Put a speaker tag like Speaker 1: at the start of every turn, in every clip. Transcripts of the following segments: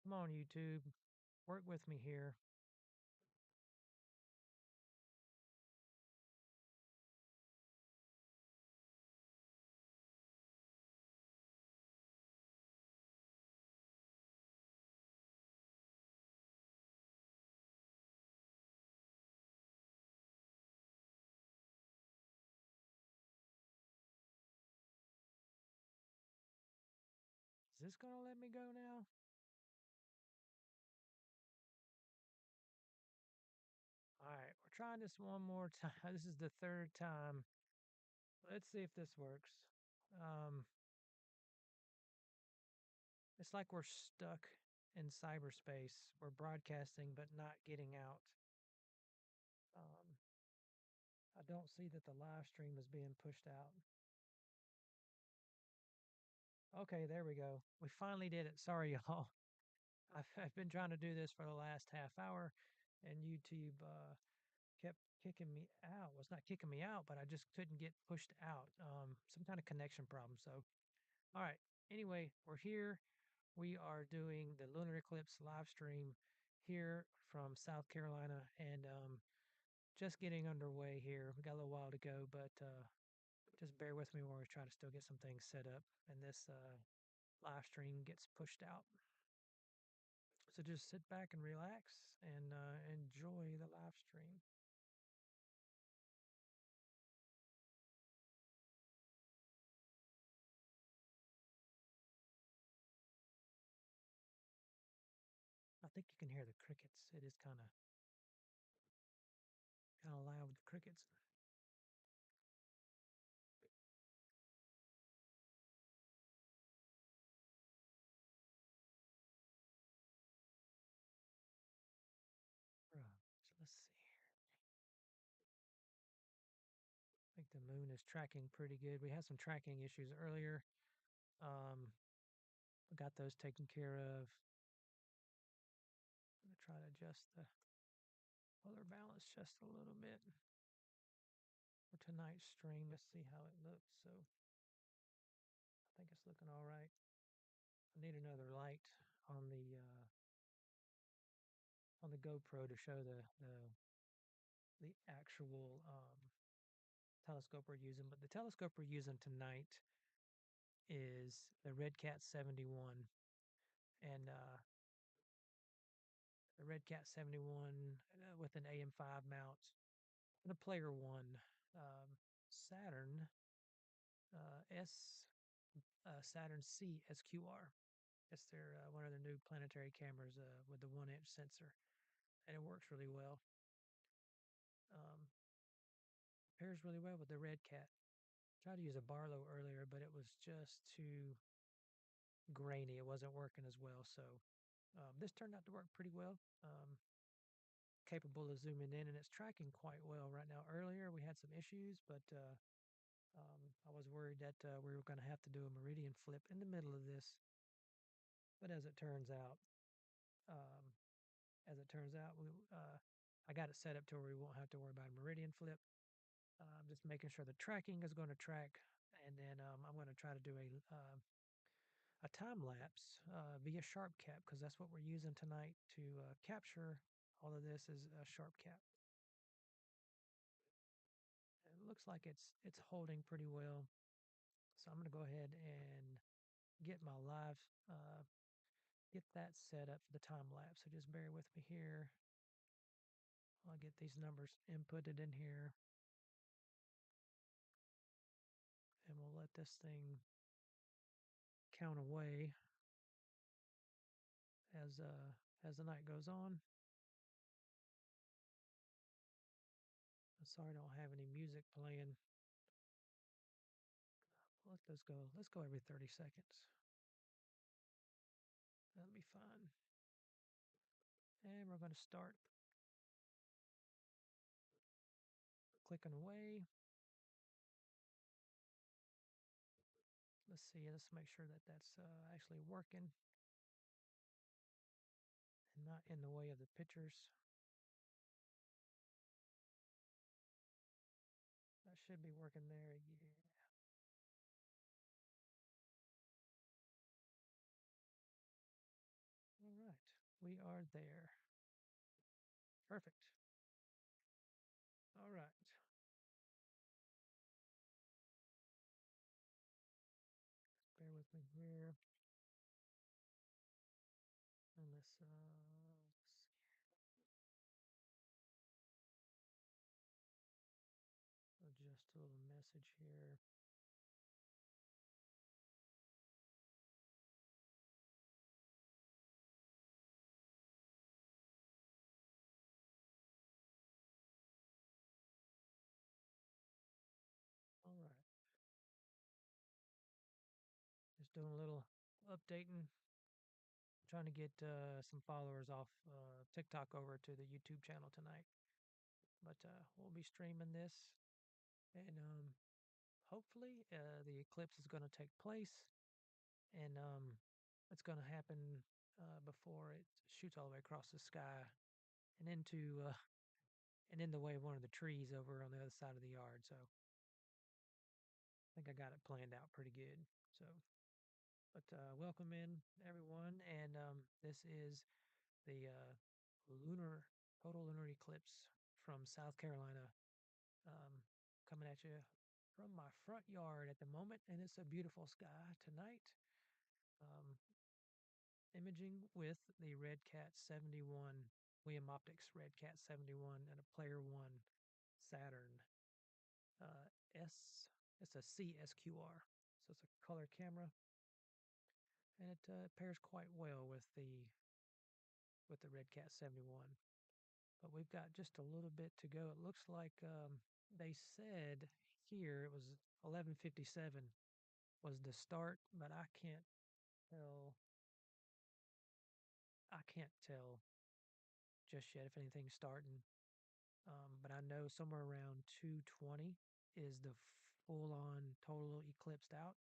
Speaker 1: Come on, YouTube. Work with me here. Is this going to let me go now? All right, we're trying this one more time. This is the third time. Let's see if this works. Um, it's like we're stuck in cyberspace. We're broadcasting, but not getting out. Um, I don't see that the live stream is being pushed out. Okay, there we go. We finally did it. Sorry, y'all. I've been trying to do this for the last half hour, and YouTube kept kicking me out. Well, it's not kicking me out, but I just couldn't get pushed out. Some kind of connection problem. So, all right. Anyway, we're here. We are doing the Lunar Eclipse live stream here from South Carolina, and just getting underway here. We got a little while to go, but just bear with me while we try to still get some things set up, and this live stream gets pushed out. So just sit back and relax and enjoy the live stream. I think you can hear the crickets. It is kind of loud with the crickets. Right. So let's see here. I think the moon is tracking pretty good. We had some tracking issues earlier. Um, we got those taken care of. I'm gonna try to adjust the color balance just a little bit for tonight's stream. Let's see how it looks. So I think it's looking all right. I need another light on the GoPro to show the actual telescope we're using. But the telescope we're using tonight is the Red Cat 71, and the Red Cat 71 with an AM5 mount and a Player One um, Saturn S Saturn C SQR. It's their one of their new planetary cameras with the 1 inch sensor, and it works really well. Um, Pairs really well with the Red Cat. Tried to use a Barlow earlier, but it was just too grainy. It wasn't working as well. So this turned out to work pretty well. Capable of zooming in, and it's tracking quite well right now. Earlier we had some issues, but I was worried that we were going to have to do a meridian flip in the middle of this. But um, I got it set up to where we won't have to worry about a meridian flip. Just making sure the tracking is going to track, and then I'm going to try to do a time lapse via Sharp Cap because that's what we're using tonight to capture all of this is a Sharp Cap. It looks like it's holding pretty well. So I'm going to go ahead and get my live, get that set up for the time lapse. So just bear with me here. I'll get these numbers inputted in here, and we'll let this thing count away as uh as the night goes on. I'm sorry I don't have any music playing. Let those go. Let's go every 30 seconds. That'll be fine. And we're going to start clicking away. Let's see. Let's make sure that that's actually working and not in the way of the pictures. That should be working there. Yeah. All right. We are there. Perfect. All right. Bear with me here. And let's adjust a little message here. All right. Just doing a little updating, trying to get some followers off TikTok over to the YouTube channel tonight. But we'll be streaming this, and hopefully the eclipse is going to take place, and it's going to happen before it shoots all the way across the sky and into and in the way of one of the trees over on the other side of the yard. So I think I got it planned out pretty good. So, but welcome in everyone, and this is the lunar total lunar eclipse from South Carolina, um, coming at you from my front yard at the moment, and it's a beautiful sky tonight. Um, Imaging with the Red Cat 71, William Optics Red Cat 71, and a Player One Saturn S. It's a CSQR, so it's a color camera, and it pairs quite well with the Red Cat 71. But we've got just a little bit to go. It looks like they said here it was 11:57 was the start, but tell. I can't tell just yet if anything's starting. But I know somewhere around 2:20 is the full on total eclipsed out.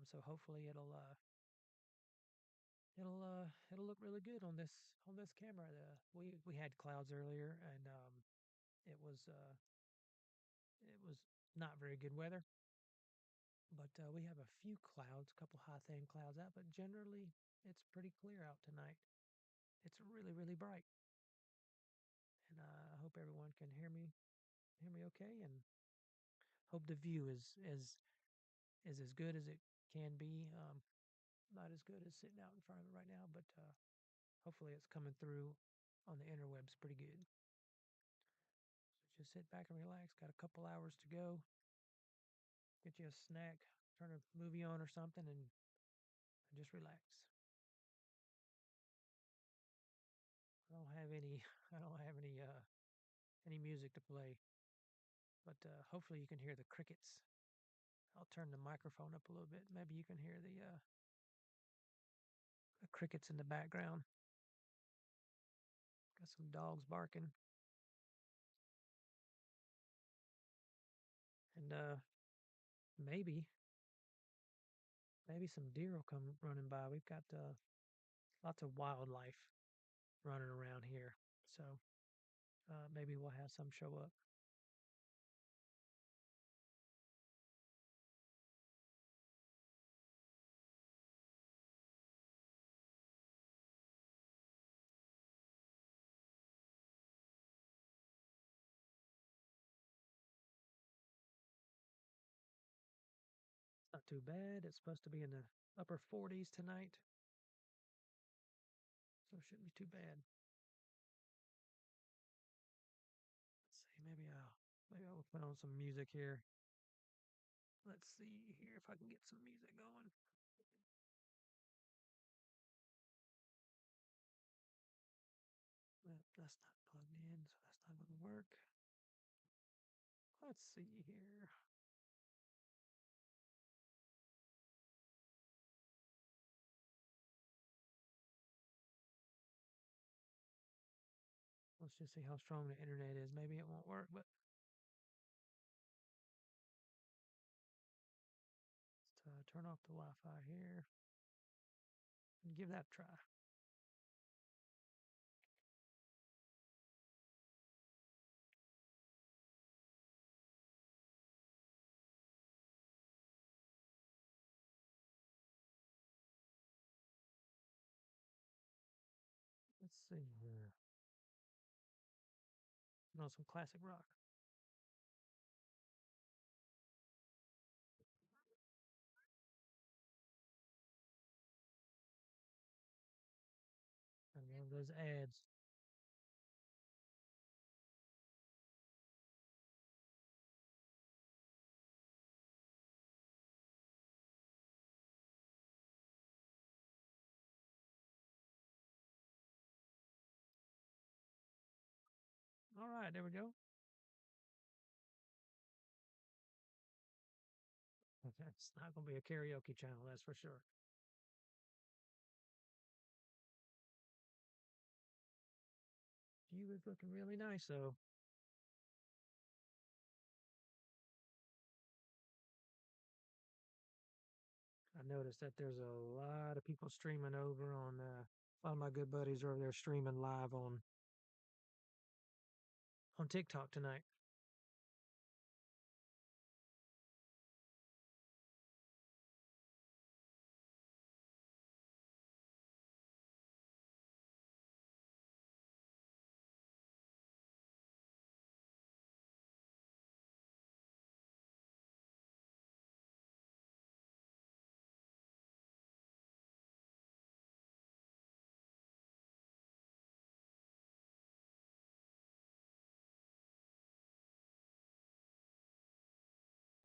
Speaker 1: So hopefully it'll look really good on this camera. We had clouds earlier, and it was not very good weather, but we have a few clouds, a couple high thin clouds out, but generally it's pretty clear out tonight. It's really really bright, and I hope everyone can hear me okay, and hope the view is as good as it can be. Not as good as sitting out in front of it right now, but hopefully it's coming through on the interwebs pretty good. So just sit back and relax. Got a couple hours to go. Get you a snack, turn a movie on or something, and just relax. I don't have any. I don't have any music to play, but hopefully you can hear the crickets. I'll turn the microphone up a little bit. Maybe you can hear the crickets in the background. Got some dogs barking, and maybe maybe some deer will come running by. We've got lots of wildlife running around here, so maybe we'll have some show up. It's not too bad. It's supposed to be in the upper 40s tonight, so it shouldn't be too bad. Let's see. Maybe I'll put on some music here. Let's see here if I can get some music going. Well, that's not plugged in, so that's not going to work. Let's see here. Let's just see how strong the internet is. Maybe it won't work, but let's turn off the Wi-Fi here and give that a try. see here. No, some classic rock. I love those ads. All right, there we go. It's not going to be a karaoke channel, that's for sure. You is looking really nice, though. I noticed that there's a lot of people streaming over on. A lot of my good buddies are over there streaming live on TikTok tonight.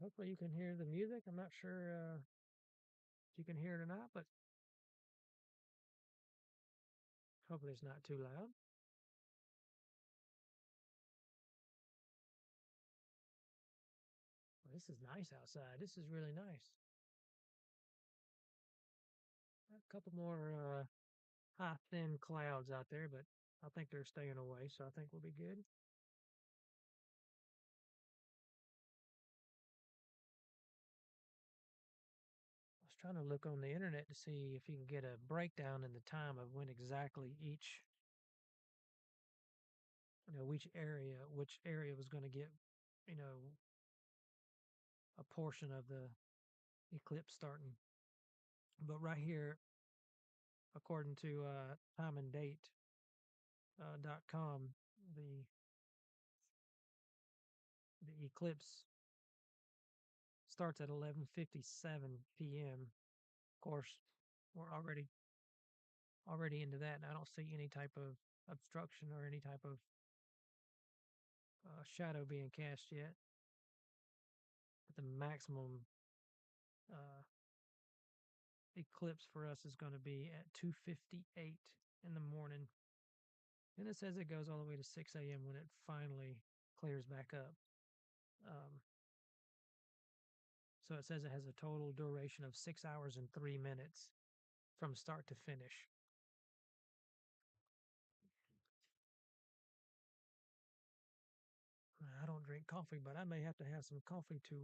Speaker 1: Hopefully, you can hear the music. I'm not sure if you can hear it or not, but hopefully, it's not too loud. Well, this is nice outside. This is really nice. A couple more high, thin clouds out there, but I think they're staying away, so I think we'll be good. I was trying to look on the internet to see if you can get a breakdown in the time of when exactly which area was going to get, you know, a portion of the eclipse starting. But right here, according to timeanddate.com, the eclipse starts at 11:57 p.m. Of course, we're already into that, and I don't see any type of obstruction or any type of shadow being cast yet. But the maximum uh, eclipse for us is going to be at 2:58 in the morning, and it says it goes all the way to 6 a.m. when it finally clears back up. Um, so it says it has a total duration of 6 hours and 3 minutes from start to finish. I don't drink coffee, but I may have to have some coffee to,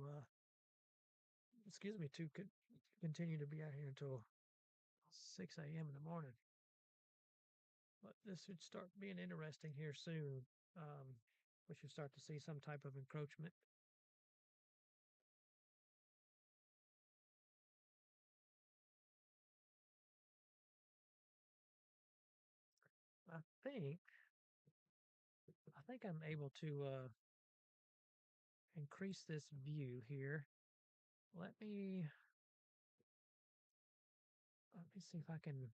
Speaker 1: excuse me, to continue to be out here until 6 a.m. in the morning. But this should start being interesting here soon. We should start to see some type of encroachment. I think I think I'm able to increase this view here. Let me see if I can.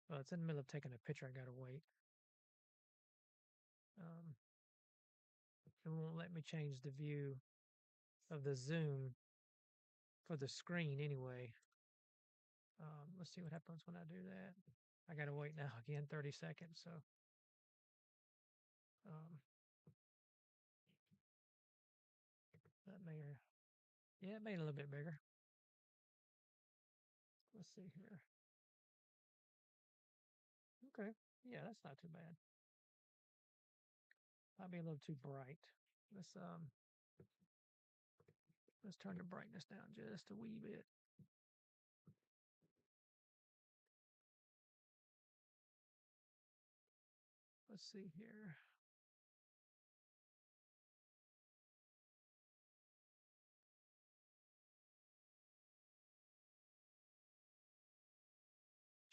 Speaker 1: Well, it's in the middle of taking a picture. I gotta wait. Um, it won't let me change the view of the zoom for the screen anyway. Let's see what happens when I do that. I gotta wait now again, 30 seconds. So, um, that made her, yeah, it made it a little bit bigger. Let's see here. Okay, yeah, that's not too bad. Might be a little too bright. Let's um, let's turn the brightness down just a wee bit. Let's see here.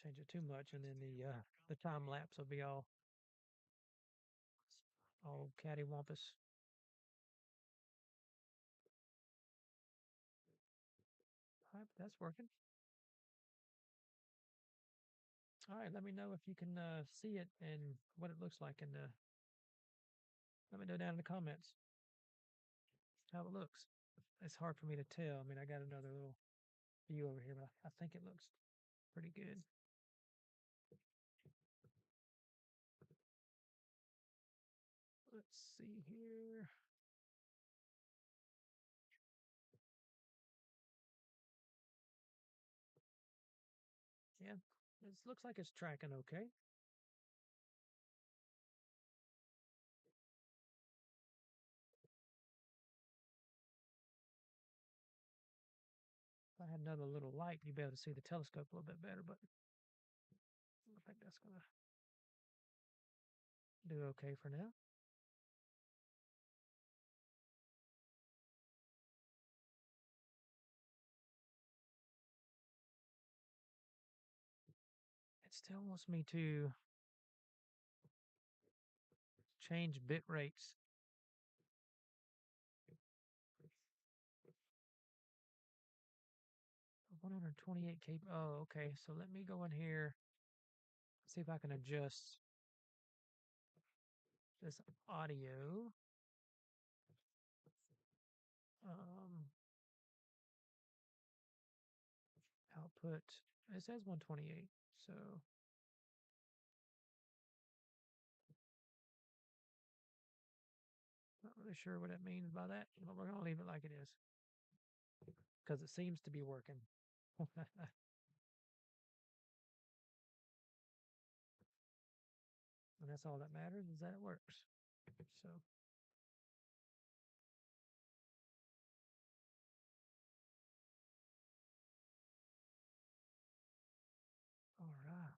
Speaker 1: change it too much, and then the time lapse will be all cattywampus. All right, that's working. All right, let me know if you can see it and what it looks like, and let me know down in the comments how it looks. It's hard for me to tell. I mean, I got another little view over here, but I think it looks pretty good. Let's see here. Yeah, it looks like it's tracking okay. If I had another little light, you'd be able to see the telescope a little bit better, but I think that's gonna do okay for now. It still wants me to change bit rates. 128 K. Oh, okay. So let me go in here, see if I can adjust this audio. Um, output. It says 128, so not really sure what it means by that, but we're gonna leave it like it is because it seems to be working. And that's all that matters is that it works. So, all right.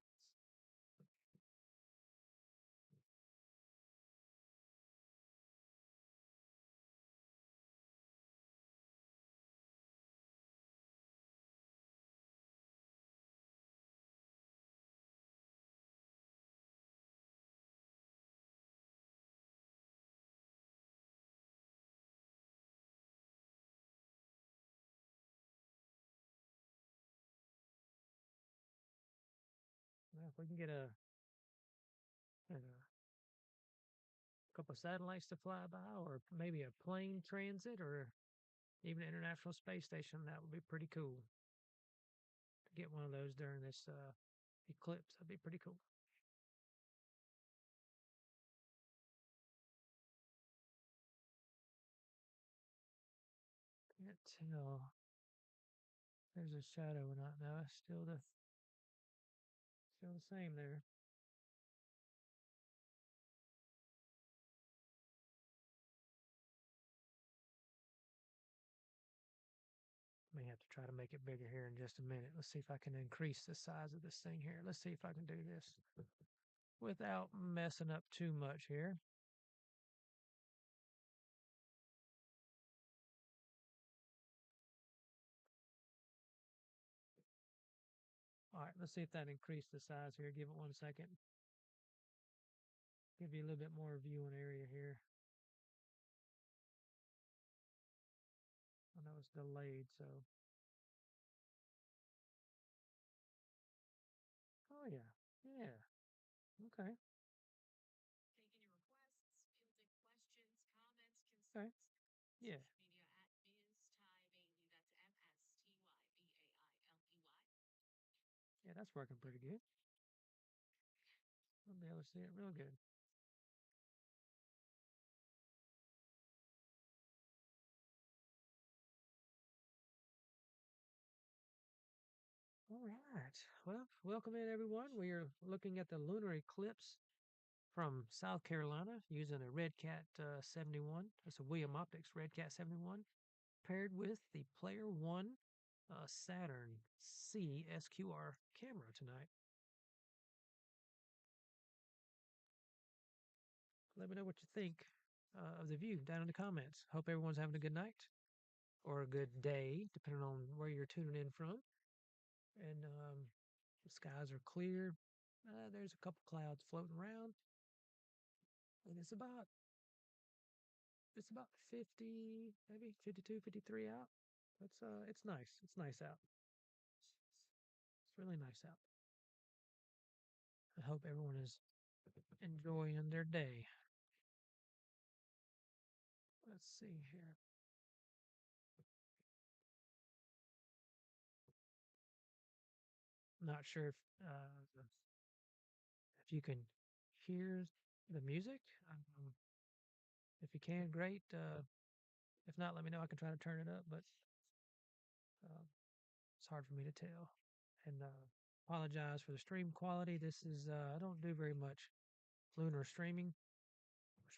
Speaker 1: Well, if we can get a couple of satellites to fly by, or maybe a plane transit, or even an international space station, that would be pretty cool. To get one of those during this eclipse, that'd be pretty cool. Can't tell. There's a shadow or not now. It's still the same there. May have to try to make it bigger here in just a minute. Let's see if I can increase the size of this thing here. Let's see if I can do this without messing up too much here. All right, let's see if that increased the size here. Give it 1 second. Give you a little bit more viewing area here. I know it's delayed, so. Oh, yeah. Yeah. Okay. Okay. Yeah. Yeah, that's working pretty good. I'll be able to see it real good. All right. Well, welcome in everyone. We are looking at the lunar eclipse from South Carolina using a Red Cat 71. It's a William Optics Red Cat 71 paired with the Player One Saturn C SQR camera tonight. Let me know what you think of the view down in the comments. Hope everyone's having a good night or a good day, depending on where you're tuning in from. And The skies are clear. There's a couple clouds floating around, and it's about 50, maybe 52, 53 out. It's nice. It's nice out. It's really nice out. I hope everyone is enjoying their day. Let's see here. Not sure if you can hear the music. If you can, great. If not, let me know. I can try to turn it up, but uh, it's hard for me to tell. And apologize for the stream quality. This is I don't do very much lunar streaming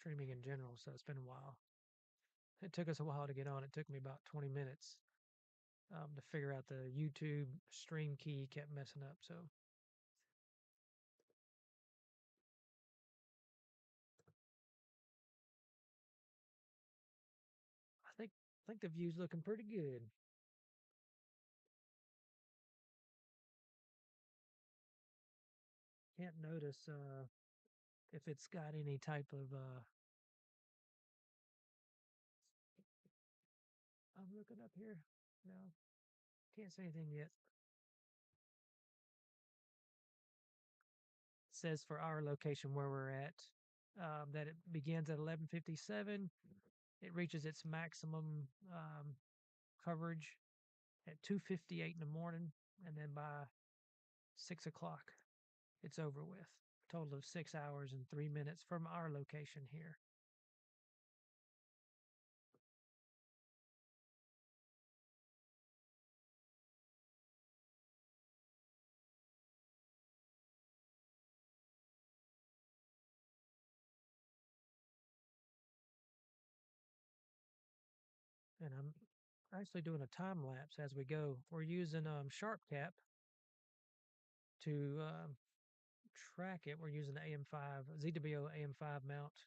Speaker 1: in general, so it's been a while. It took us a while to get on. It took me about 20 minutes to figure out the YouTube stream key kept messing up. So I think the view's looking pretty good. Can't notice if it's got any type of I'm looking up here. No, can't see anything yet. It says for our location where we're at that it begins at 11:57. It reaches its maximum coverage at 2:58 in the morning, and then by 6 o'clock, it's over with. A total of 6 hours and 3 minutes from our location here. And I'm actually doing a time lapse as we go. We're using Sharp Cap to track it. We're using the AM5 ZWO AM5 mount.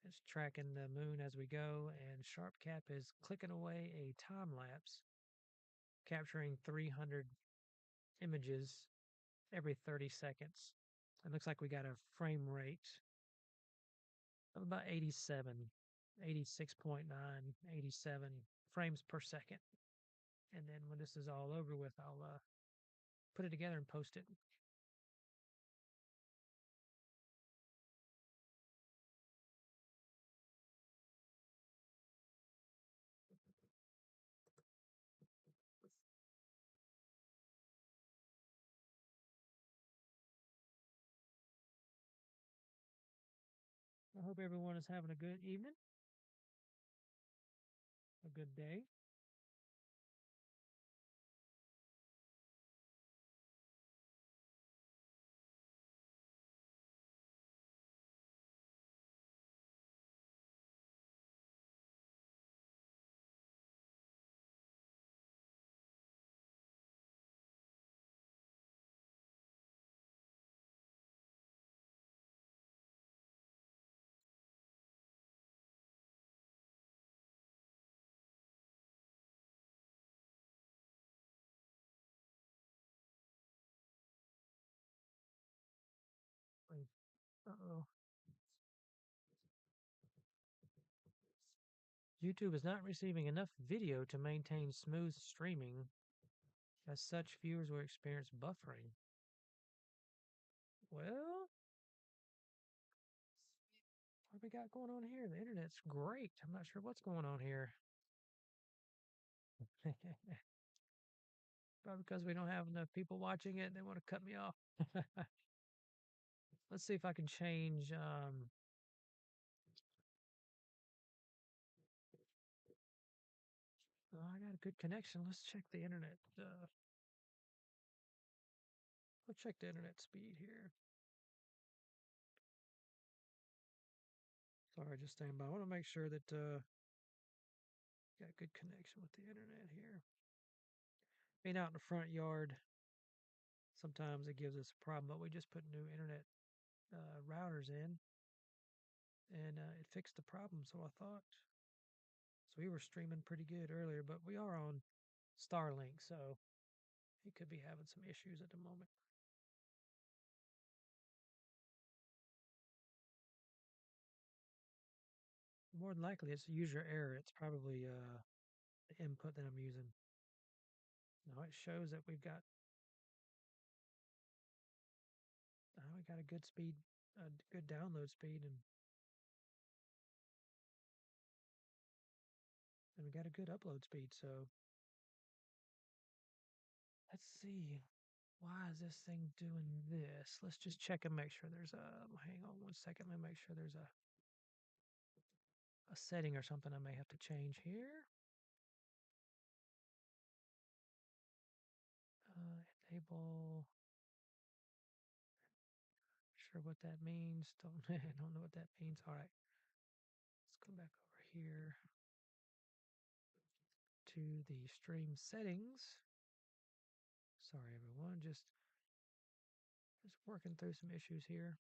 Speaker 1: It's tracking the moon as we go, and Sharp Cap is clicking away a time lapse, capturing 300 images every 30 seconds. It looks like we got a frame rate of about 87, 86.9, 87 frames per second. And then when this is all over with, I'll put it together and post it. I hope everyone is having a good evening, a good day. Uh-oh. YouTube is not receiving enough video to maintain smooth streaming. As such, viewers will experience buffering. Well, what we got going on here? The internet's great. I'm not sure what's going on here. Probably because we don't have enough people watching it. They want to cut me off. Let's see if I can change. Oh, I got a good connection. Let's check the internet. Let's check the internet speed here. Sorry, just stand by. I want to make sure that got good connection with the internet here. Being out in the front yard, sometimes it gives us a problem, but we just put new internet routers in, and it fixed the problem. So I thought, so we were streaming pretty good earlier, but we are on Starlink, so He could be having some issues at the moment. More than likely, it's user error. It's probably the input that I'm using. Now it shows that we got a good speed, a good download speed, and we got a good upload speed. So let's see. Why is this thing doing this? Let's just check and make sure there's a. Hang on 1 second. Let me make sure there's a setting or something I may have to change here. Enable. Sure what that means. Don't I don't know what that means. All right. Let's go back over here to the stream settings. Sorry everyone, just working through some issues here.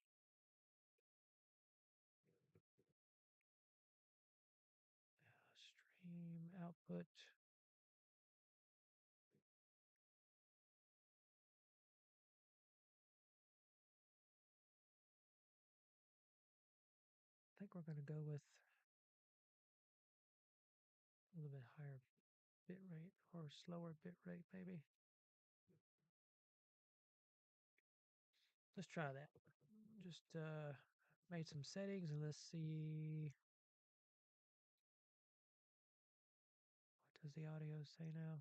Speaker 1: Stream output. I think we're going to go with a little bit higher bit rate or slower bit rate maybe. Let's try that. Just made some settings and let's see, what does the audio say now?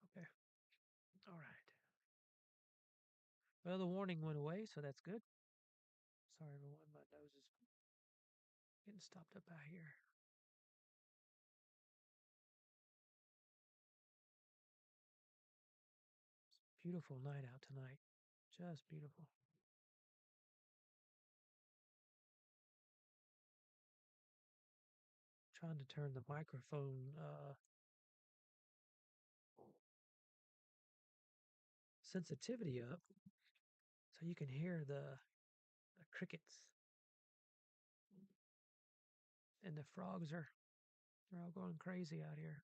Speaker 1: Okay. All right. Well, the warning went away, so that's good. Sorry everyone, my nose is getting stopped up out here. Beautiful night out tonight. Just beautiful. Trying to turn the microphone sensitivity up so you can hear the crickets and the frogs they're all going crazy out here.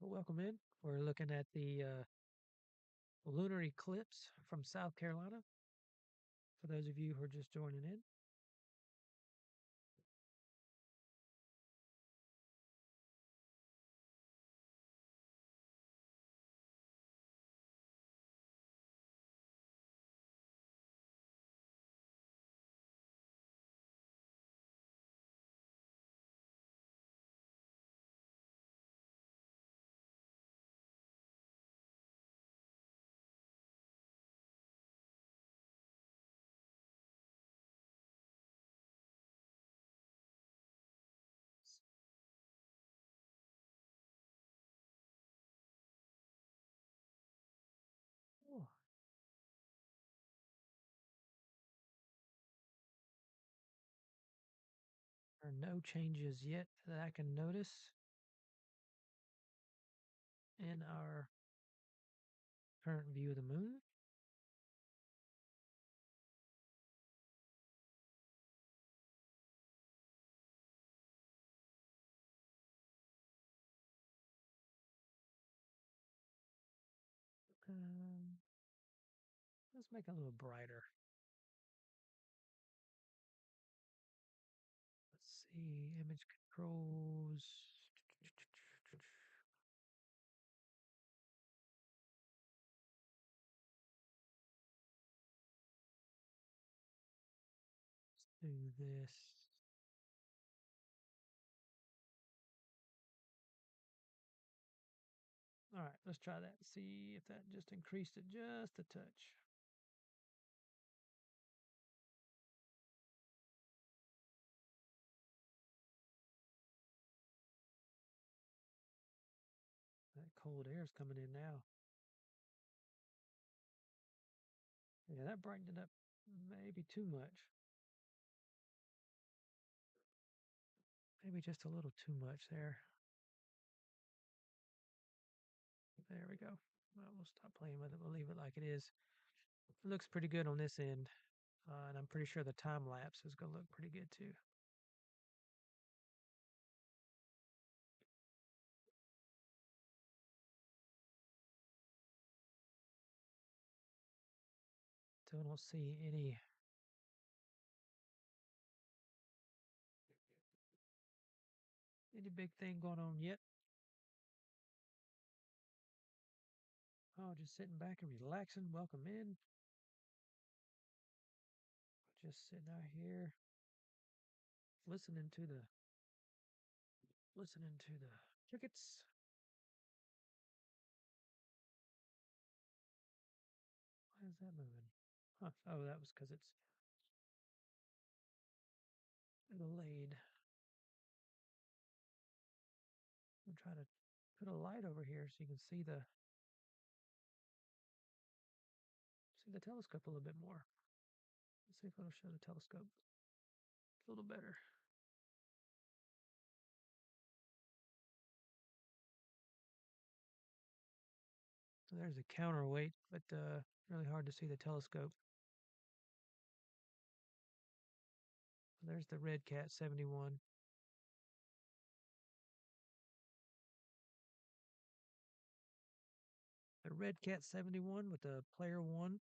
Speaker 1: Well, welcome in. We're looking at the lunar eclipse from South Carolina. For those of you who are just joining in, oh, there are no changes yet that I can notice in our current view of the moon. Um, let's make it a little brighter. Let's see, image controls. Do this. All right, let's try that. See if that just increased it just a touch. That cold air is coming in now. Yeah, that brightened it up maybe too much. Maybe just a little too much there. There we go. Well, we'll stop playing with it. We'll leave it like it is. It looks pretty good on this end. And I'm pretty sure the time lapse is going to look pretty good too. Still don't see any big thing going on yet. Oh, just sitting back and relaxing. Welcome in. Just sitting out here listening to the crickets. Why is that moving? Huh. Oh, that was because it's delayed. I'm trying to put a light over here so you can see the telescope a little bit more. Let's see if it'll show the telescope a little better. So there's a counterweight, but really hard to see the telescope. There's the Red Cat 71. The Red Cat 71 with the Player 1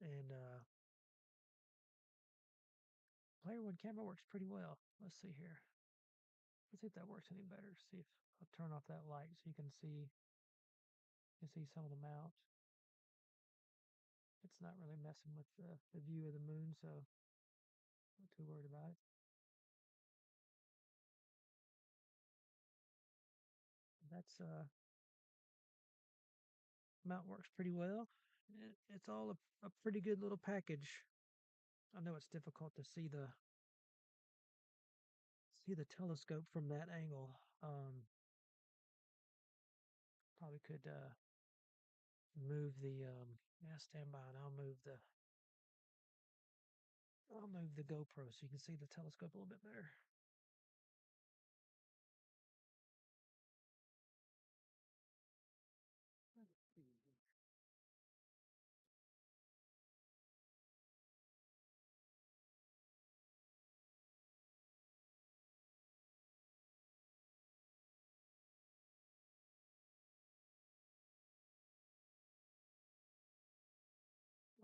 Speaker 1: and Player 1 camera works pretty well. Let's see here. Let's see if that works any better. See if I'll turn off that light so you can see some of the mount. It's not really messing with the view of the moon, so I'm not too worried about it. That's mount works pretty well. It's all a pretty good little package. I know it's difficult to see the telescope from that angle. Probably could move the yeah, stand by and I'll move the GoPro so you can see the telescope a little bit better.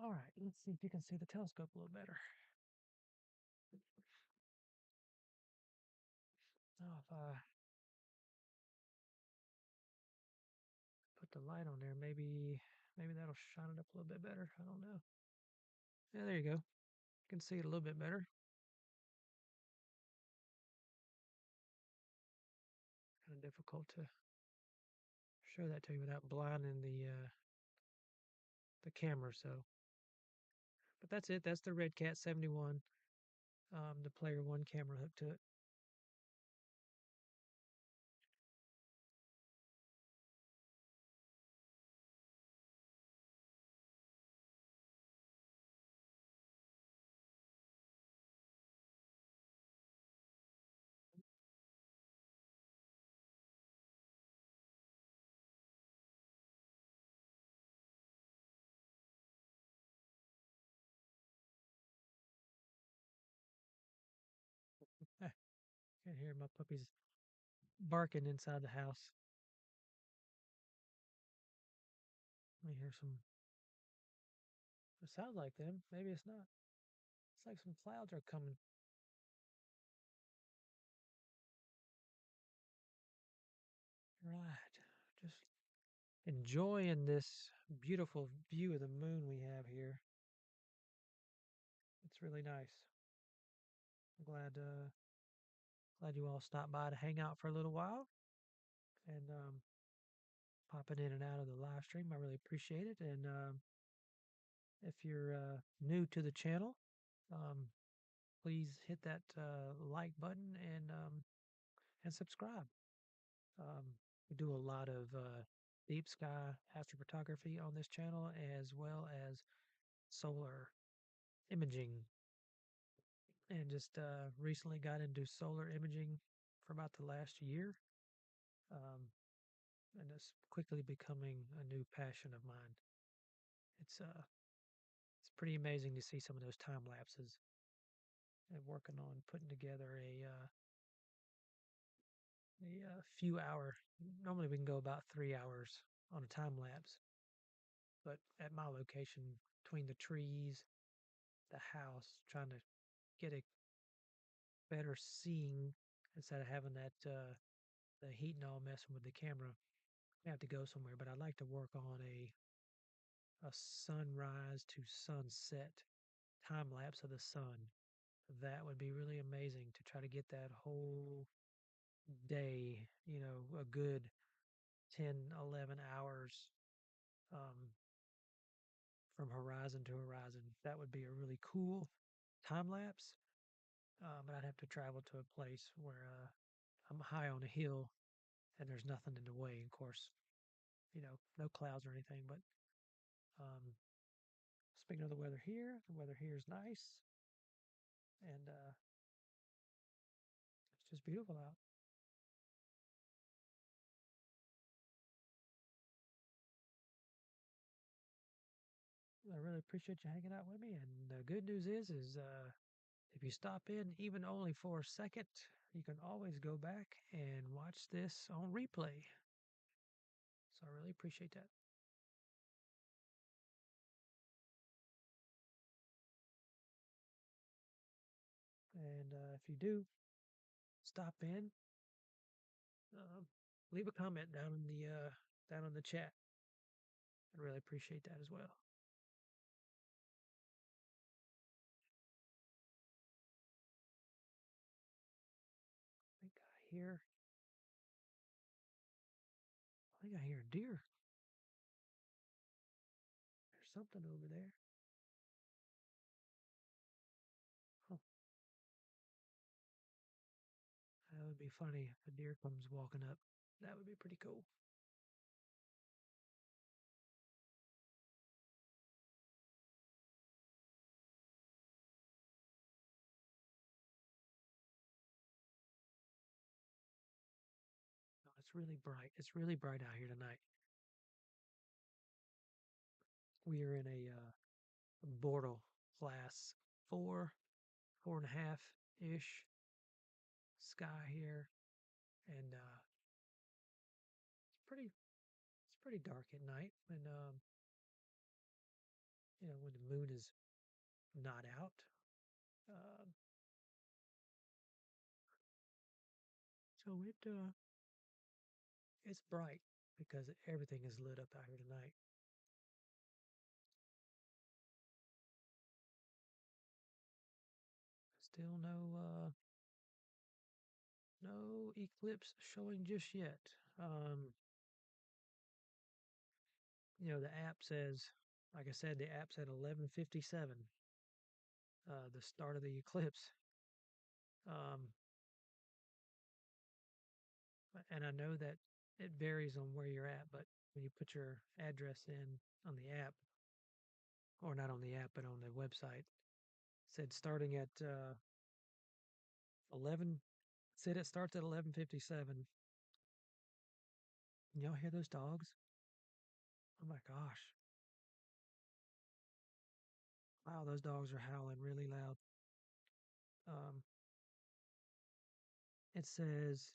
Speaker 1: All right, let's see if you can see the telescope a little better. Oh, if I put the light on there, maybe that'll shine it up a little bit better. I don't know. Yeah, there you go. You can see it a little bit better. Kind of difficult to show that to you without blinding the camera. So, but that's it. That's the Red Cat 71. The Player 1 camera hooked to it. Can't hear my puppies barking inside the house. Let me hear some. It sounds like them. Maybe it's not. It's like some clouds are coming. Right. Just enjoying this beautiful view of the moon we have here. It's really nice. I'm glad you all stopped by to hang out for a little while and popping in and out of the live stream. I really appreciate it. And if you're new to the channel, um, please hit that like button and subscribe. We do a lot of deep sky astrophotography on this channel, as well as solar imaging, and just recently got into solar imaging for about the last year, um, and it's quickly becoming a new passion of mine. It's pretty amazing to see some of those time lapses and working on putting together a few hour. Normally we can go about 3 hours on a time lapse, but at my location, between the trees, the house, trying to get a better seeing instead of having that the heat and all messing with the camera. I have to go somewhere, but I'd like to work on a sunrise to sunset time lapse of the sun. That would be really amazing to try to get that whole day, a good 10, 11 hours um, from horizon to horizon. That would be a really cool time lapse. But I'd have to travel to a place where I'm high on a hill and there's nothing in the way. Of course, no clouds or anything. But um, speaking of the weather here is nice and it's just beautiful out. I really appreciate you hanging out with me. And the good news is if you stop in even only for a second, you can always go back and watch this on replay. So I really appreciate that. And if you do stop in, um, leave a comment down in the chat. I really appreciate that as well. I think I hear a deer. There's something over there. Huh. That would be funny if a deer comes walking up. That would be pretty cool. Oh, it's really bright. It's really bright out here tonight. We are in a Bortle class 4.5 ish sky here, and it's pretty dark at night when the moon is not out. Um, so it's bright because everything is lit up out here tonight. Still no eclipse showing just yet. Um, the app says, like I said, the app said 11:57, the start of the eclipse. Um, and I know that it varies on where you're at, but when you put your address in on the app, or not on the app, but on the website, said starting at 11. Said it starts at 11:57. Y'all hear those dogs? Oh my gosh! Wow, those dogs are howling really loud. Um, it says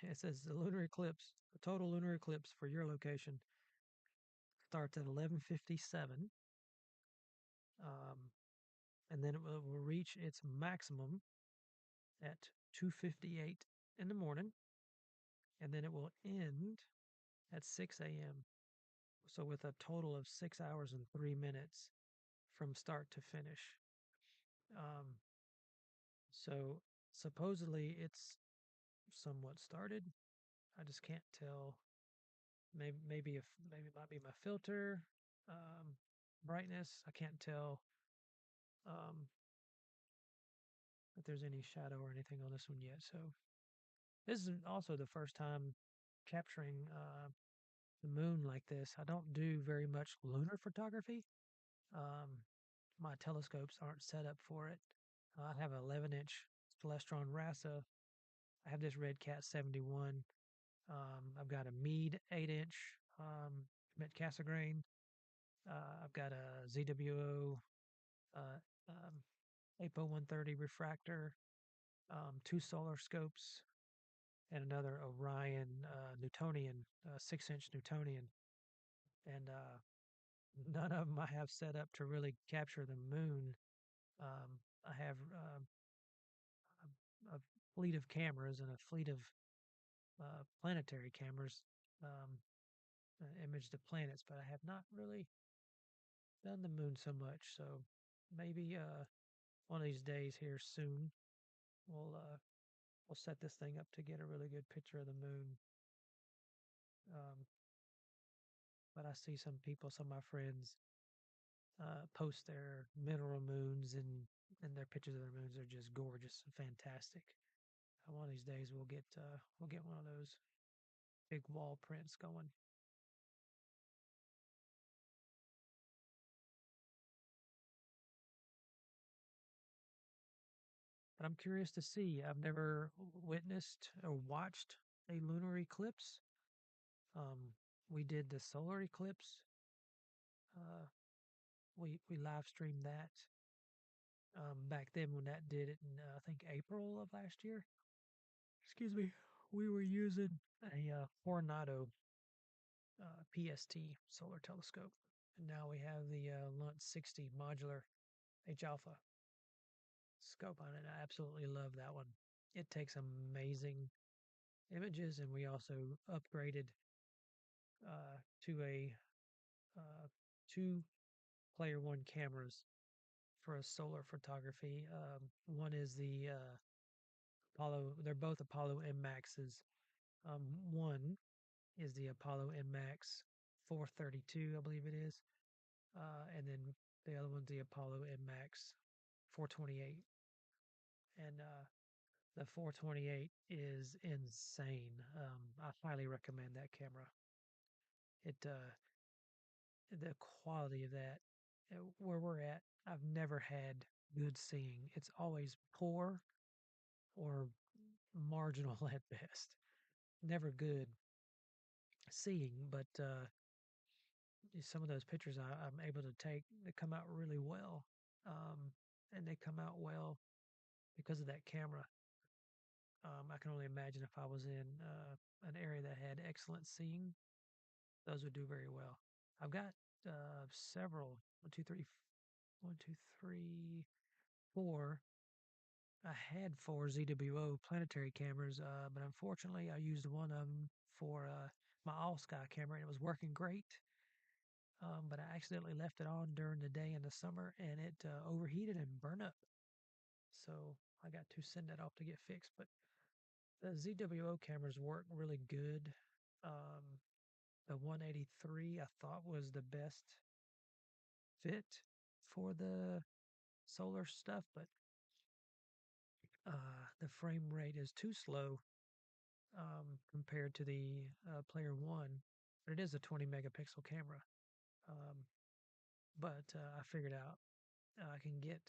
Speaker 1: it says the lunar eclipse, the total lunar eclipse for your location starts at 11:57, um, and then it will reach its maximum at 2:58 in the morning, and then it will end at 6 a.m. So with a total of 6 hours and 3 minutes from start to finish. Um, so supposedly it's somewhat started. I just can't tell. Maybe it might be my filter um, brightness. I can't tell um, if there's any shadow or anything on this one yet. So this is also the first time capturing the moon like this. I don't do very much lunar photography. Um, my telescopes aren't set up for it. I have an 11-inch Celestron Rasa. I have this Red Cat 71. I've got a Meade 8-inch Met Cassegrain. I've got a ZWO uh, um, APO 130 refractor, two solar scopes, and another Orion Newtonian 6-inch Newtonian. and none of them I have set up to really capture the moon. I have a fleet of cameras and a fleet of planetary cameras, um, image the planets, but I have not really done the moon so much. So maybe one of these days here soon, we'll uh, we'll set this thing up to get a really good picture of the moon. Um, but I see some people, some of my friends, post their mineral moons and their pictures of their moons are just gorgeous and fantastic. One of these days we'll get one of those big wall prints going. But I'm curious to see. I've never witnessed or watched a lunar eclipse. Um, we did the solar eclipse. Uh, we live streamed that back then when that did it in I think April of last year. Excuse me. We were using a Coronado PST solar telescope, and now we have the Lunt 60 modular H alpha scope on it. I absolutely love that one. It takes amazing images, and we also upgraded to a uh, two player one cameras for a solar photography. One is the Apollo. They're both Apollo M Maxes. One is the Apollo M Max 432, I believe it is, and then the other one's the Apollo M Max 428. And the 428 is insane. I highly recommend that camera. It The quality of that where we're at, I've never had good seeing. It's always poor or marginal at best. Never good seeing, but some of those pictures I'm able to take, they come out really well. Um, and they come out well because of that camera. I can only imagine if I was in an area that had excellent seeing, those would do very well. I've got several one, two, three, four. I had four ZWO planetary cameras, but unfortunately, I used one of them for my all sky camera, and it was working great. But I accidentally left it on during the day in the summer, and it overheated and burned up. So I got to send that off to get fixed. But the ZWO cameras work really good. Um, the 183 I thought was the best fit for the solar stuff, but the frame rate is too slow compared to the Player One. But it is a 20 megapixel camera. Um, but I figured out I can get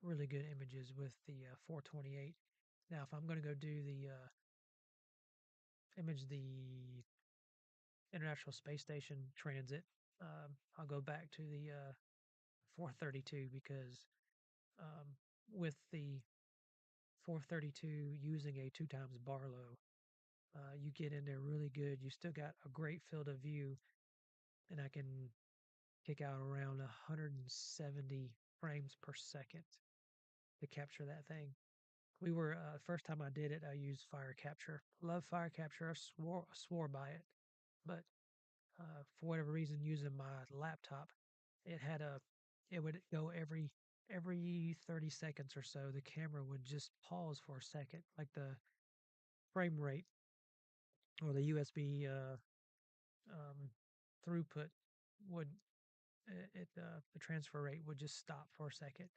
Speaker 1: really good images with the 428. Now, if I'm going to go do the image the International Space Station transit, I'll go back to the 432 because with the 432 using a two times Barlow, you get in there really good. You still got a great field of view, and I can kick out around 170 frames per second to capture that thing. We were first time I did it, I used fire capture. Love fire capture. I swore by it, but for whatever reason, using my laptop, it had a it would go every 30 seconds or so. The camera would just pause for a second, like the frame rate or the USB um, throughput would the transfer rate would just stop for a second.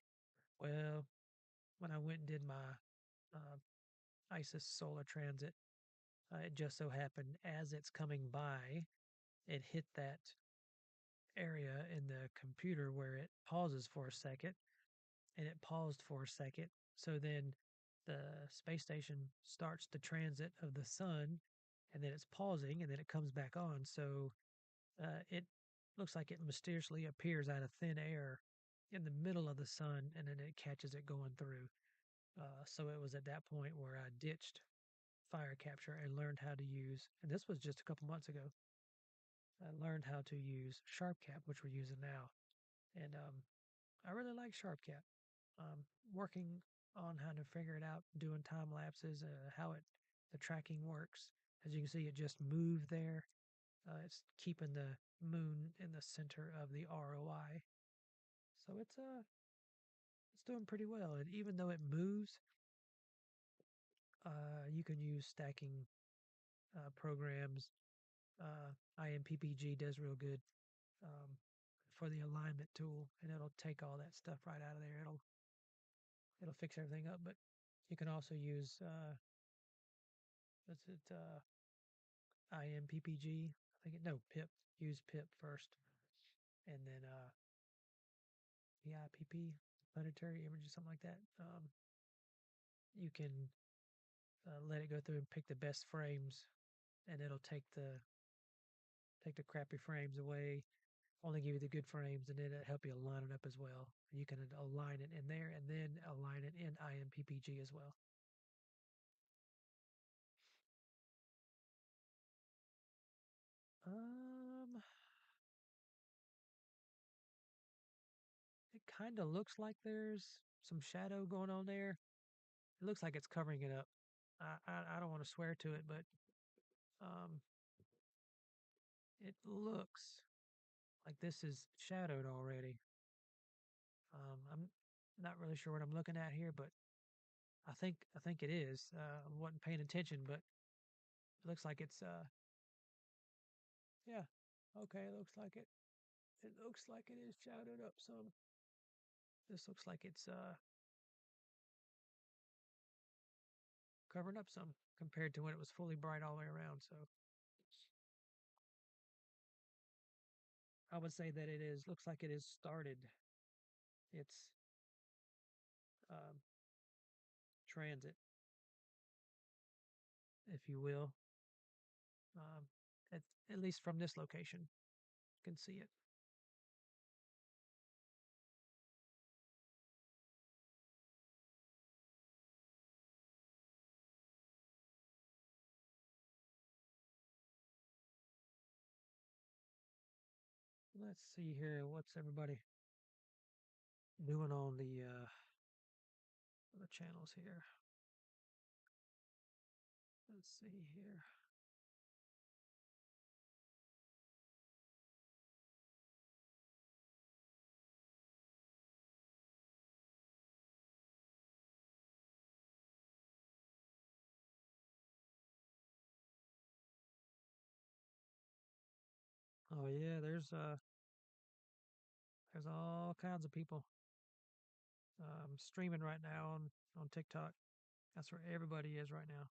Speaker 1: Well, when I went and did my uh, ISIS solar transit, it just so happened as it's coming by, it hit that area in the computer where it pauses for a second, and it paused for a second. So then the space station starts the transit of the sun, and then it's pausing, and then it comes back on. So it looks like it mysteriously appears out of thin air in the middle of the sun, and then it catches it going through. So it was at that point where I ditched fire capture and learned how to use, and this was just a couple months ago. I learned how to use SharpCap, which we're using now, and I really like SharpCap. Working on how to figure it out, doing time lapses, how it the tracking works. As you can see, it just moved there. It's keeping the moon in the center of the ROI, so it's doing pretty well. And even though it moves, you can use stacking programs. IMPPG does real good um, for the alignment tool, and it'll take all that stuff right out of there. It'll fix everything up. But you can also use what's it IMPPG? I think it no PIP. Use PIP first, and then PIPP planetary image or something like that. You can let it go through and pick the best frames, and it'll take the crappy frames away, only give you the good frames, and then it'll help you align it up as well. You can align it in there and then align it in IMPPG as well. Um, it kind of looks like there's some shadow going on there. It looks like it's covering it up. I don't want to swear to it, but um, it looks like this is shadowed already. I'm not really sure what I'm looking at here, but I think it is. I wasn't paying attention, but it looks like it's yeah. Okay, it looks like it. It looks like it is shadowed up some. This looks like it's covering up some compared to when it was fully bright all the way around. So I would say that it is looks like it is started its um, transit, if you will. Um, at, at least from this location, you can see it. Let's see here. What's everybody doing on the channels here? Let's see here. Oh yeah, there's all kinds of people streaming right now on TikTok. That's where everybody is right now.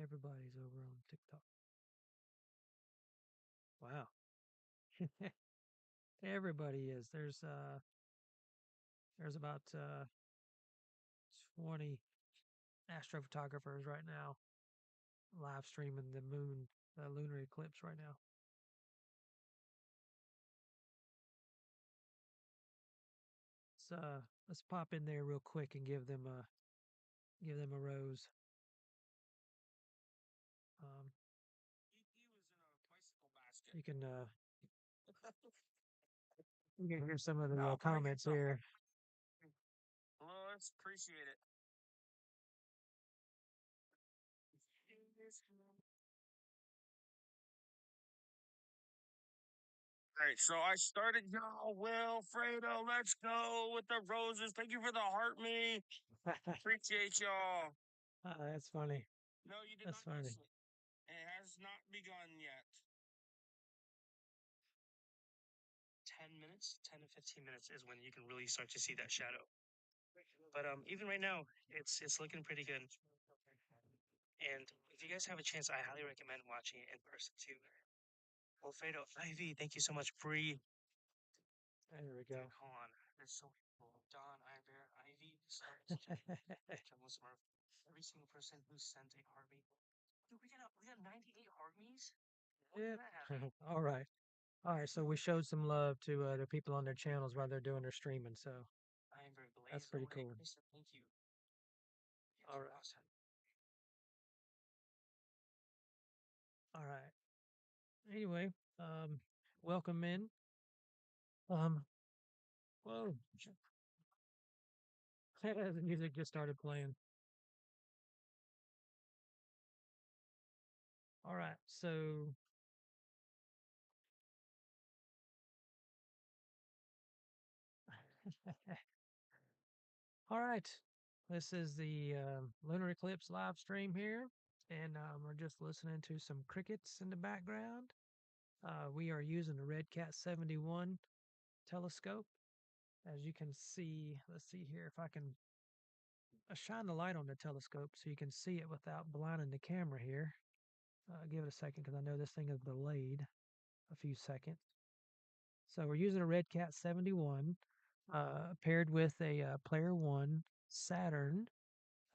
Speaker 1: Everybody's over on TikTok. Wow. Everybody is. There's about 20 astrophotographers right now live streaming the moon, the lunar eclipse right now. Let's pop in there real quick and give them a rose. Um, you can you can hear some of the comments here.
Speaker 2: Lewis, appreciate it. All right, so I started y'all. Wilfredo, let's go with the roses. Thank you for the heart me. Appreciate y'all.
Speaker 1: That's funny.
Speaker 2: No, you did
Speaker 1: That's
Speaker 2: not
Speaker 1: funny.
Speaker 2: miss it. It has not begun yet. 10 minutes, 10 to 15 minutes is when you can really start to see that shadow. But even right now, it's looking pretty good. And if you guys have a chance, I highly recommend watching it in person too. Wilfredo, Ivy, thank you so much. Bree,
Speaker 1: There we go.
Speaker 2: hold on. There's so many people. Don, Iver, Ivy, Kevin Smurf. Every single person who sent a heartbeat. Dude, we got 98 heartbeats?
Speaker 1: Yeah. All right. All right. So we showed some love to the people on their channels while they're doing their streaming. So
Speaker 2: I am very glad.
Speaker 1: that's pretty cool.
Speaker 2: Thank you.
Speaker 1: All right. Anyway, welcome in. Um, whoa, the music just started playing. All right, so all right, this is the Lunar Eclipse live stream here, and we're just listening to some crickets in the background. We are using the Red Cat 71 telescope. As you can see, let's see here if I can shine the light on the telescope so you can see it without blinding the camera here. Give it a second because I know this thing is delayed a few seconds. So we're using a Red Cat 71 paired with a Player One Saturn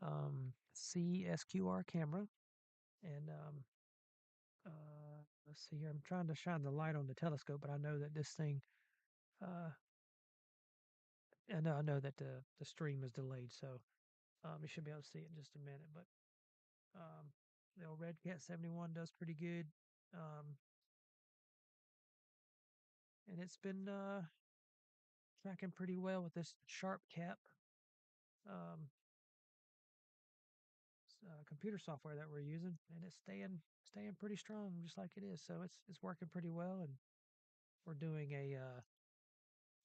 Speaker 1: CSQR camera. And let's see here. I'm trying to shine the light on the telescope, but I know that this thing, uh, I know that the stream is delayed, so you should be able to see it in just a minute. But um, the old Red Cat 71 does pretty good, um, and it's been tracking pretty well with this sharp cap um, computer software that we're using, and it's staying pretty strong, just like it is. So it's working pretty well, and we're doing a uh,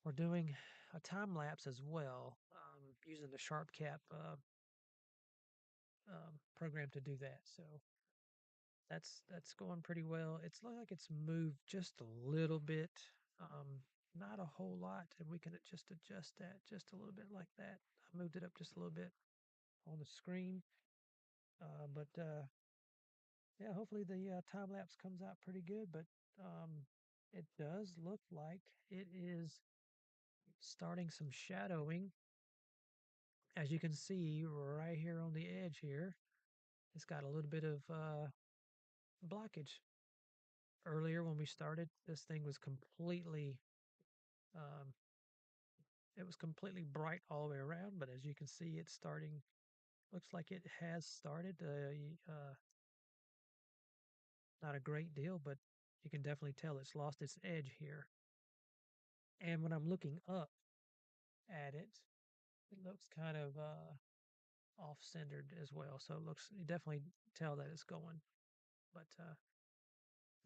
Speaker 1: we're doing a time lapse as well, using the Sharp Cap program to do that. So that's going pretty well. It's like it's moved just a little bit, um, not a whole lot, and we can just adjust that just a little bit like that. I moved it up just a little bit on the screen, but yeah, hopefully the time lapse comes out pretty good. But it does look like it is starting some shadowing, as you can see right here on the edge here. It's got a little bit of blockage. Earlier when we started, this thing was um, completely bright all the way around. But as you can see, it's starting. Looks like it has started. Not a great deal, but you can definitely tell it's lost its edge here. And when I'm looking up at it, it looks kind of off-centered as well. So it looks, you definitely tell that it's going. But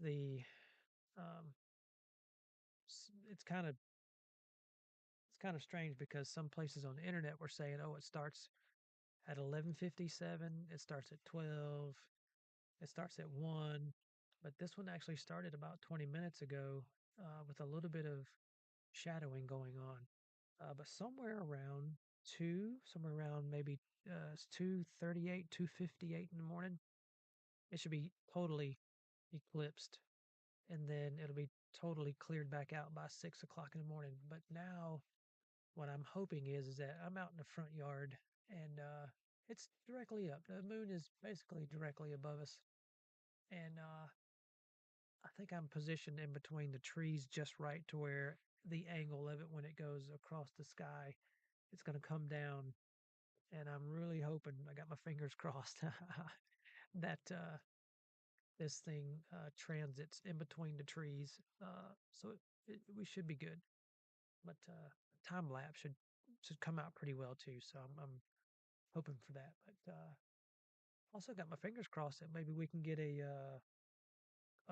Speaker 1: the um, it's kind of strange because some places on the internet were saying, oh, it starts at 11:57, it starts at 12, it starts at 1, but this one actually started about 20 minutes ago with a little bit of shadowing going on. But somewhere around maybe 2:38, 2:58 in the morning, it should be totally eclipsed, and then it'll be totally cleared back out by 6 o'clock in the morning. But now, what I'm hoping is that I'm out in the front yard, and it's directly up. The moon is basically directly above us, and I think I'm positioned in between the trees just right to where the angle of it when it goes across the sky, it's going to come down. And I'm really hoping, I got my fingers crossed, that this thing transits in between the trees. We should be good. But time lapse should come out pretty well too. So I'm hoping for that. But also got my fingers crossed that maybe we can get a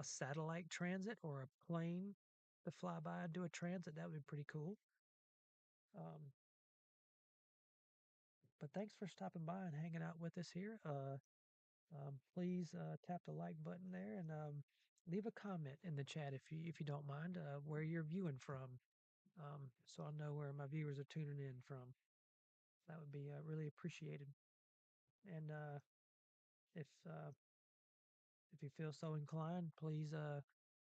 Speaker 1: satellite transit or a plane to fly by and do a transit. That would be pretty cool. Um, but thanks for stopping by and hanging out with us here. Please tap the like button there and leave a comment in the chat if you don't mind where you're viewing from, so I know where my viewers are tuning in from. That would be really appreciated. And if you feel so inclined, please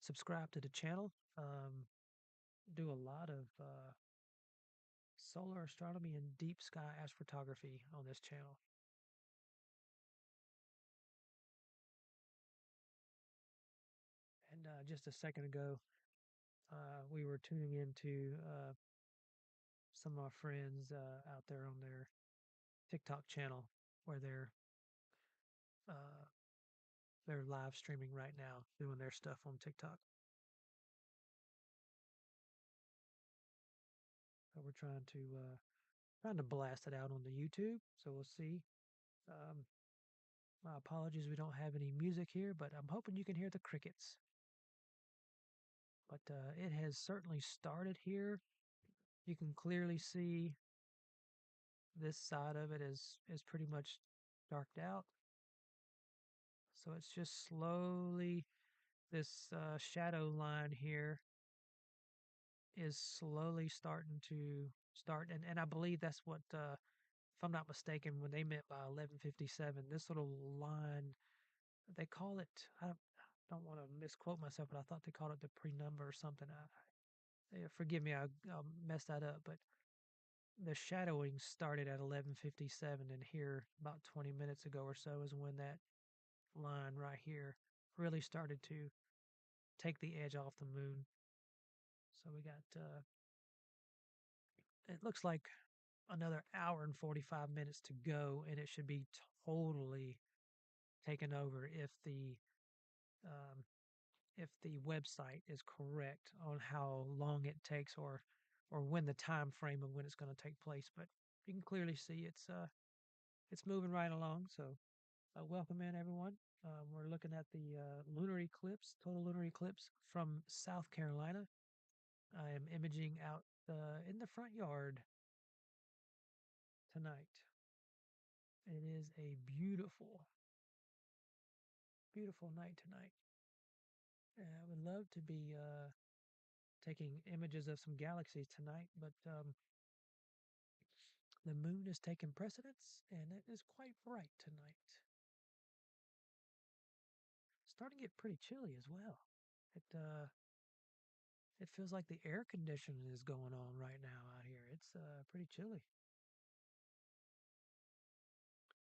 Speaker 1: subscribe to the channel. Do a lot of solar astronomy and deep sky astrophotography on this channel. And just a second ago, we were tuning into some of my friends out there on their TikTok channel where they're uh, They're live streaming right now, doing their stuff on TikTok. So we're trying to blast it out on the YouTube. So we'll see. Um, my apologies, we don't have any music here, but I'm hoping you can hear the crickets. But it has certainly started here. You can clearly see this side of it is pretty much darked out. So it's just slowly this shadow line here is slowly starting to start, and I believe that's what if I'm not mistaken, when they meant by 11:57, this little line they call it. I don't want to misquote myself, but I thought they called it the pre-number or something. Yeah, forgive me, I'll mess that up, but the shadowing started at 11:57, and here about 20 minutes ago or so is when that line right here really started to take the edge off the moon. So we got it looks like another hour and 45 minutes to go, and it should be totally taken over um, if the website is correct on how long it takes or when the time frame of when it's going to take place. But you can clearly see it's moving right along. So welcome in everyone. We're looking at the lunar eclipse, total lunar eclipse from South Carolina. I am imaging out in the front yard tonight. It is a beautiful, beautiful night tonight. I would love to be taking images of some galaxies tonight, but the moon is taking precedence and it is quite bright tonight. Starting to get pretty chilly as well. It feels like the air conditioning is going on right now out here. It's pretty chilly.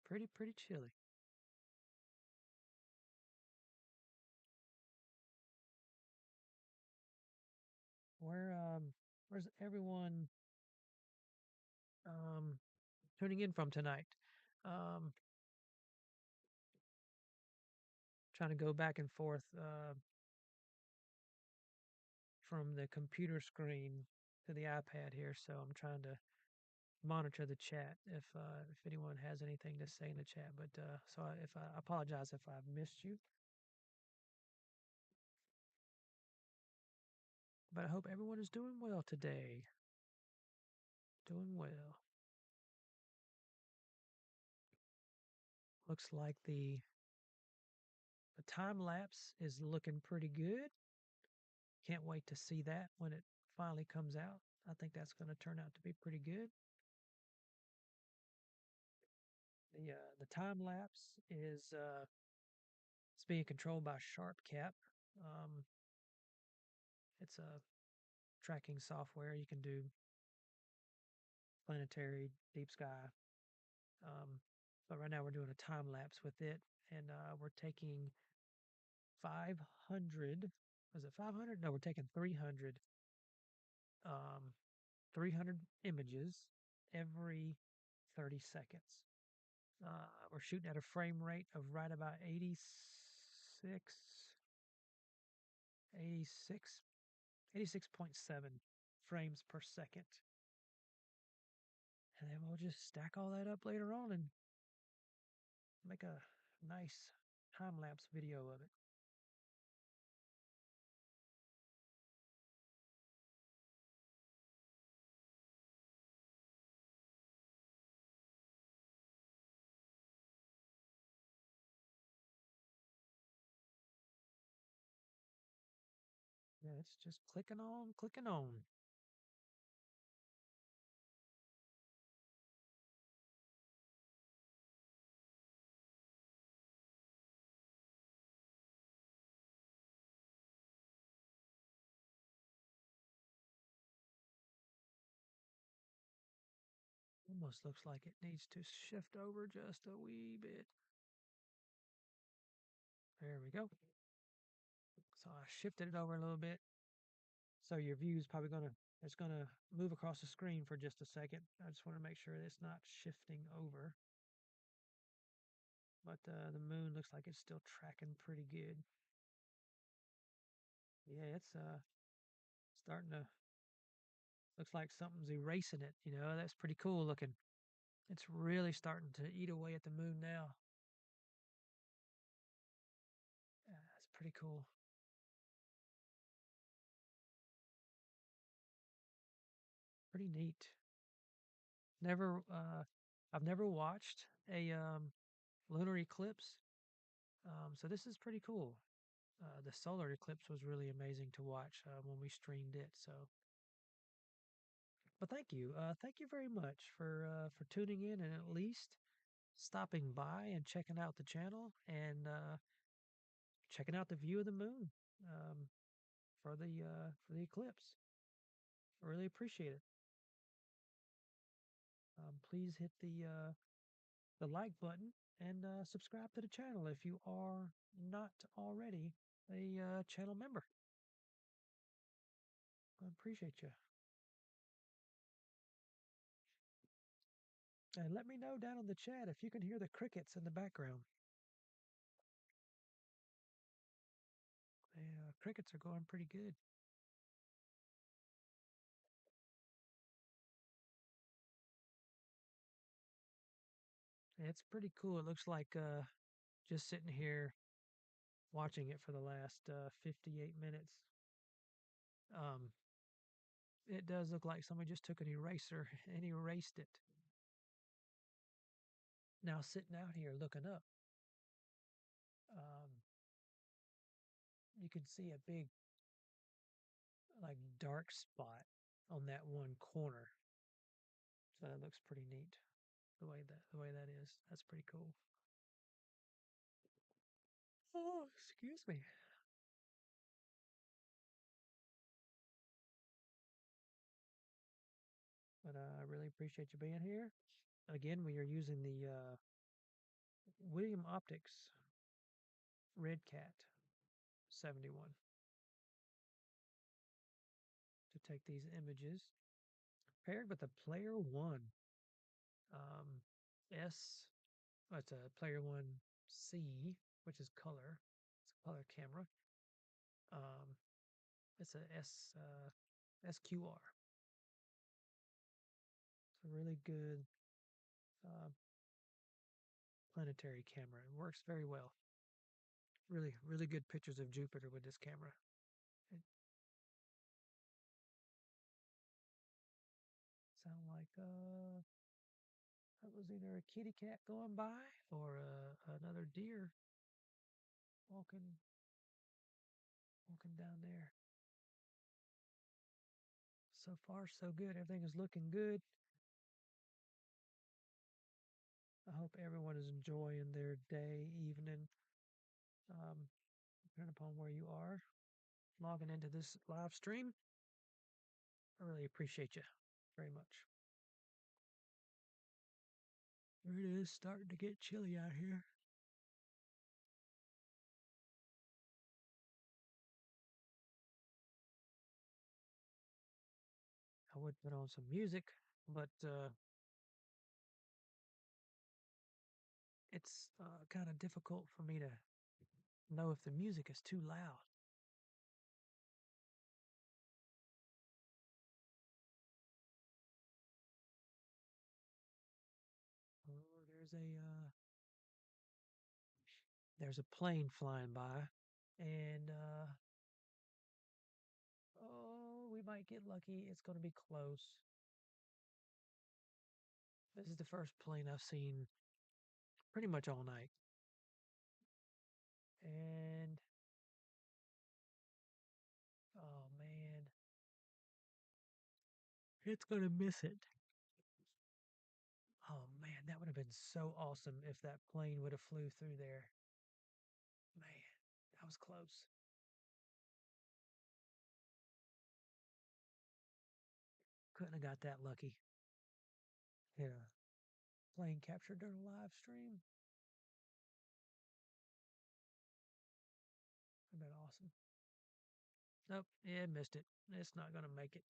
Speaker 1: Pretty chilly. Where where's everyone um tuning in from tonight? Um Trying to go back and forth from the computer screen to the iPad here, so I'm trying to monitor the chat if anyone has anything to say in the chat. But if I apologize if I've missed you, but I hope everyone is doing well today. Doing well. Looks like the time lapse is looking pretty good. Can't wait to see that when it finally comes out. I think that's going to turn out to be pretty good. The time lapse is it's being controlled by SharpCap. Um, it's a tracking software. You can do planetary, deep sky. Um, but right now we're doing a time lapse with it, and we're taking 500. Was it 500? No, we're taking 300. Um, 300 images every 30 seconds. We're shooting at a frame rate of right about 86, 86.7 frames per second. And then we'll just stack all that up later on and make a nice time lapse video of it. Yeah, it's just clicking on, clicking on. Almost looks like it needs to shift over just a wee bit. There we go. So I shifted it over a little bit. So your view is probably it's gonna move across the screen for just a second. I just want to make sure that it's not shifting over. but the moon looks like it's still tracking pretty good. Yeah, it's starting to looks like something's erasing it. That's pretty cool looking. It's really starting to eat away at the moon now. Yeah, that's pretty cool. Pretty neat. Never, I've never watched a lunar eclipse, so this is pretty cool. The solar eclipse was really amazing to watch when we streamed it. So, but thank you very much for tuning in and at least stopping by and checking out the channel and checking out the view of the moon um, for the eclipse. I really appreciate it. Please hit the like button and subscribe to the channel if you are not already a channel member. I appreciate you. And let me know down in the chat if you can hear the crickets in the background. The crickets are going pretty good. It's pretty cool. It looks like just sitting here watching it for the last 58 minutes. Um, it does look like somebody just took an eraser and erased it. Now, sitting out here looking up, um, you can see a big, like, dark spot on that one corner. So that looks pretty neat. The way that is. That's pretty cool. Oh, excuse me. But I really appreciate you being here. Again, we are using the William Optics Red Cat 71 to take these images, paired with a Player One um, S. It's a Player One C, which is color. It's a color camera. Um, it's a SQR. It's a really good uh, planetary camera. It works very well. Really, really good pictures of Jupiter with this camera. It sound like that was either a kitty cat going by or another deer walking down there. So far, so good. Everything is looking good. I hope everyone is enjoying their day, evening, depending upon where you are logging into this live stream. I really appreciate you very much. It is starting to get chilly out here. I would put on some music, but it's kind of difficult for me to know if the music is too loud. Oh, there's a plane flying by, and oh, we might get lucky. It's going to be close. This is the first plane I've seen pretty much all night, and oh man, it's going to miss it. Oh man, that would have been so awesome if that plane would have flew through there. Man, that was close. Couldn't have got that lucky. Yeah, plane captured during a live stream. That'd been awesome. Nope, yeah, missed it. It's not gonna make it.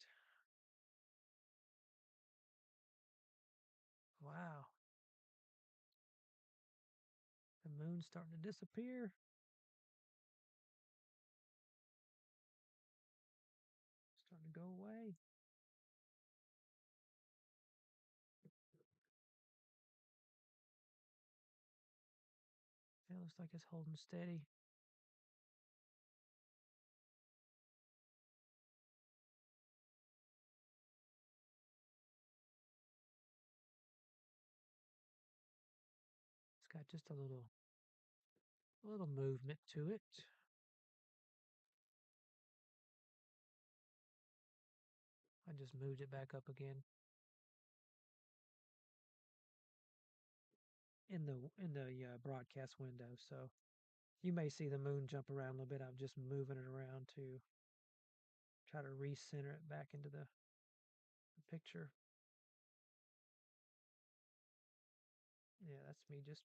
Speaker 1: Wow. Moon's starting to disappear. Starting to go away. It looks like it's holding steady. It's got just a little movement to it. I just moved it back up again in the broadcast window. So you may see the moon jump around a little bit. I'm just moving it around to try to recenter it back into the picture. Yeah, that's me just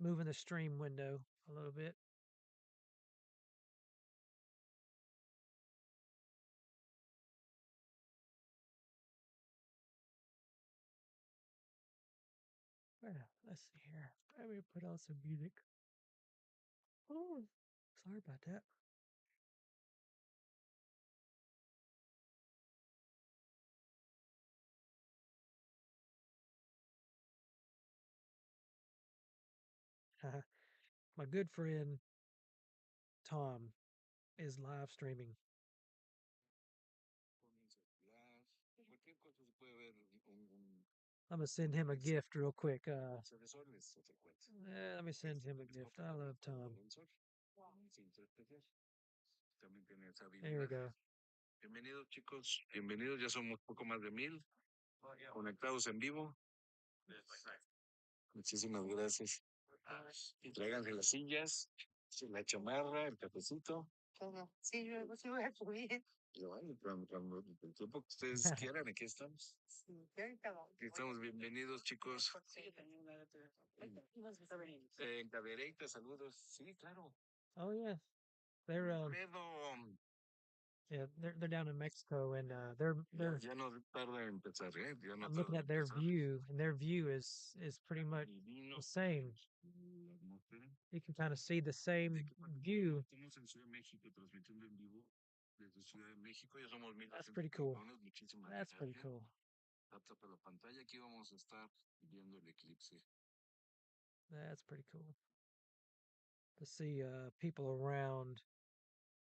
Speaker 1: moving the stream window a little bit. Well, let's see here. Let me put on some music. Oh, sorry about that. My good friend Tom is live streaming. I'm gonna send him a gift real quick. Let me send him a gift. I love Tom. There we go.
Speaker 2: Bienvenidos chicos, bienvenidos, ya somos poco más de 1000 conectados en vivo. Muchísimas gracias. Y tráiganse las sillas, la chamarra, el cafecito. Sí, sí voy a subir. Y bueno, cuando el tiempo que ustedes quieran, aquí estamos. Aquí estamos, bienvenidos chicos. En Cadereyta, saludos. Sí, claro.
Speaker 1: Oh yeah, they're
Speaker 2: Alfredo.
Speaker 1: yeah they're down in Mexico and
Speaker 2: Ya no tarda en empezar, ¿eh? Ya no
Speaker 1: I'm looking
Speaker 2: tarda en
Speaker 1: at their
Speaker 2: empezar.
Speaker 1: view and their view is pretty much the same.
Speaker 2: La atmósfera.
Speaker 1: You can kind of see the same view.
Speaker 2: Estamos en Ciudad de México transmitiendo en vivo desde Ciudad de México. Ya somos
Speaker 1: That's
Speaker 2: 1200
Speaker 1: pretty cool.
Speaker 2: personas. Muchísimas
Speaker 1: That's pretty
Speaker 2: gracias.
Speaker 1: cool.
Speaker 2: Tapa la pantalla. Aquí vamos a estar viendo el eclipse.
Speaker 1: That's pretty cool to see people around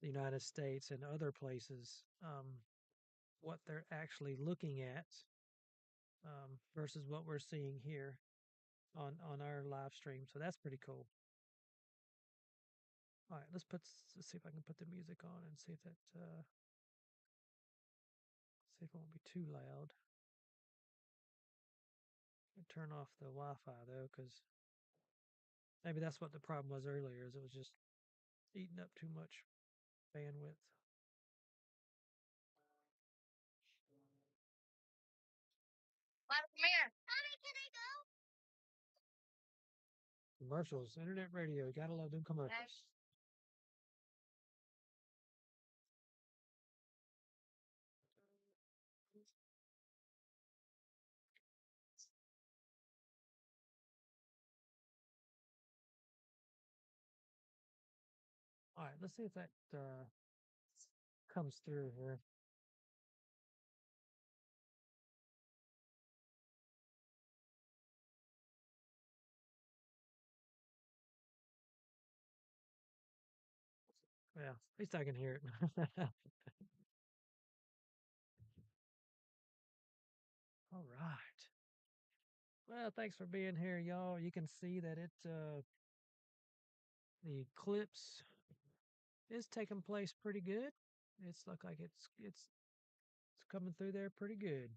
Speaker 1: the United States and other places what they're actually looking at versus what we're seeing here on our live stream. So that's pretty cool. All right, let's see if I can put the music on and see if that see if it won't be too loud. Turn off the Wi-Fi though, because maybe that's what the problem was earlier, is it was just eating up too much bandwidth. Commercials, internet radio, gotta love them commercials. All right, let's see if that comes through here. Yeah, at least I can hear it. All right. Well, thanks for being here, y'all. You can see that the eclipse is taking place pretty good. It's look like it's coming through there pretty good.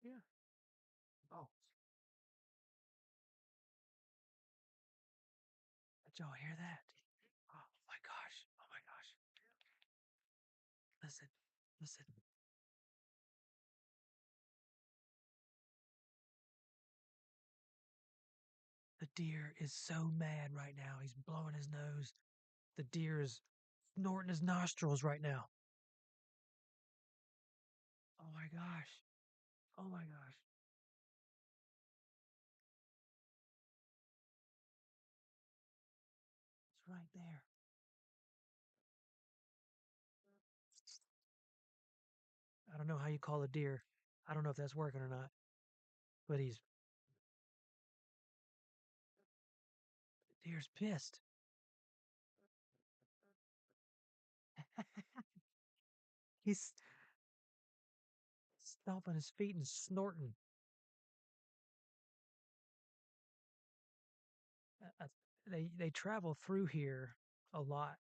Speaker 1: Yeah. Oh, did y'all hear that? Oh my gosh. Oh my gosh. Listen. Listen. The deer is so mad right now. He's blowing his nose. The deer is snorting his nostrils right now. Oh my gosh. Oh my gosh. It's right there. I don't know how you call a deer. I don't know if that's working or not, but deer's pissed. He's stomping his feet and snorting. Uh, uh, they travel through here a lot,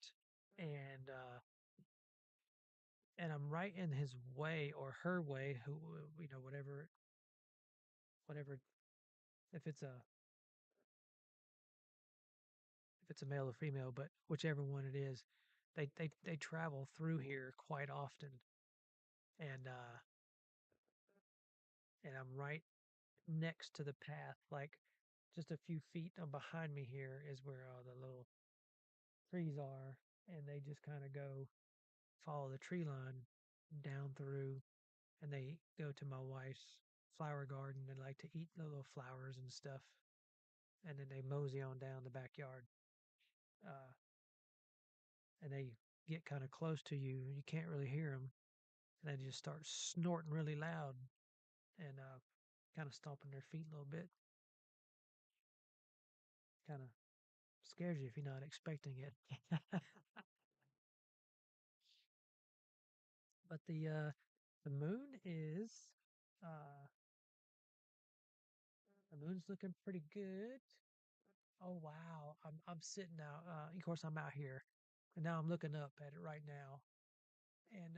Speaker 1: and I'm right in his way or her way. Who whatever. If it's a male or female, but whichever one it is, they travel through here quite often, and I'm right next to the path, like just a few feet behind me here is where all the little trees are, and they just kind of go follow the tree line down through, and they go to my wife's flower garden. They like to eat the little flowers and stuff, and then they mosey on down the backyard. Uh, and they get kind of close to you. You can't really hear them, and they just start snorting really loud and kind of stomping their feet a little bit. Kind of scares you if you're not expecting it. But the moon is uh, the moon's looking pretty good. Oh wow, I'm sitting out. Of course, I'm out here, and now I'm looking up at it right now, and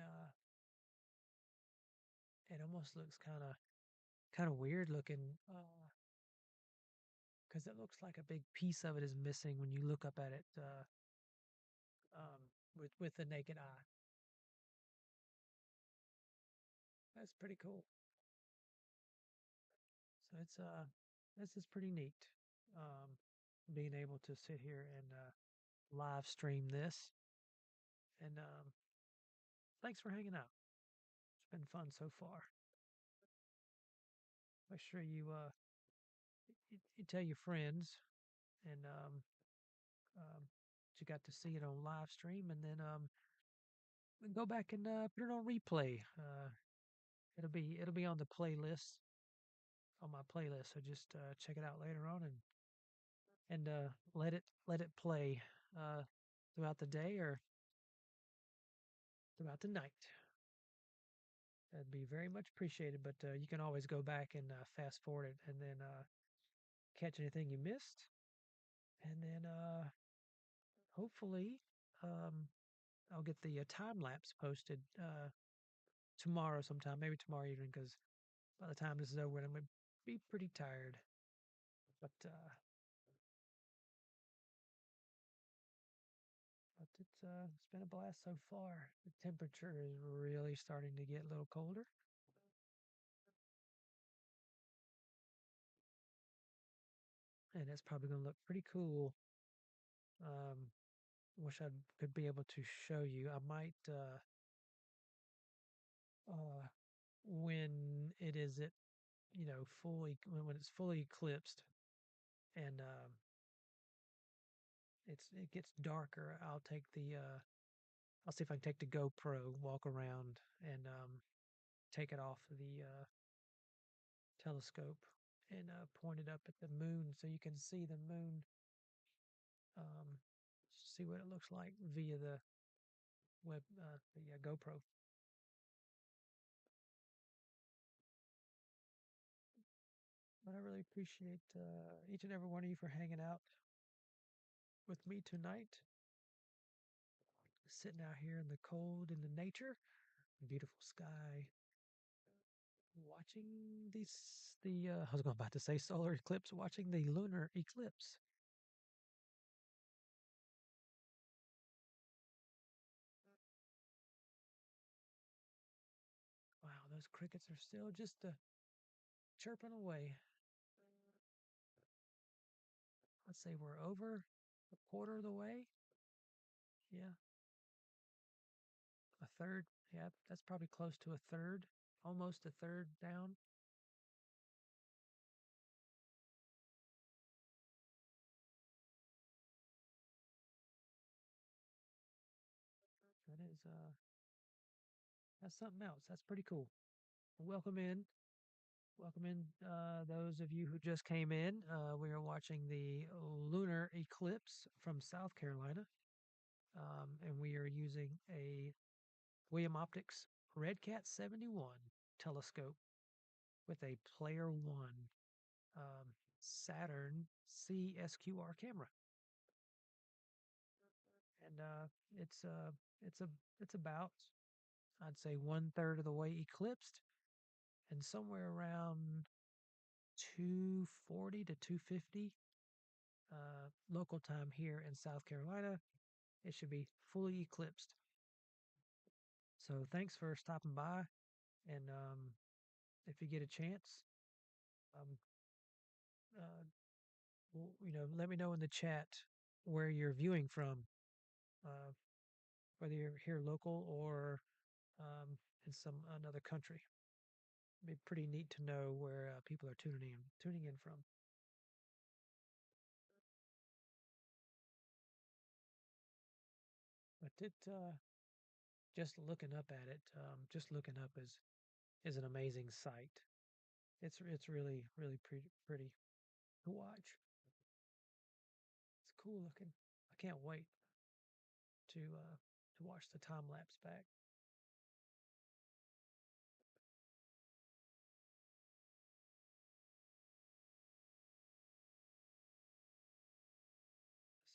Speaker 1: it almost looks kind of weird looking, because it looks like a big piece of it is missing when you look up at it with the naked eye. That's pretty cool. So this is pretty neat. Um, Being able to sit here and live stream this, and thanks for hanging out. It's been fun so far. Make sure you tell your friends and that you got to see it on live stream, and then we can go back and put it on replay. It'll be on the playlist on my playlist. So just check it out later on and let it play uh, throughout the day or throughout the night. That'd be very much appreciated. But you can always go back and fast forward it and then catch anything you missed, and then hopefully um, I'll get the time lapse posted tomorrow sometime, maybe tomorrow evening, because by the time this is over, I'm gonna be pretty tired. But it's been a blast so far. The temperature is really starting to get a little colder, and it's probably gonna look pretty cool. Um, Wish I could be able to show you. I might uh when it is it fully when it's fully eclipsed and it gets darker. I'll see if I can take the GoPro, walk around, and take it off the telescope and point it up at the moon so you can see the moon. Um, see what it looks like via the GoPro. But I really appreciate each and every one of you for hanging out with me tonight, sitting out here in the cold in the nature, beautiful sky, watching the I was about to say solar eclipse, watching the lunar eclipse. Wow, those crickets are still just chirping away. Let's say we're over a quarter of the way. Yeah, a third. Yeah, that's probably close to a third almost a third down. That is that's something else. That's pretty cool. Welcome in. Welcome in, those of you who just came in. We are watching the lunar eclipse from South Carolina, and we are using a William Optics Redcat 71 telescope with a Player One um, Saturn CSQR camera, and it's a it's about, I'd say, one third of the way eclipsed, and somewhere around 240 to 250 local time here in South Carolina. It should be fully eclipsed. So thanks for stopping by, and if you get a chance, um, uh, let me know in the chat where you're viewing from, uh, whether you're here local or in some another country. It'd be pretty neat to know where people are tuning in from. But it just looking up at it, just looking up is an amazing sight. It's really pretty to watch. It's cool looking. I can't wait to watch the time lapse back.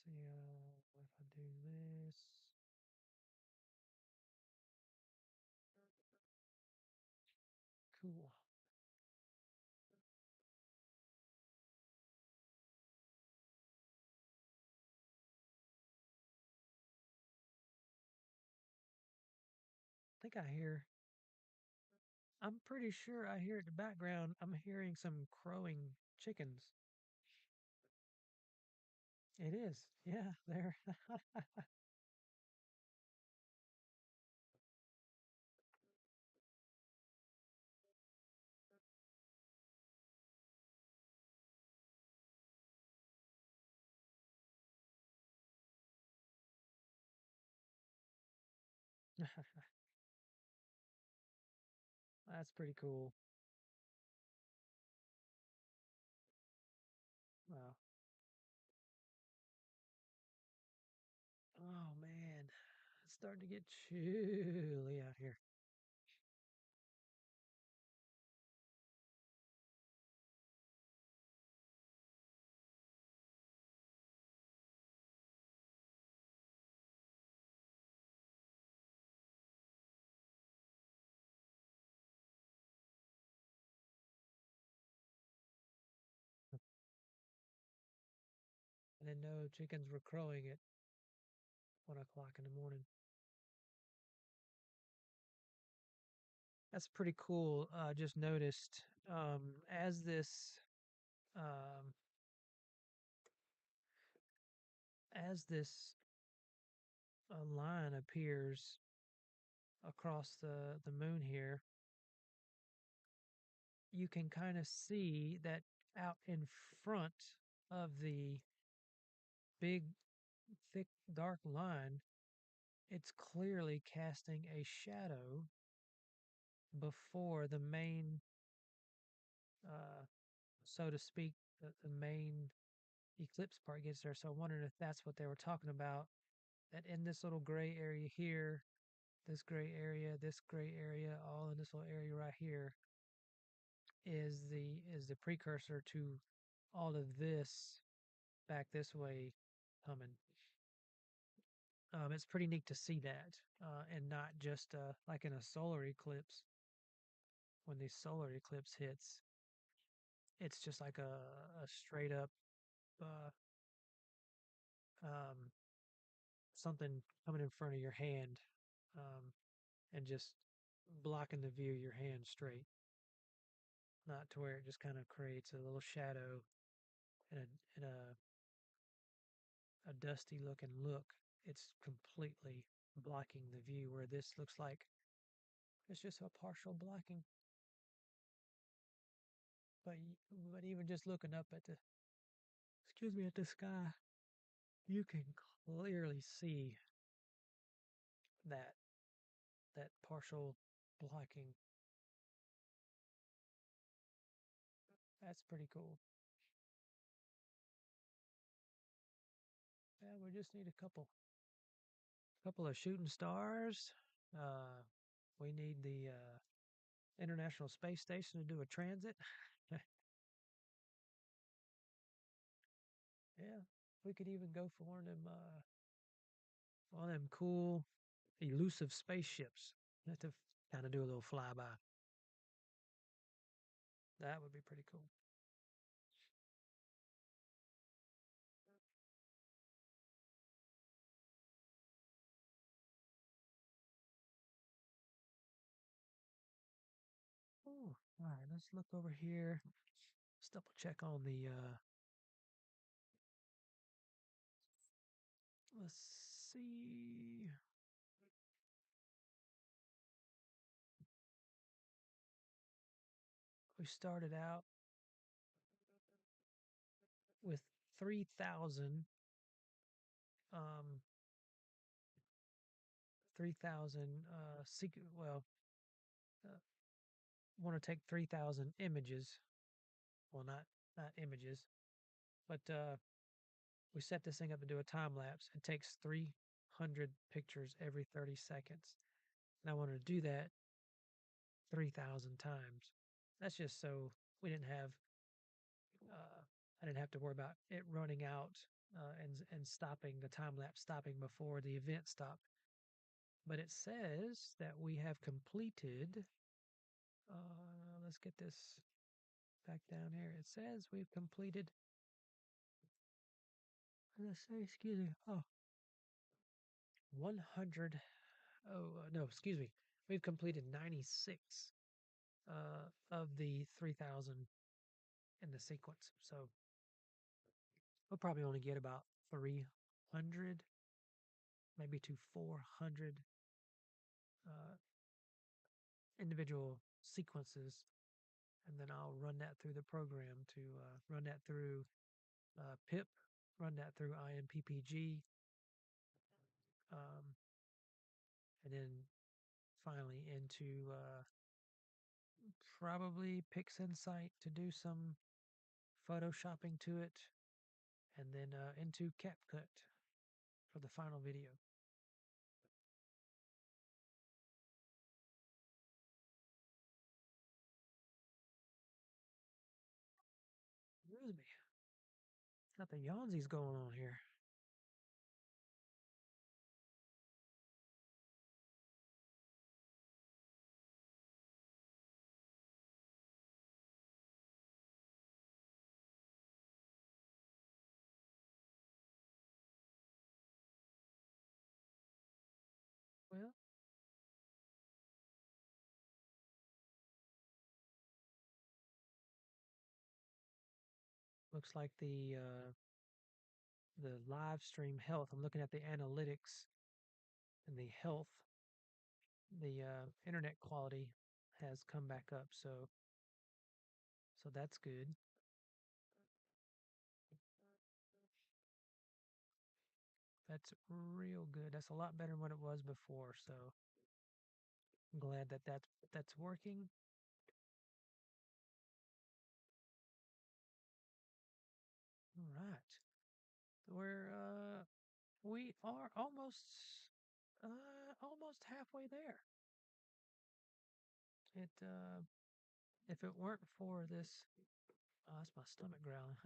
Speaker 1: See, what if I do this? Cool. I think I hear. I'm pretty sure I hear in the background. I'm hearing some crowing chickens. It is. Yeah, there. That's pretty cool. Wow. Oh man, it's starting to get chilly out here. I didn't know chickens were crowing at 1 o'clock in the morning. That's pretty cool. Just noticed um, as this line appears across the moon here, you can kind of see that out in front of the big, thick, dark line, it's clearly casting a shadow before the main, uh, so to speak, the main eclipse part gets there. So I wondered if that's what they were talking about. That in this little gray area here, this gray area, all in this little area right here, is the precursor to all of this back this way coming. It's pretty neat to see that, and not just like in a solar eclipse. When the solar eclipse hits, it's just like a straight up uh, um, something coming in front of your hand, um, and just blocking the view of your hand straight, not to where it just kind of creates a little shadow and a dusty looking look. It's completely blocking the view, where this looks like it's just a partial blocking. But but even just looking up at the at the sky, you can clearly see that partial blocking. That's pretty cool. Yeah, we just need a couple of shooting stars. Uh, we need the International Space Station to do a transit. Yeah, we could even go for one of them cool, elusive spaceships. To kind of do a little flyby. That would be pretty cool. Oh, all right. Let's look over here. Let's double check on the. Let's see. We started out with 3,000. Um, 3,000. Well, uh, want to take 3,000 images. Well, not images, but we set this thing up to do a time lapse. It takes 300 pictures every 30 seconds, and I wanted to do that 3,000 times. That's just so we didn't have I didn't have to worry about it running out and stopping the time lapse stopping before the event stopped. But it says that we have completed. Let's get this back down here. It says we've completed. Let's say, excuse me. Oh, 100. Oh, no, excuse me. We've completed 96 of the 3,000 in the sequence. So we'll probably only get about 300, maybe to 400 uh, individual sequences, and then I'll run that through the program to run that through PIP, run that through IMPPG, um, and then finally into probably PixInsight to do some photoshopping to it, and then into CapCut for the final video. Excuse me, got the yawnsies going on here. Well, looks like the live stream health. I'm looking at the analytics and the health. The internet quality has come back up, so that's good. That's real good. That's a lot better than what it was before. So I'm glad that that's working. All right, we are almost halfway there. It if it weren't for this, oh, that's my stomach growling.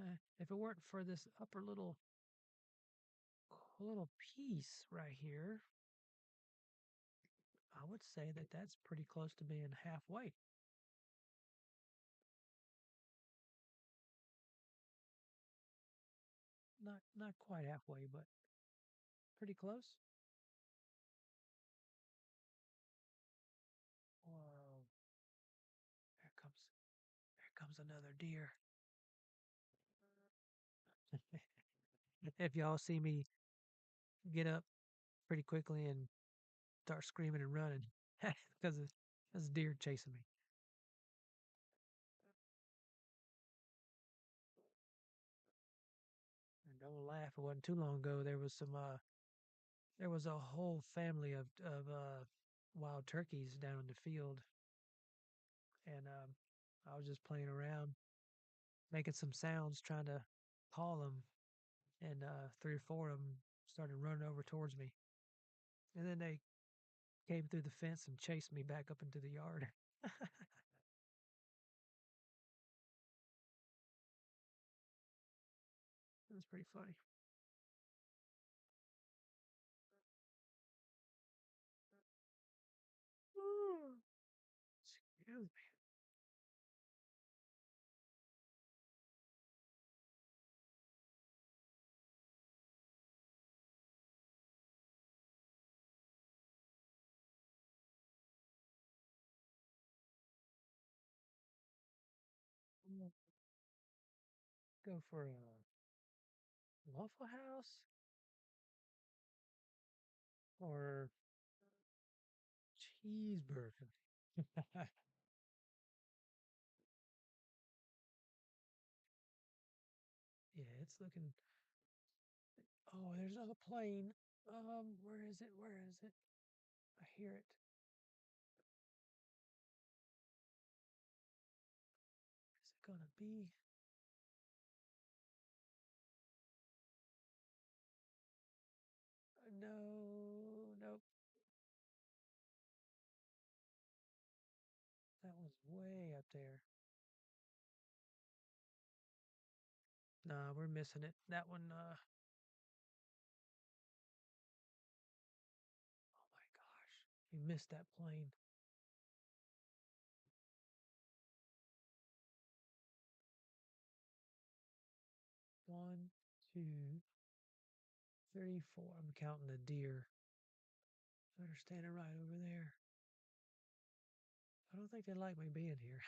Speaker 1: If it weren't for this upper little piece right here, I would say that that's pretty close to being halfway. Not quite halfway, but pretty close. Whoa! Here comes another deer. If y'all see me get up pretty quickly and start screaming and running, because there's deer chasing me. Don't laugh. It wasn't too long ago. There was a whole family of wild turkeys down in the field, and I was just playing around, making some sounds, trying to call them, and three or four of them started running over towards me, and then they came through the fence and chased me back up into the yard. It was pretty funny. Excuse me. Go for a Waffle House or cheeseburger. Yeah, it's looking. Oh, there's another plane. Where is it? Where is it? I hear it. Is it gonna be? No, nope. That one's way up there. Nah, we're missing it. That one. Oh my gosh, we missed that plane. 1, 2, 3, 4. I'm counting the deer that are standing right over there. I don't think they like me being here.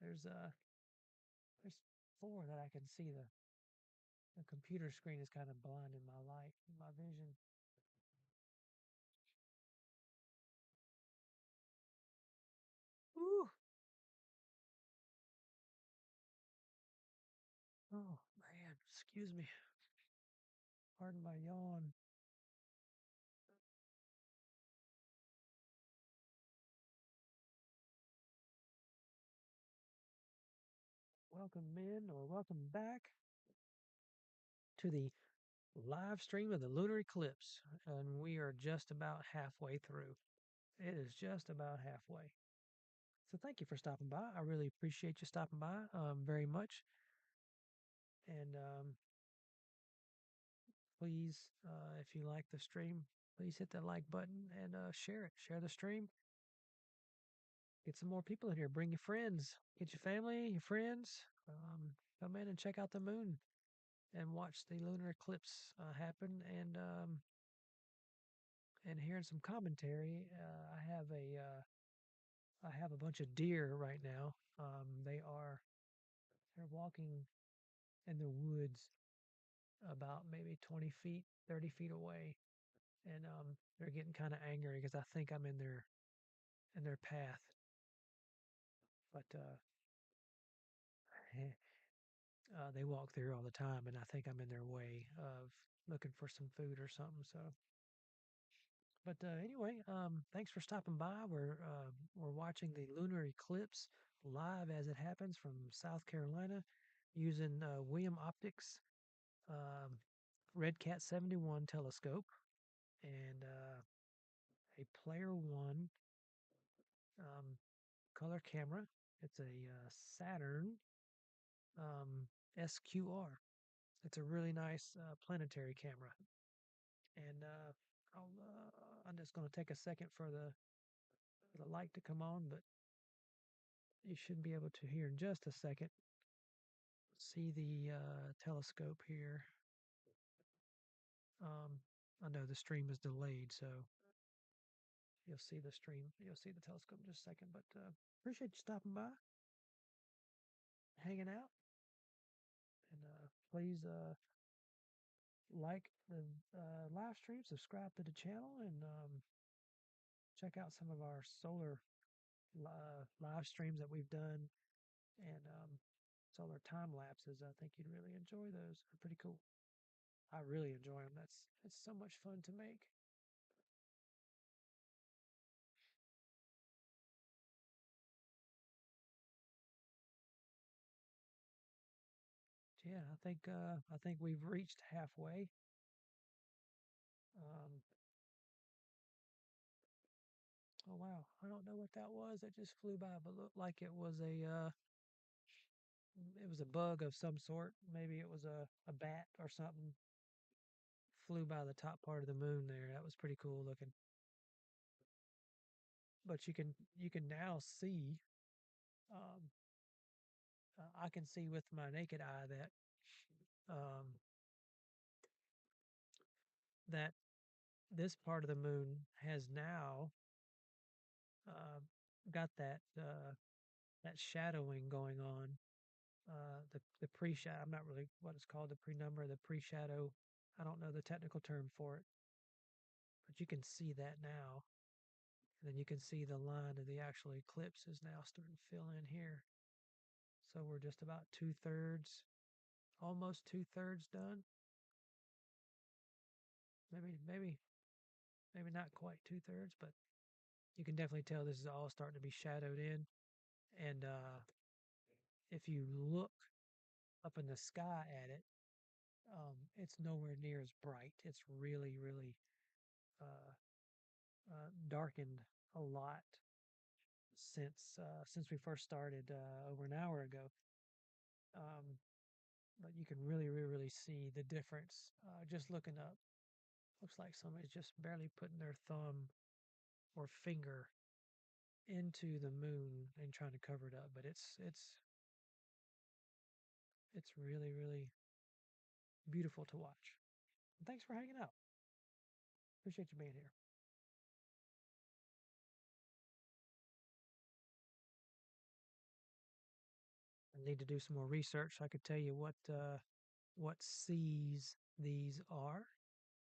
Speaker 1: there's uh, there's four that I can see. The computer screen is kind of blinding my light, my vision. Ooh. Oh man, excuse me. Pardon my yawn. Welcome in or welcome back to the live stream of the lunar eclipse, and we are just about halfway through. It is just about halfway. So thank you for stopping by. I really appreciate you stopping by very much. And please, if you like the stream, please hit that like button and share it. Share the stream. Get some more people in here. Bring your friends. Get your family, your friends. Come in and check out the moon and watch the lunar eclipse happen. And hearing some commentary, I have a bunch of deer right now. They're walking in the woods about maybe 20 feet, 30 feet away, and they're getting kind of angry because I think I'm in their path. But they walk through all the time, and I think I'm in their way of looking for some food or something. So, but anyway, thanks for stopping by. We're watching the lunar eclipse live as it happens from South Carolina using William Optics um, Red Cat 71 telescope and a Player One um, color camera. It's a Saturn SQR. It's a really nice planetary camera. And I'm just going to take a second for the light to come on, but you should be able to hear in just a second. See the telescope here. Um, I know the stream is delayed, so you'll see the stream. You'll see the telescope in just a second. But appreciate you stopping by, hanging out, and please like the live stream, subscribe to the channel, and check out some of our solar live streams that we've done. And solar time lapses. I think you'd really enjoy those. They're pretty cool. I really enjoy them. That's it's so much fun to make. Yeah, I think we've reached halfway. Um, oh wow, I don't know what that was. It just flew by, but looked like it was a bug of some sort. Maybe it was a bat or something. Flew by the top part of the moon there. That was pretty cool looking. But you can now see. Um, I can see with my naked eye that um, that this part of the moon has now uh, got that shadowing going on. The pre-shadow. I'm not really what it's called, the pre-number, the pre-shadow. I don't know the technical term for it, but you can see that now. And then you can see the line of the actual eclipse is now starting to fill in here. So we're just about 2/3, almost 2/3 done. Maybe maybe not quite 2/3, but you can definitely tell this is all starting to be shadowed in. And if you look up in the sky at it, it's nowhere near as bright. It's really uh, darkened a lot since we first started over an hour ago. Um, but you can really see the difference just looking up. Looks like somebody's just barely putting their thumb or finger into the moon and trying to cover it up. But it's really beautiful to watch. And thanks for hanging out. Appreciate you being here. I need to do some more research. I could tell you what seas these are.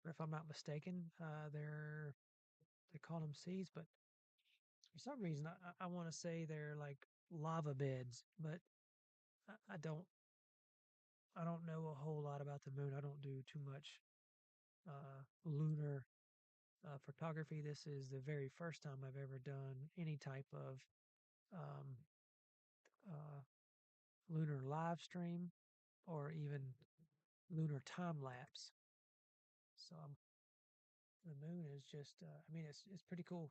Speaker 1: Or if I'm not mistaken, they call them seas, but for some reason I want to say they're like lava beds, but I I don't know a whole lot about the moon. I don't do too much lunar photography. This is the very first time I've ever done any type of um, uh, lunar live stream or even lunar time lapse. So the moon is just, I mean, it's pretty cool.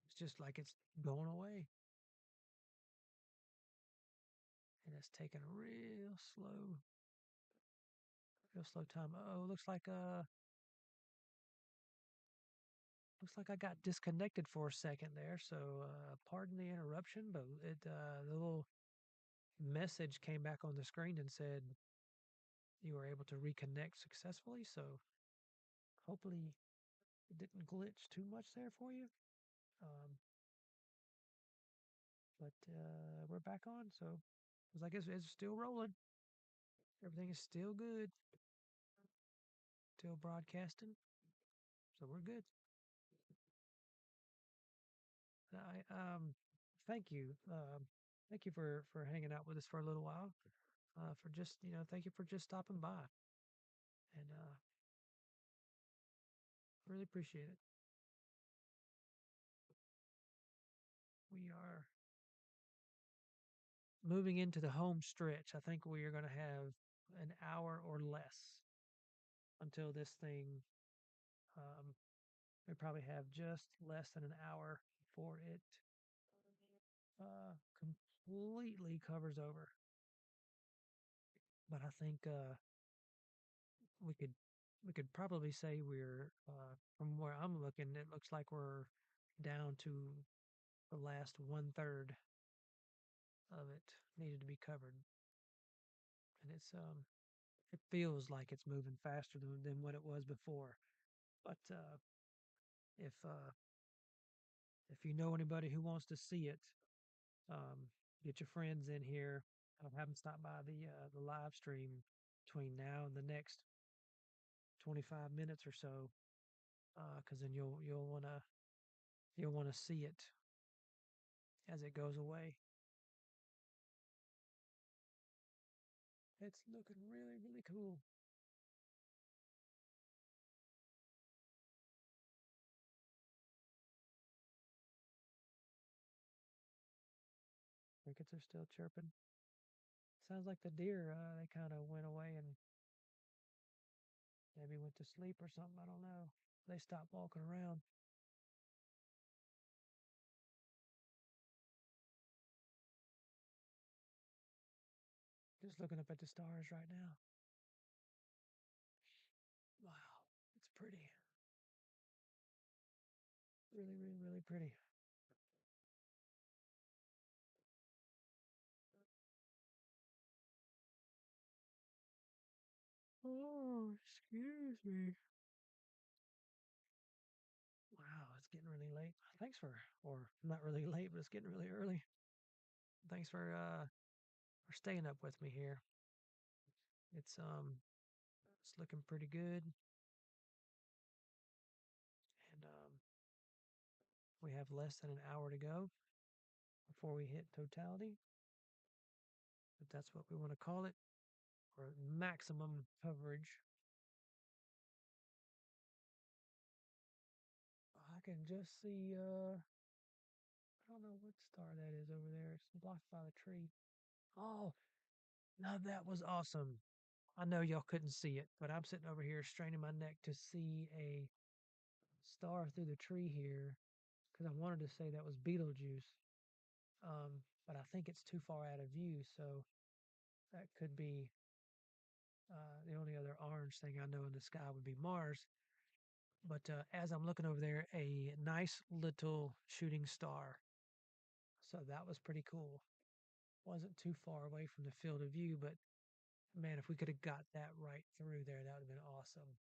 Speaker 1: It's just like it's going away, and it's taking a real slow time. Oh, looks like I got disconnected for a second there. So pardon the interruption, but the little message came back on the screen and said you were able to reconnect successfully. So hopefully it didn't glitch too much there for you. Um, but we're back on. So it's like it's still rolling. Everything is still good. Still broadcasting. So we're good. I thank you. Thank you for hanging out with us for a little while. For just thank you for just stopping by, and really appreciate it. We are moving into the home stretch. I think we are going to have an hour or less until this thing. Um, we probably have just less than an hour before it completely covers over. But I think we could we could probably say we're from where I'm looking, it looks like we're down to the last 1/3 of it needed to be covered, and it feels like it's moving faster than what it was before. But if uh, if you know anybody who wants to see it, get your friends in here. Have them stop by the live stream between now and the next 25 minutes or so, because then you'll wanna see it as it goes away. It's looking really, really cool. Crickets are still chirping. Sounds like the deer, they kind of went away and maybe went to sleep or something. I don't know. They stopped walking around. Just looking up at the stars right now. Wow, it's pretty. Really, really, really pretty. Oh, excuse me. Wow, it's getting really late. Thanks or not really late, but it's getting really early. Thanks for staying up with me here. It's looking pretty good, and we have less than an hour to go before we hit totality, but that's what we want to call it, or maximum coverage. I can just see I don't know what star that is over there. It's blocked by the tree. Oh, now that was awesome. I know y'all couldn't see it, but I'm sitting over here straining my neck to see a star through the tree here because I wanted to say that was Betelgeuse. But I think it's too far out of view, so that could be the only other orange thing I know in the sky would be Mars. But as I'm looking over there, a nice little shooting star. So that was pretty cool. Wasn't too far away from the field of view, but man, if we could have got that right through there, that would have been awesome.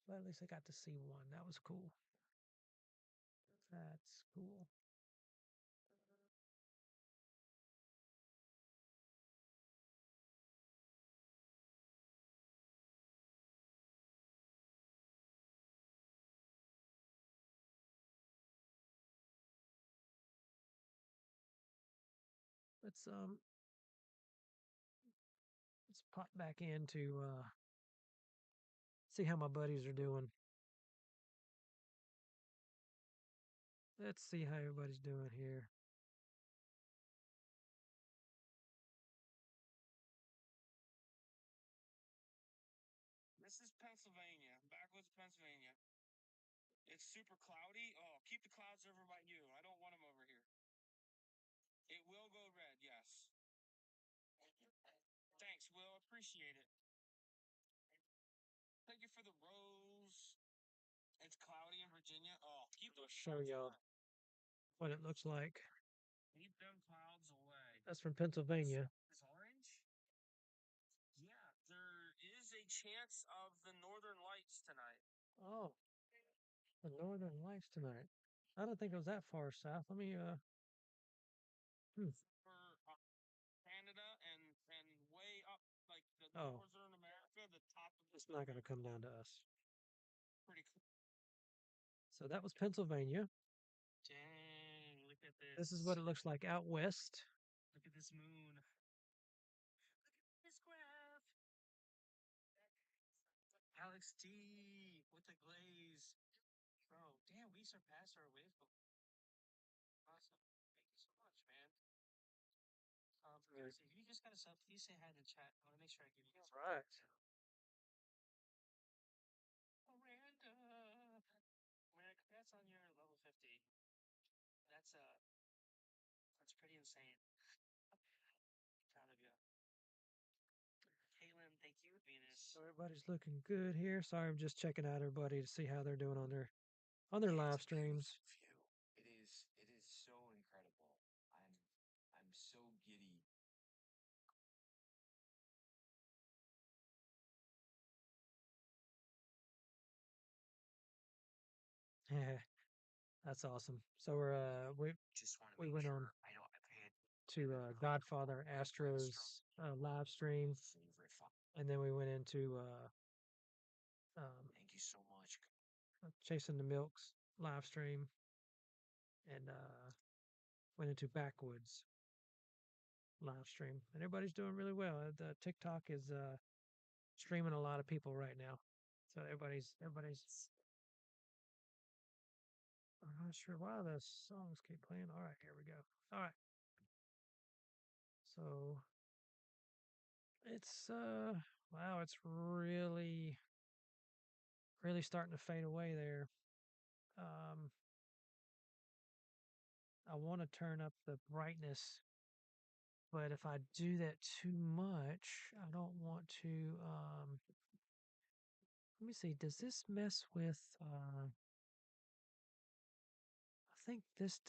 Speaker 1: But at least I got to see one. That was cool. That's cool. Let's um let's pop back into see how my buddies are doing. Let's see how everybody's doing here.
Speaker 2: This is Pennsylvania, backwoods Pennsylvania. It's super cloudy. Oh, keep the clouds over by you. I don't want them over here. It will go red, yes. Thanks, Will. Appreciate it. Thank you for the rose. It's cloudy in Virginia. Oh, keep
Speaker 1: I'll
Speaker 2: those
Speaker 1: show
Speaker 2: clouds
Speaker 1: y'all
Speaker 2: away.
Speaker 1: what it looks like.
Speaker 2: Keep them clouds away.
Speaker 1: That's from Pennsylvania.
Speaker 2: It's orange? Yeah, there is a chance of the northern lights tonight.
Speaker 1: Oh, the Northern Lights tonight. I don't think it was that far south. Let me hmm.
Speaker 2: For Canada and way up like the
Speaker 1: Oh,
Speaker 2: northern America, the top of
Speaker 1: it's not going to come down to us.
Speaker 2: pretty cool.
Speaker 1: So that was Pennsylvania.
Speaker 2: Dang, look at
Speaker 1: This is what
Speaker 2: this.
Speaker 1: it looks like out west.
Speaker 2: Look at this moon. Look at this graph. Alex D with the glaze. Bro, damn, we surpassed our wave goal. Awesome. Thank you so much, man.
Speaker 1: Right.
Speaker 2: If you just got a sub, please say hi in the chat. I want to make sure I give you guys.
Speaker 1: Right.
Speaker 2: Miranda. Miranda, congrats on your level 50. That's that's pretty insane. Proud of you. Caitlin, thank you, Venus.
Speaker 1: So everybody's looking good here. Sorry, I'm just checking out everybody to see how they're doing on their live streams.
Speaker 2: View. It is so incredible. I'm so giddy.
Speaker 1: Yeah, that's awesome. So
Speaker 2: Just want to
Speaker 1: we
Speaker 2: make
Speaker 1: went on
Speaker 2: sure I know I paid
Speaker 1: to Godfather Astro's live stream,
Speaker 2: favorite font.
Speaker 1: and then we went into
Speaker 2: Thank you so much.
Speaker 1: Chasing the Milks live stream, and went into Backwoods live stream, and everybody's doing really well. The TikTok is streaming a lot of people right now, so everybody's. I'm not sure why the songs keep playing. All right, here we go. All right, so it's wow, it's really starting to fade away there. Um, I want to turn up the brightness, but if I do that too much, I don't want to. Let me see. Does this mess with? I think this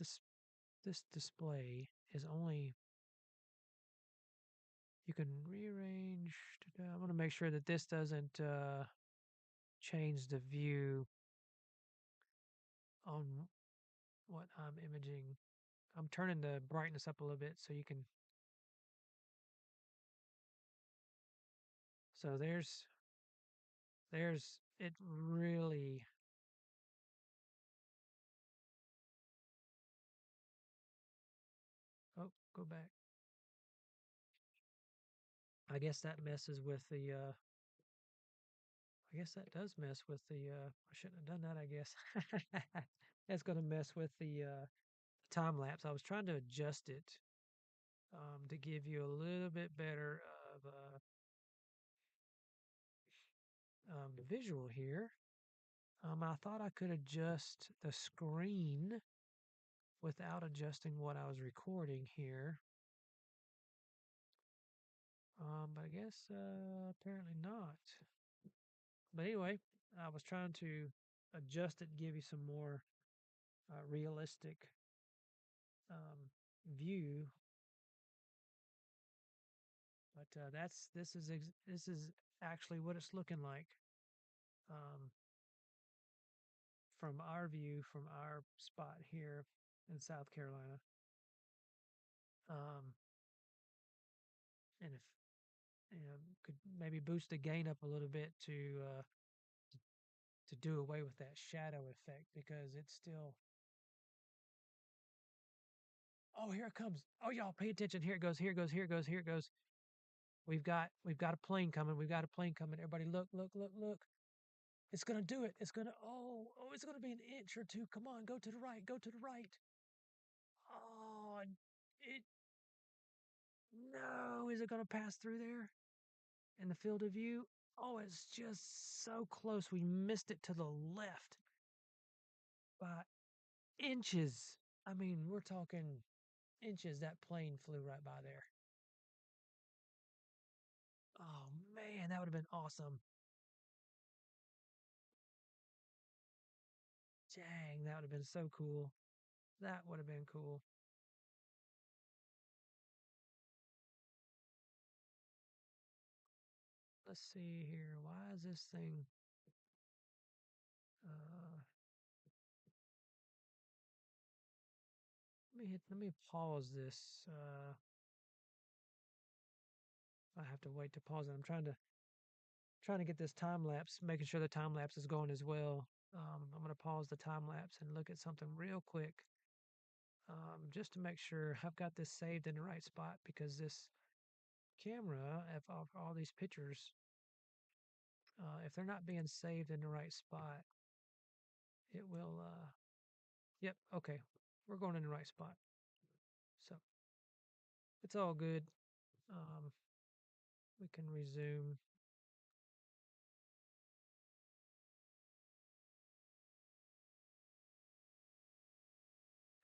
Speaker 1: display is only you can rearrange. I want to make sure that this doesn't change the view on what I'm imaging. I'm turning the brightness up a little bit so you can. So there's it really. Oh, go back. I guess that messes with the. I guess that does mess with the. I shouldn't have done that. I guess that's going to mess with the time lapse. I was trying to adjust it to give you a little bit better of visual here. I thought I could adjust the screen without adjusting what I was recording here. But I guess apparently not. But anyway, I was trying to adjust it, give you some more realistic view. But this is actually what it's looking like um, from our view, from our spot here in South Carolina. Um, and if could maybe boost the gain up a little bit to do away with that shadow effect because it's still. Oh, here it comes. Oh, y'all pay attention. Here it goes. Here it goes. Here it goes. Here it goes. We've got a plane coming. We've got a plane coming. Everybody look, look, look, look. It's gonna do it. It's gonna it's gonna be an inch or two. Come on, go to the right. Go to the right. Oh, it no, is it gonna pass through there in the field of view? Oh, it's just so close. We missed it to the left by inches. I mean, we're talking inches. That plane flew right by there. Oh man, that would have been awesome. Dang, that would have been so cool. That would have been cool. Let's see here. Why is this thing? Uh, let me pause this. I have to wait to pause it. I'm trying to get this time lapse, making sure the time lapse is going as well. I'm going to pause the time lapse and look at something real quick, just to make sure I've got this saved in the right spot because this camera, if all these pictures, if they're not being saved in the right spot, it will. Yep. Okay, we're going in the right spot, so it's all good. Um, we can resume.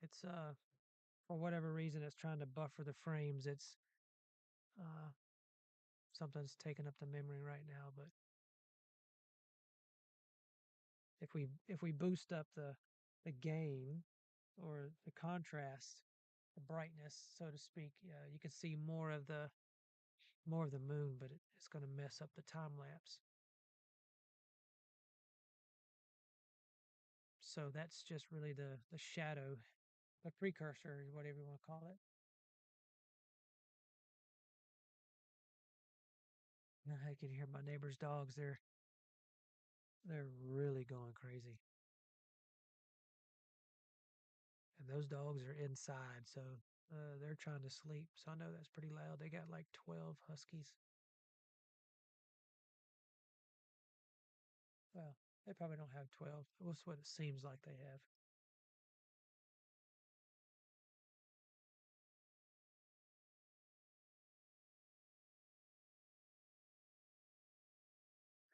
Speaker 1: It's for whatever reason, it's trying to buffer the frames. It's uh, something's taking up the memory right now, but if we boost up the gain or the contrast, the brightness, so to speak, you can see more of the moon, but it's going to mess up the time lapse. So that's just really the shadow, the precursor, whatever you want to call it. I can hear my neighbor's dogs. They're really going crazy, and those dogs are inside, so They're trying to sleep, so I know that's pretty loud. They got like 12 huskies. Well, they probably don't have 12. That's what it seems like they have.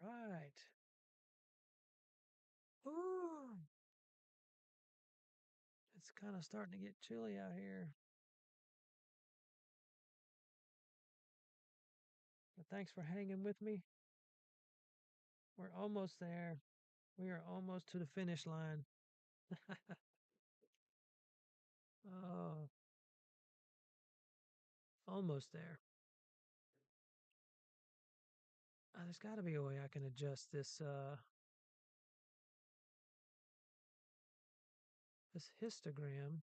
Speaker 1: Right. Ooh, it's kind of starting to get chilly out here. But thanks for hanging with me. We're almost there. We are almost to the finish line. Oh, almost there. There's got to be a way I can adjust this histogram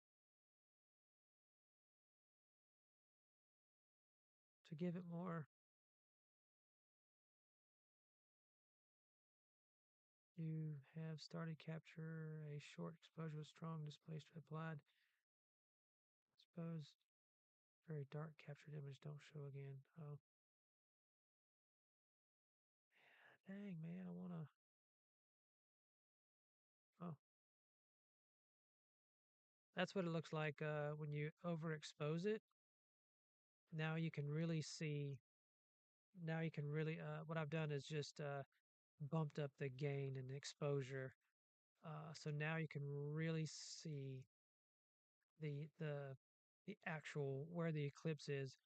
Speaker 1: to give it more. You have started capture a short exposure with strong displacement applied. Suppose very dark captured image don't show again. Oh, dang man, I wanna. Oh, that's what it looks like when you overexpose it. Now you can really see. Now you can really. What I've done is just bumped up the gain and exposure. So now you can really see the the the actual where the eclipse is.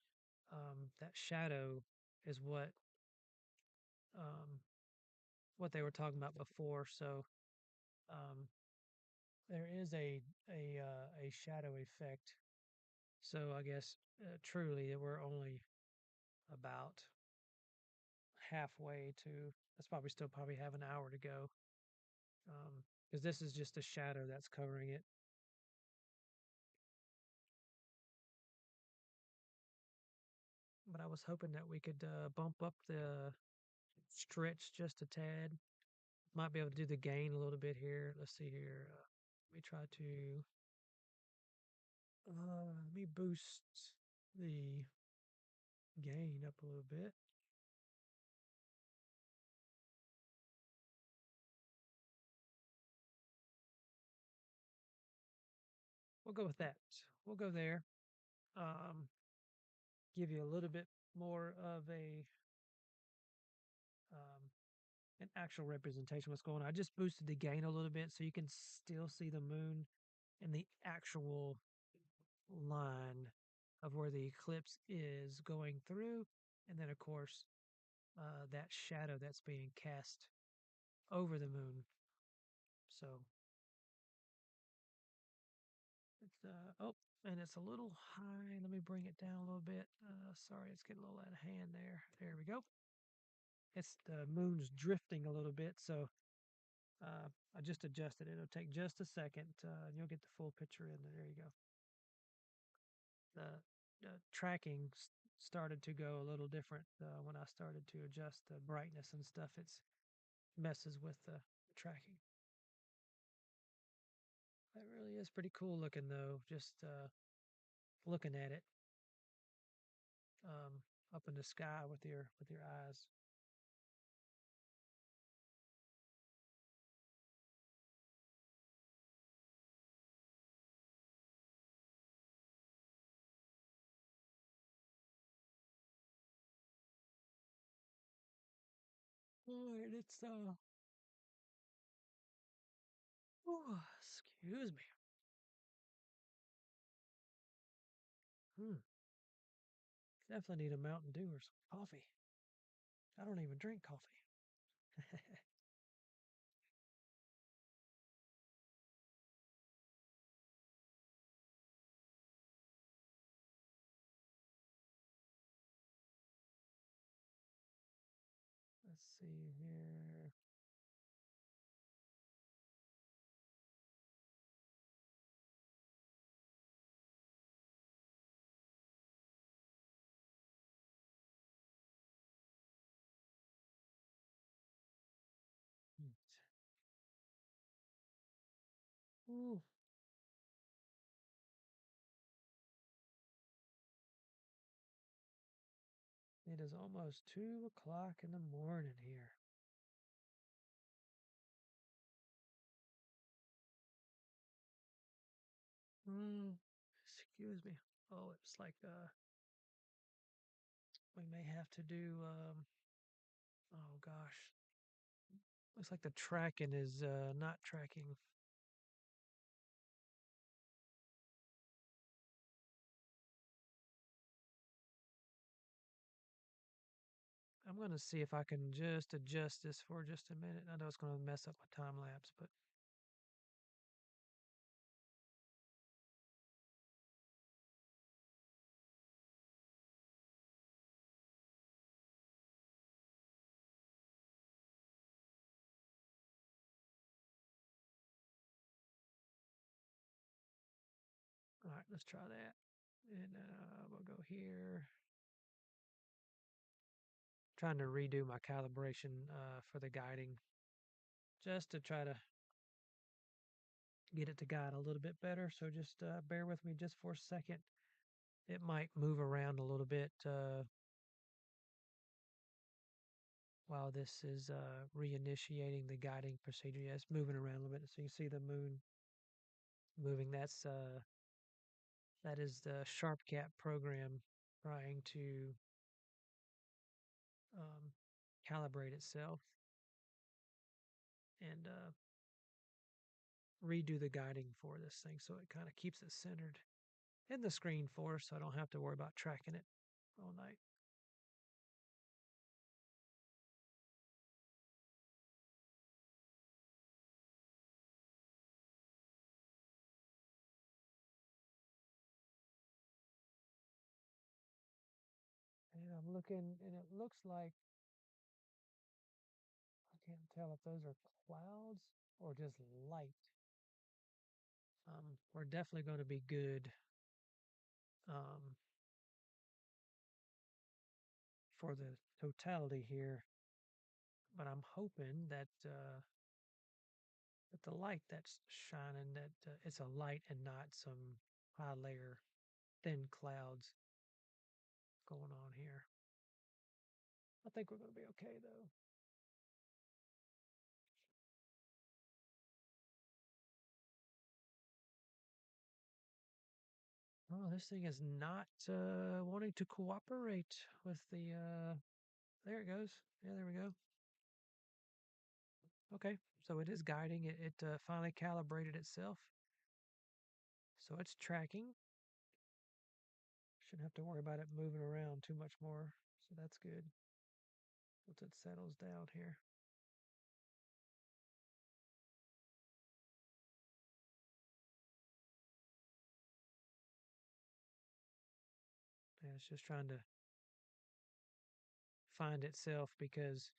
Speaker 1: That shadow is um, what they were talking about before. So um, there is a shadow effect. So I guess truly we're only about halfway to. That's probably still probably have an hour to go. Because this is just a shadow that's covering it. But I was hoping that we could bump up the stretch just a tad. Might be able to do the gain a little bit here. Let's see here. Let me try to let me boost the gain up a little bit. We'll go with that. We'll go there. Um, give you a little bit more of um, an actual representation of what's going on. I just boosted the gain a little bit so you can still see the moon and the actual line of where the eclipse is going through. And then, of course, that shadow that's being cast over the moon. So it's, oh, and it's a little high. Let me bring it down a little bit. Sorry, it's getting a little out of hand there. There we go. It's the moon's drifting a little bit. So I just adjusted it. It'll take just a second, and you'll get the full picture in there. There you go. The tracking started to go a little different when I started to adjust the brightness and stuff. It's messes with the tracking. That really is pretty cool looking, though. Just looking at it um, up in the sky with your eyes. Oh, and it's oh, excuse me. Hmm. Definitely need a Mountain Dew or some coffee. I don't even drink coffee. Let's see here. Hmm. Ooh, It is almost 2 o'clock in the morning here. Mm, excuse me. Oh, it's like we may have to do oh gosh. Looks like the tracking is not tracking. I'm gonna see if I can just adjust this for just a minute. I know it's gonna mess up my time lapse, but all right, let's try that. And we'll go here. Trying to redo my calibration for the guiding just to try to get it to guide a little bit better. So just bear with me just for a second. It might move around a little bit while this is reinitiating the guiding procedure. Yeah, it's moving around a little bit. So you see the moon moving. That is the SharpCat program trying to um, calibrate itself and redo the guiding for this thing so it kind of keeps it centered in the screen for us so I don't have to worry about tracking it all night. And I'm looking, and it looks like I can't tell if those are clouds or just light. We're definitely going to be good um, for the totality here, but I'm hoping that that the light that's shining that it's a light and not some high layer thin clouds going on here. I think we're going to be okay though. Oh, this thing is not wanting to cooperate with the. There it goes. Yeah, there we go. Okay, so it is guiding. It finally calibrated itself, so it's tracking. Shouldn't have to worry about it moving around too much more. So that's good. Once it settles down here, and it's just trying to find itself because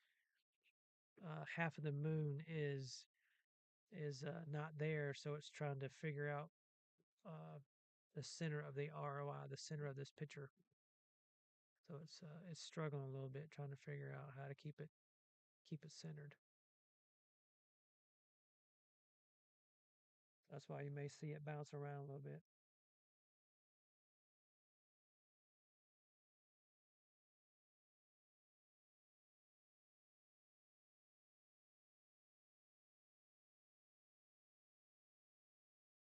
Speaker 1: half of the moon is not there, so it's trying to figure out uh, the center of the ROI, the center of this picture. So it's struggling a little bit trying to figure out how to keep it centered. That's why you may see it bounce around a little bit.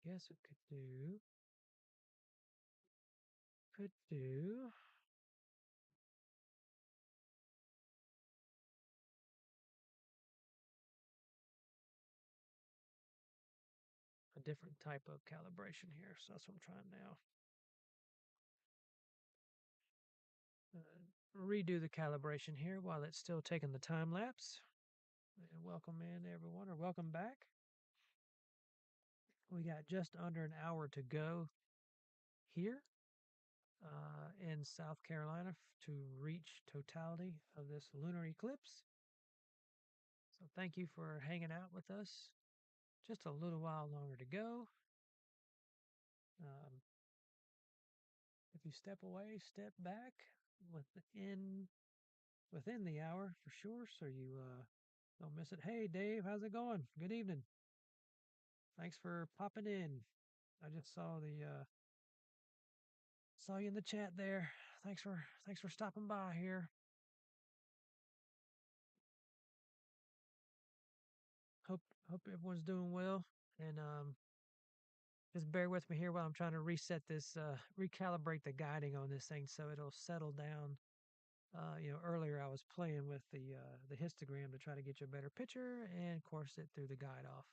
Speaker 1: Guess it could do a different type of calibration here. So that's what I'm trying now. Redo the calibration here while it's still taking the time lapse. And welcome in everyone, or welcome back. We got just under an hour to go here in South Carolina to reach totality of this lunar eclipse. So thank you for hanging out with us. Just a little while longer to go. Um, if you step away, step back within within the hour for sure, so you don't miss it. Hey, Dave, how's it going? Good evening. Thanks for popping in. I just saw you in the chat there. thanks for stopping by here. Hope everyone's doing well, and just bear with me here while I'm trying to reset this, recalibrate the guiding on this thing so it'll settle down. Earlier I was playing with the histogram to try to get you a better picture, and of course it threw the guide off,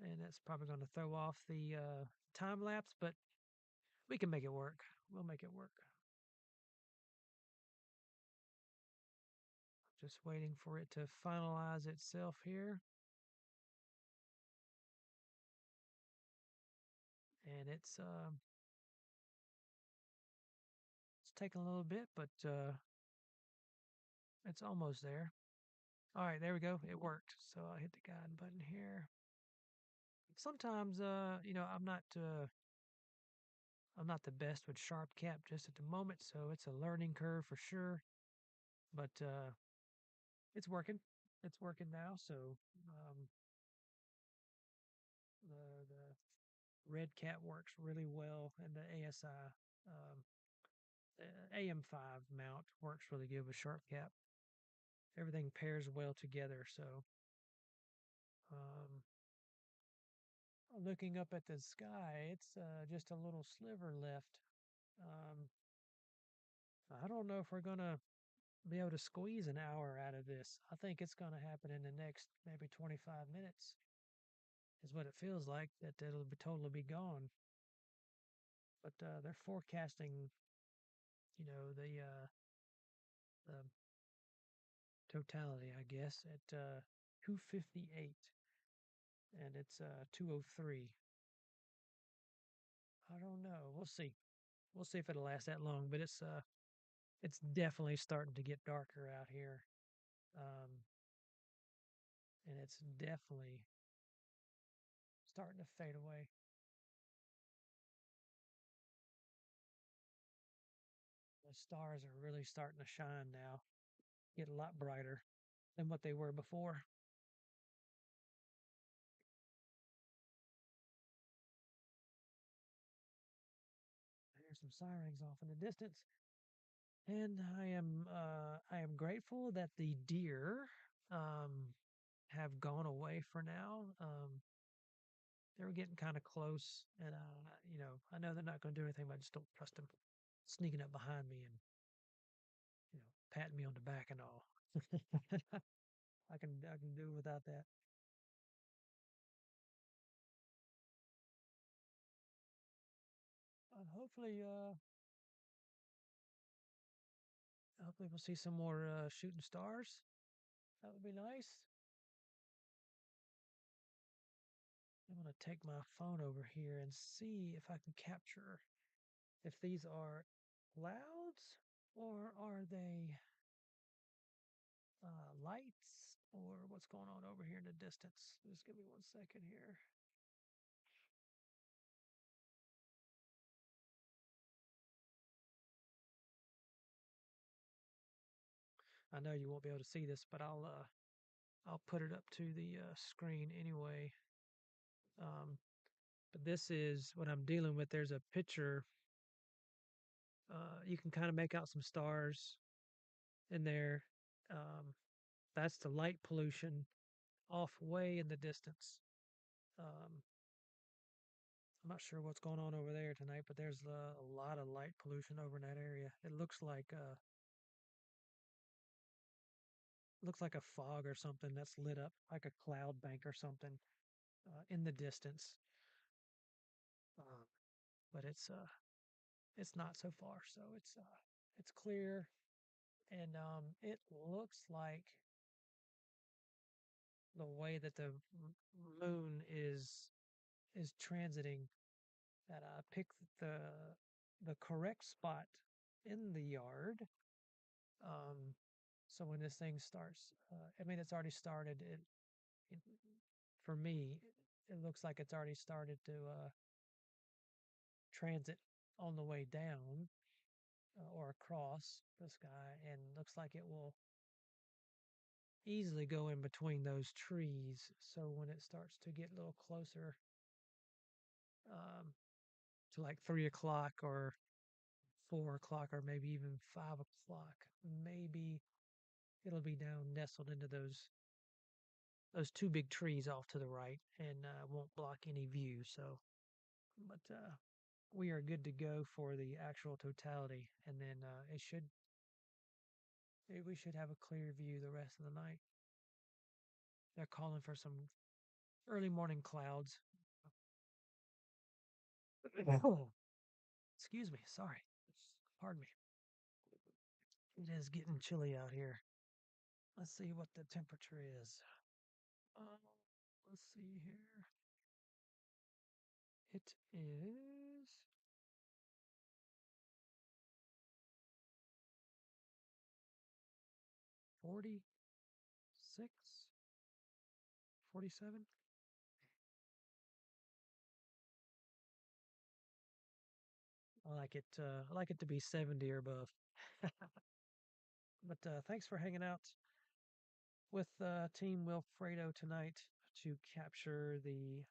Speaker 1: and that's probably going to throw off the time lapse, but we can make it work. We'll make it work. Just waiting for it to finalize itself here. And it's taking a little bit, but it's almost there. All right, there we go. It worked. So I'll hit the guide button here. Sometimes I'm not the best with sharp cap just at the moment, so it's a learning curve for sure. But it's working. It's working now. So um, the red cat works really well, and the ASI AM5 mount works really good with sharp cap. Everything pairs well together. So um, looking up at the sky, it's just a little sliver left. Um, I don't know if we're gonna be able to squeeze an hour out of this. I think it's gonna happen in the next maybe 25 minutes, is what it feels like. That it'll be totally be gone. But they're forecasting, the totality, I guess, at 2:58, and it's 2:03. I don't know. We'll see. We'll see if it'll last that long. But it's definitely starting to get darker out here, um, and it's definitely starting to fade away. The stars are really starting to shine now, get a lot brighter than what they were before. There's some sirens off in the distance, and I am grateful that the deer um, have gone away for now. They were getting kind of close, and I know they're not going to do anything, but I just don't trust them sneaking up behind me and patting me on the back and all. I can do without that. Hopefully, hopefully we'll see some more shooting stars. That would be nice. I'm gonna take my phone over here and see if I can capture if these are clouds or are they lights or what's going on over here in the distance. Just give me 1 second here. I know you won't be able to see this, but I'll put it up to the screen anyway. Um, but this is what I'm dealing with. There's a picture. You can kind of make out some stars in there. Um, that's the light pollution off way in the distance. Um, I'm not sure what's going on over there tonight, but there's a lot of light pollution over in that area. It looks like a fog or something that's lit up, like a cloud bank or something in the distance. Um, but it's not so far, so it's clear, and it looks like the way that the moon is transiting, that I picked the correct spot in the yard. Um, so when this thing starts, I mean, it's already started. It for me, it looks like it's already started to transit on the way down or across the sky, and looks like it will easily go in between those trees. So when it starts to get a little closer um, to like 3 o'clock or 4 o'clock or maybe even 5 o'clock. Maybe it'll be down nestled into those two big trees off to the right and won't block any view. So, but we are good to go for the actual totality, and then we should have a clear view the rest of the night. They're calling for some early morning clouds. Oh, excuse me. Sorry. Pardon me. It is getting chilly out here. Let's see what the temperature is. Uh, let's see here. It is 46, 47. I like it to be 70 or above. But thanks for hanging out with Team Wilfredo tonight to capture the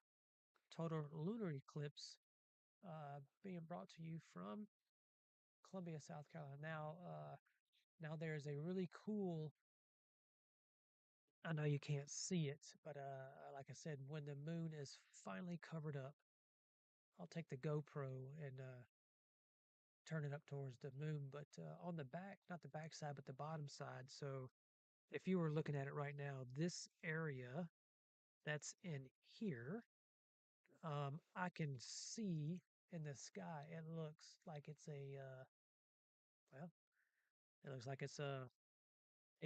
Speaker 1: total lunar eclipse being brought to you from Columbia, South Carolina. Now there's a really cool. I know you can't see it, but like I said, when the moon is finally covered up, I'll take the GoPro and turn it up towards the moon, but on the back, not the back side, but the bottom side. So if you were looking at it right now, this area that's in here, I can see in the sky. It looks like it's well, it looks like it's a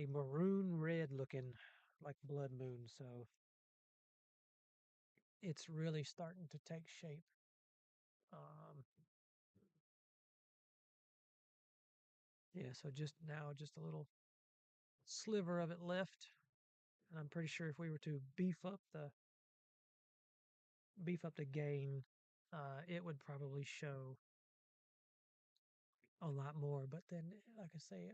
Speaker 1: maroon red looking like blood moon. So it's really starting to take shape. Um, yeah, so just now, just a little sliver of it left. And I'm pretty sure if we were to beef up the gain, it would probably show a lot more. But then, like I say,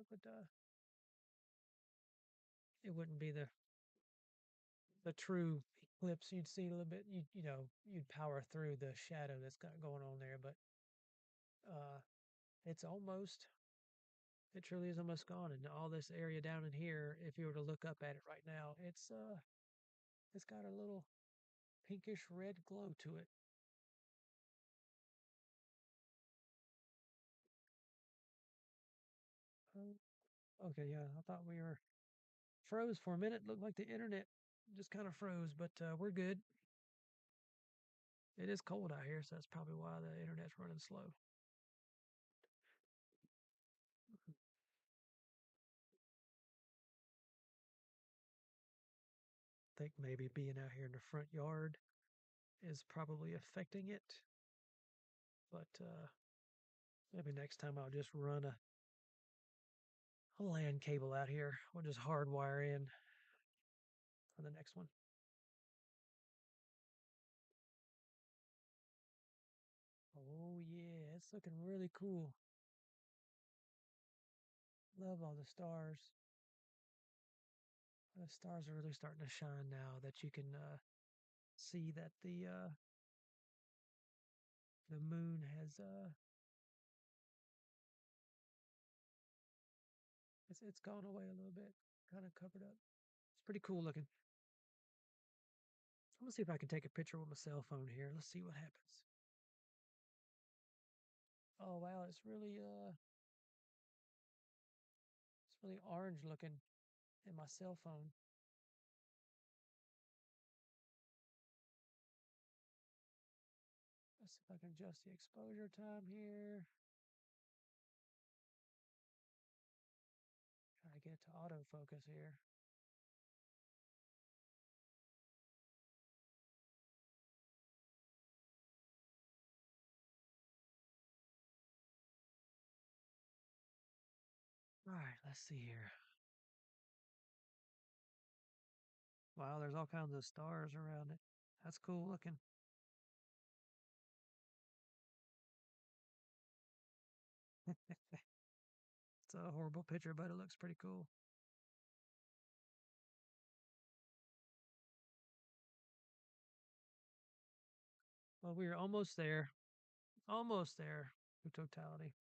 Speaker 1: it wouldn't be the true eclipse. You'd see a little bit. You'd power through the shadow that's got going on there. But uh, it's almost. It truly is almost gone. And all this area down in here, if you were to look up at it right now, it's got a little pinkish red glow to it. Oh, okay, yeah, I thought we were froze for a minute. Looked like the internet just kind of froze, but we're good. It is cold out here, so that's probably why the internet's running slow. I think maybe being out here in the front yard is probably affecting it, but maybe next time I'll just run a LAN cable out here. We'll just hardwire in for the next one. Oh yeah, it's looking really cool. Love all the stars. The stars are really starting to shine now that you can see that the moon has it's gone away a little bit, kind of covered up. It's pretty cool looking. I'm gonna see if I can take a picture with my cell phone here. Let's see what happens. Oh wow, it's really orange looking in my cell phone. Let's see if I can adjust the exposure time here. Try to get it to autofocus here. All right, let's see here. Wow, there's all kinds of stars around it. That's cool looking. It's a horrible picture, but it looks pretty cool. Well, we are almost there. Almost there to totality.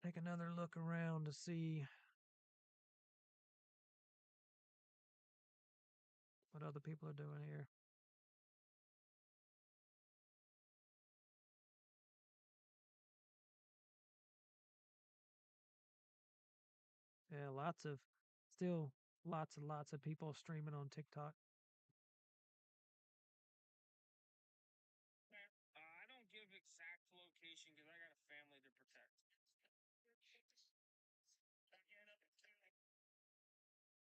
Speaker 1: take another look around to see what other people are doing here. Yeah, still lots and lots of people streaming on TikTok.
Speaker 2: I don't give exact location because I got a family to protect.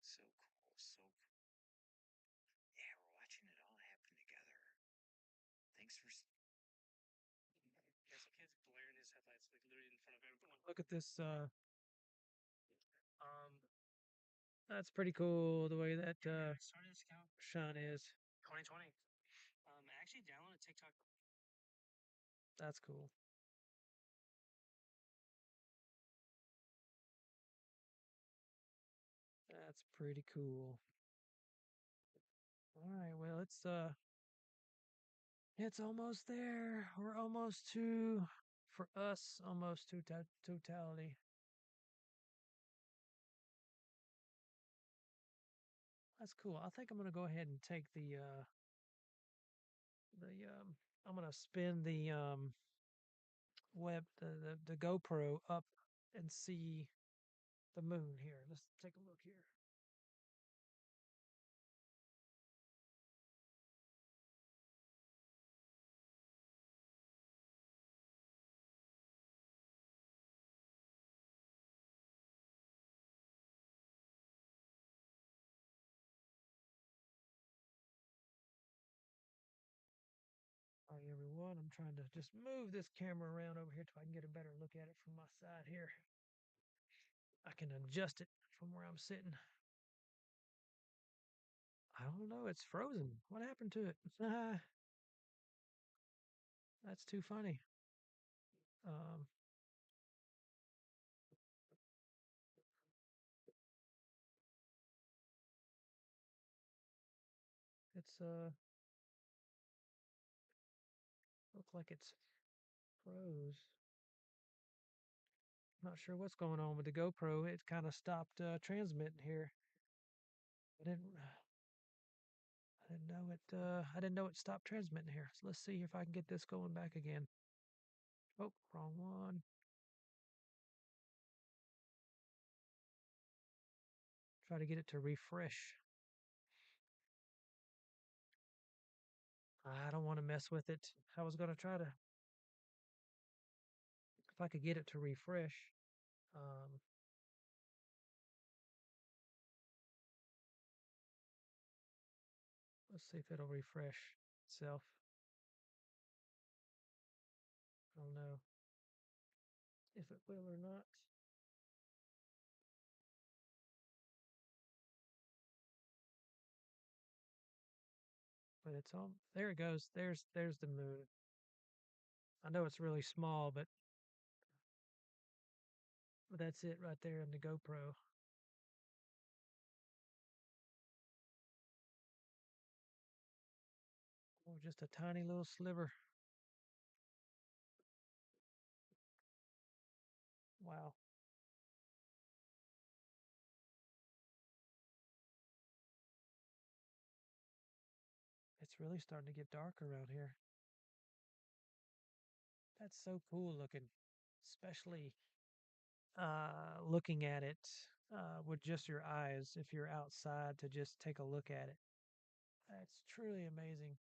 Speaker 2: So cool, so cool. Yeah, we're watching it all happen together. Thanks for. Yes, kid's blaring his headlights like literally in front of everyone.
Speaker 1: Look at this. That's pretty cool the way that
Speaker 2: Started this account
Speaker 1: shine is.
Speaker 2: 2020. I actually downloaded TikTok.
Speaker 1: That's cool. That's pretty cool. All right, well, it's almost there. We're almost to, for us, almost to totality. That's cool. I think I'm gonna go ahead and take the I'm gonna spin the the GoPro up and see the moon here. Let's take a look here. All right, everyone. I'm trying to just move this camera around over here so I can get a better look at it from my side here. I can adjust it from where I'm sitting. I don't know. It's frozen. What happened to it? That's too funny. Um, it's look like it's froze. Not sure what's going on with the GoPro. It kind of stopped transmitting here. I didn't I didn't know it I didn't know it stopped transmitting here. So let's see if I can get this going back again. Oh, wrong one. Try to get it to refresh. I don't want to mess with it. I was going to try to if I could get it to refresh. Um, let's see if it'll refresh itself. I don't know if it will or not. But it's on. There it goes. There's the moon. I know it's really small, but that's it right there in the GoPro. Oh, just a tiny little sliver. Wow. It's really starting to get dark around here. That's so cool looking, especially looking at it with just your eyes if you're outside to just take a look at it. That's truly amazing.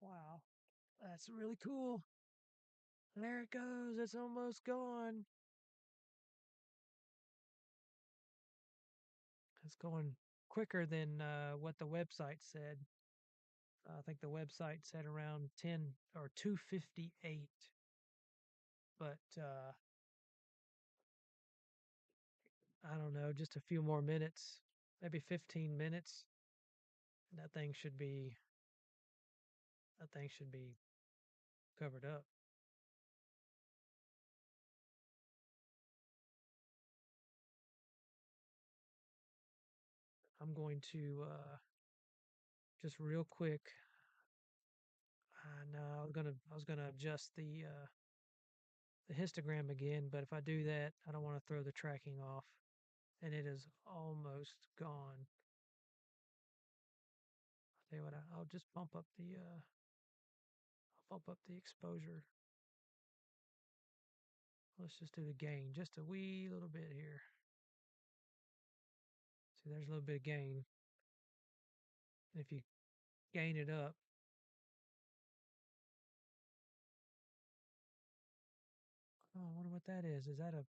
Speaker 1: Wow. That's really cool. There it goes. It's almost gone. It's going quicker than what the website said. I think the website said around 10 or 2:58, but I don't know, just a few more minutes, maybe 15 minutes. That thing should be that thing should be covered up. I'm going to just real quick. No, I was gonna adjust the histogram again, but if I do that, I don't want to throw the tracking off, and it is almost gone. I'll tell you what, I'll just I'll bump up the exposure. Let's just do the gain just a wee little bit here. See, there's a little bit of gain. And if you gain it up, oh, I wonder what that is. Is that a?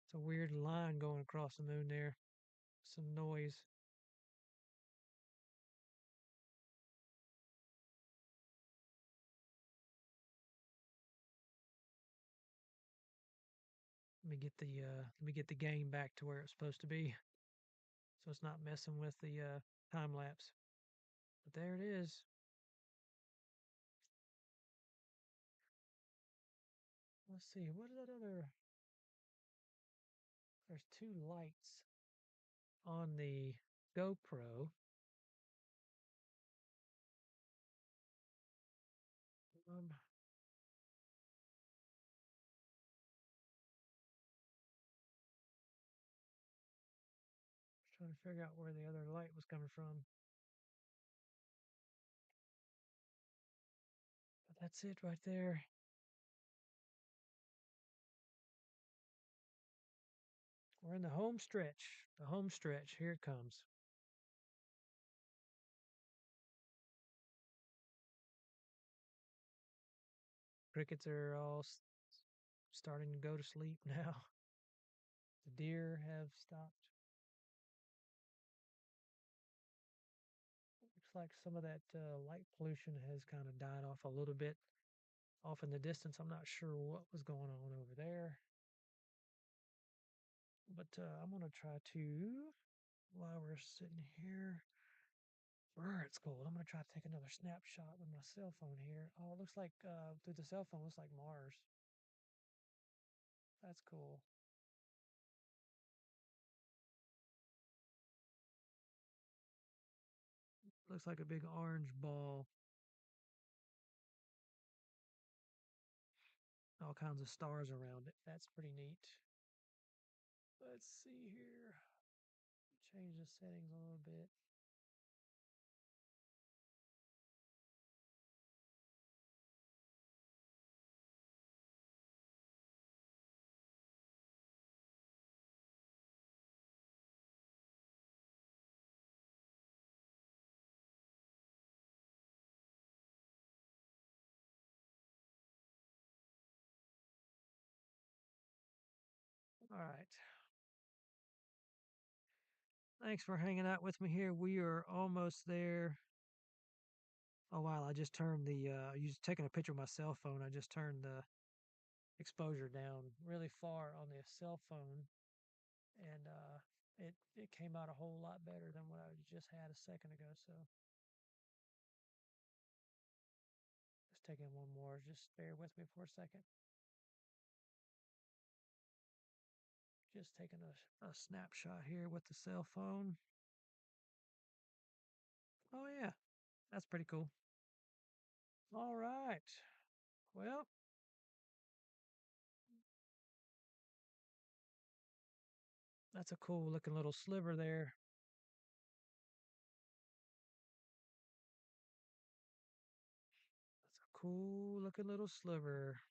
Speaker 1: It's a weird line going across the moon there. Some noise. Let me get the gain back to where it's supposed to be, so it's not messing with the time lapse. But there it is. Let's see. What is that other? There's two lights on the GoPro. I'm trying to figure out where the other light was coming from. But that's it right there. We're in the home stretch. The home stretch. Here it comes. Crickets are all starting to go to sleep now. The deer have stopped. Looks like some of that light pollution has kind of died off a little bit off in the distance. I'm not sure what was going on over there. But I'm going to try to, while we're sitting here, it's cold. I'm going to try to take another snapshot with my cell phone here. Oh, it looks like through the cell phone, it looks like Mars. That's cool. Looks like a big orange ball. All kinds of stars around it. That's pretty neat. Let's see here. Change the settings a little bit. All right. Thanks for hanging out with me here. We are almost there. Oh wow, I just turned the I was taking a picture of my cell phone. I just turned the exposure down really far on the cell phone, and it came out a whole lot better than what I just had a second ago. So just taking one more. Just bear with me for a second. Just taking a snapshot here with the cell phone. Oh yeah, that's pretty cool. All right. Well, that's a cool looking little sliver there. That's a cool looking little sliver.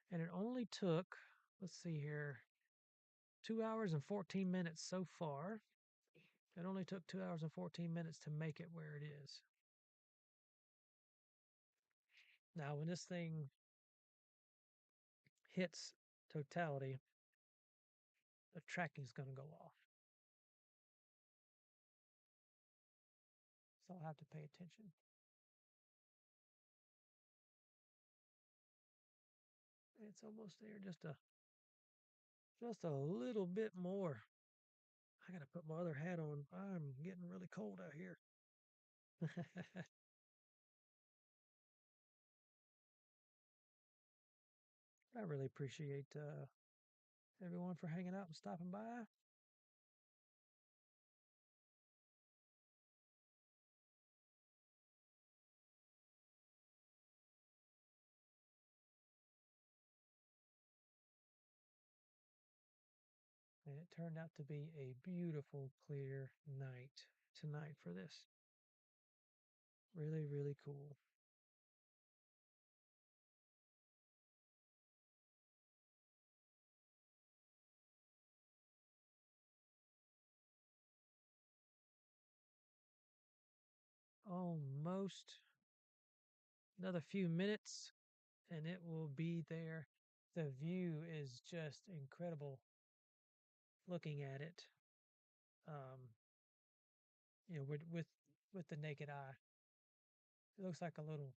Speaker 1: And it only took, let's see here, 2 hours and 14 minutes so far. It only took 2 hours and 14 minutes to make it where it is. Now, when this thing hits totality, the tracking is going to go off. So I'll have to pay attention. It's almost there, just a little bit more. I got to put my other hat on. I'm getting really cold out here. I really appreciate everyone for hanging out and stopping by. it turned out to be a beautiful, clear night tonight for this. Really, really cool. Almost another few minutes and it will be there. The view is just incredible looking at it. Um, with the naked eye, it looks like a little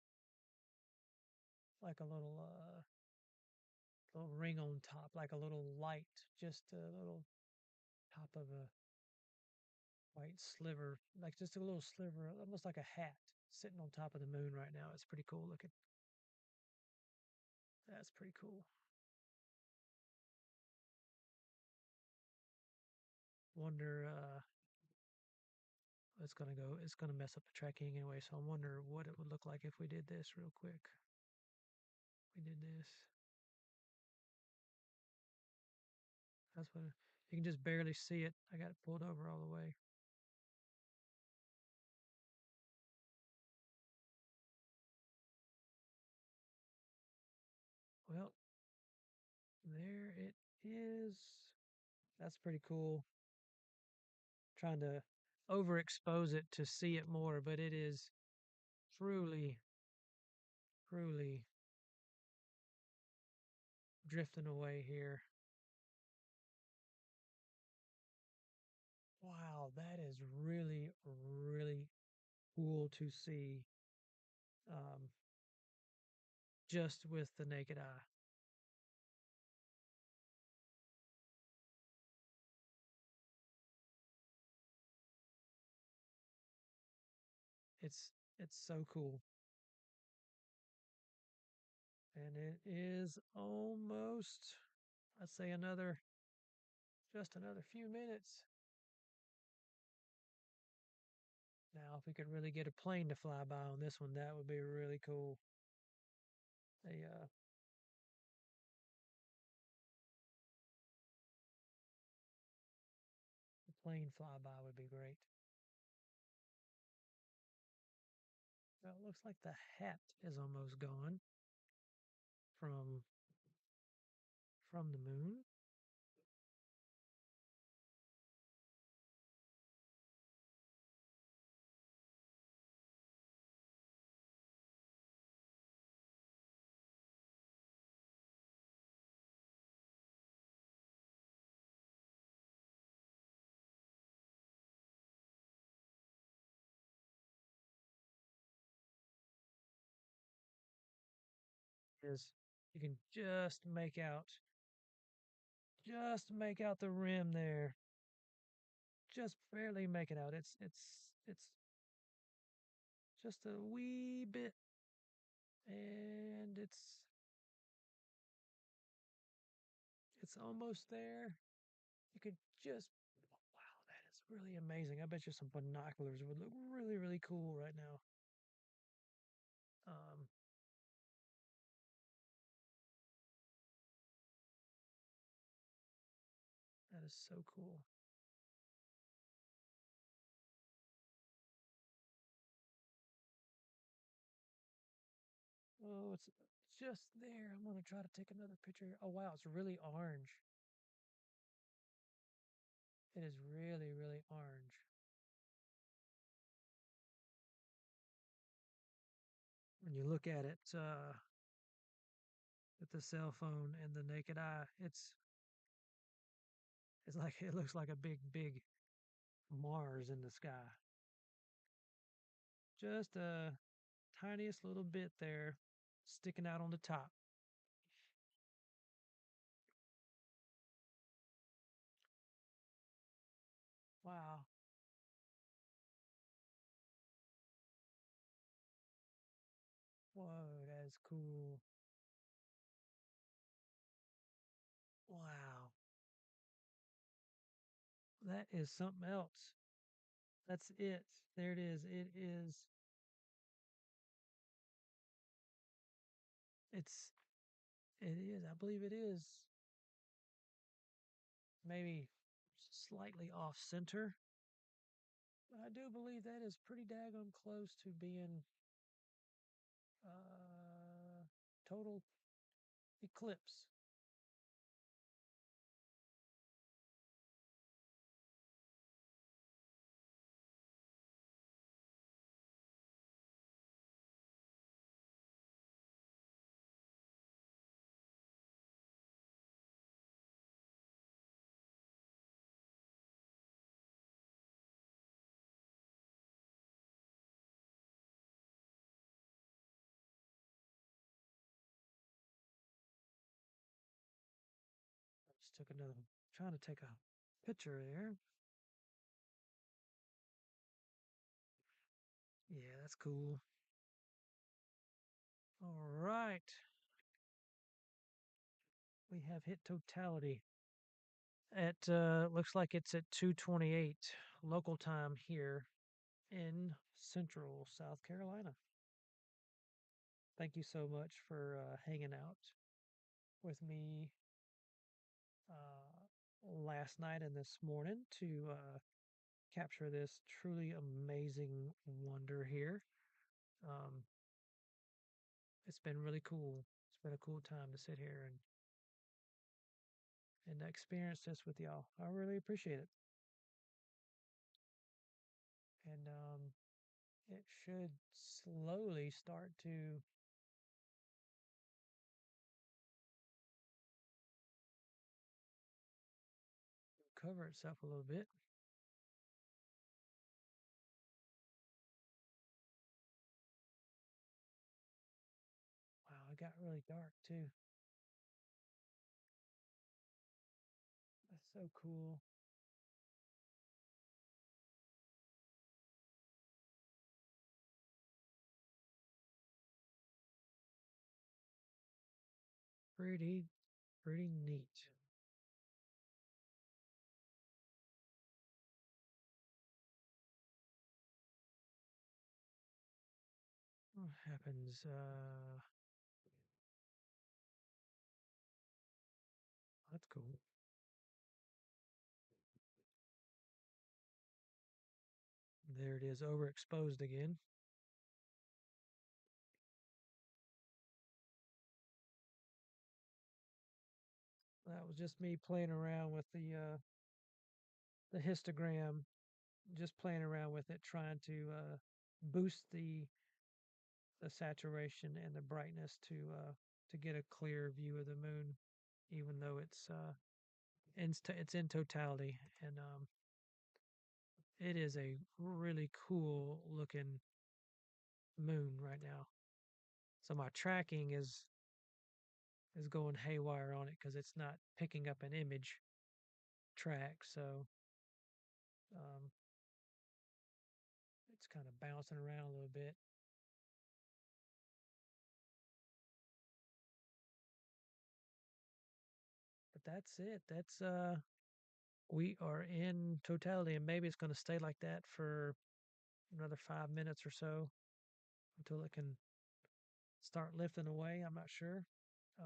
Speaker 1: ring on top, like a little light, just a little top of a white sliver, like just a little sliver, almost like a hat sitting on top of the moon right now. It's pretty cool looking. That's pretty cool. Wonder it's gonna go. It's gonna mess up the tracking anyway. So I wonder what it would look like if we did this real quick. We did this. That's what you can just barely see it. I got it pulled over all the way. Well, there it is. That's pretty cool. Trying to overexpose it to see it more, but it is truly, truly drifting away here. Wow, that is really, really cool to see um, just with the naked eye. It's so cool. And it is almost, I'd say just another few minutes. Now, if we could really get a plane to fly by on this one, that would be really cool. A plane flyby would be great. Well, it looks like the hat is almost gone from the moon. Is you can just make out the rim there. Just barely make it out. It's just a wee bit, and it's almost there. You could just wow, that is really amazing. I bet you some binoculars would look really, really cool right now. Um, that is so cool. Oh, it's just there. I'm gonna try to take another picture. Oh wow, it's really orange. It is really, really orange. When you look at it with the cell phone and the naked eye, it's like it looks like a big, big Mars in the sky. Just a tiniest little bit there sticking out on the top. Wow. Whoa, that is cool. Wow. That is something else. That's it. There it is. It's, it is. I believe it is maybe slightly off center. I do believe that is pretty daggone close to being total eclipse. I just took another, trying to take a picture there. Yeah, that's cool. All right. We have hit totality. It looks like it's at 2:28 local time here in Central South Carolina. Thank you so much for hanging out with me last night and this morning to capture this truly amazing wonder here. Um, it's been really cool. It's been a cool time to sit here and experience this with y'all. I really appreciate it. And it should slowly start to cover itself a little bit. Wow, it got really dark too. That's so cool. Pretty, pretty neat. What happens? That's cool. There it is, overexposed again. That was just me playing around with the histogram, just playing around with it, trying to boost the saturation and the brightness to get a clear view of the moon, even though it's in totality, and it is a really cool looking moon right now. So my tracking is going haywire on it because it's not picking up an image track. So um, it's kind of bouncing around a little bit. But that's it. That's we are in totality, and maybe it's going to stay like that for another 5 minutes or so until it can start lifting away. I'm not sure. I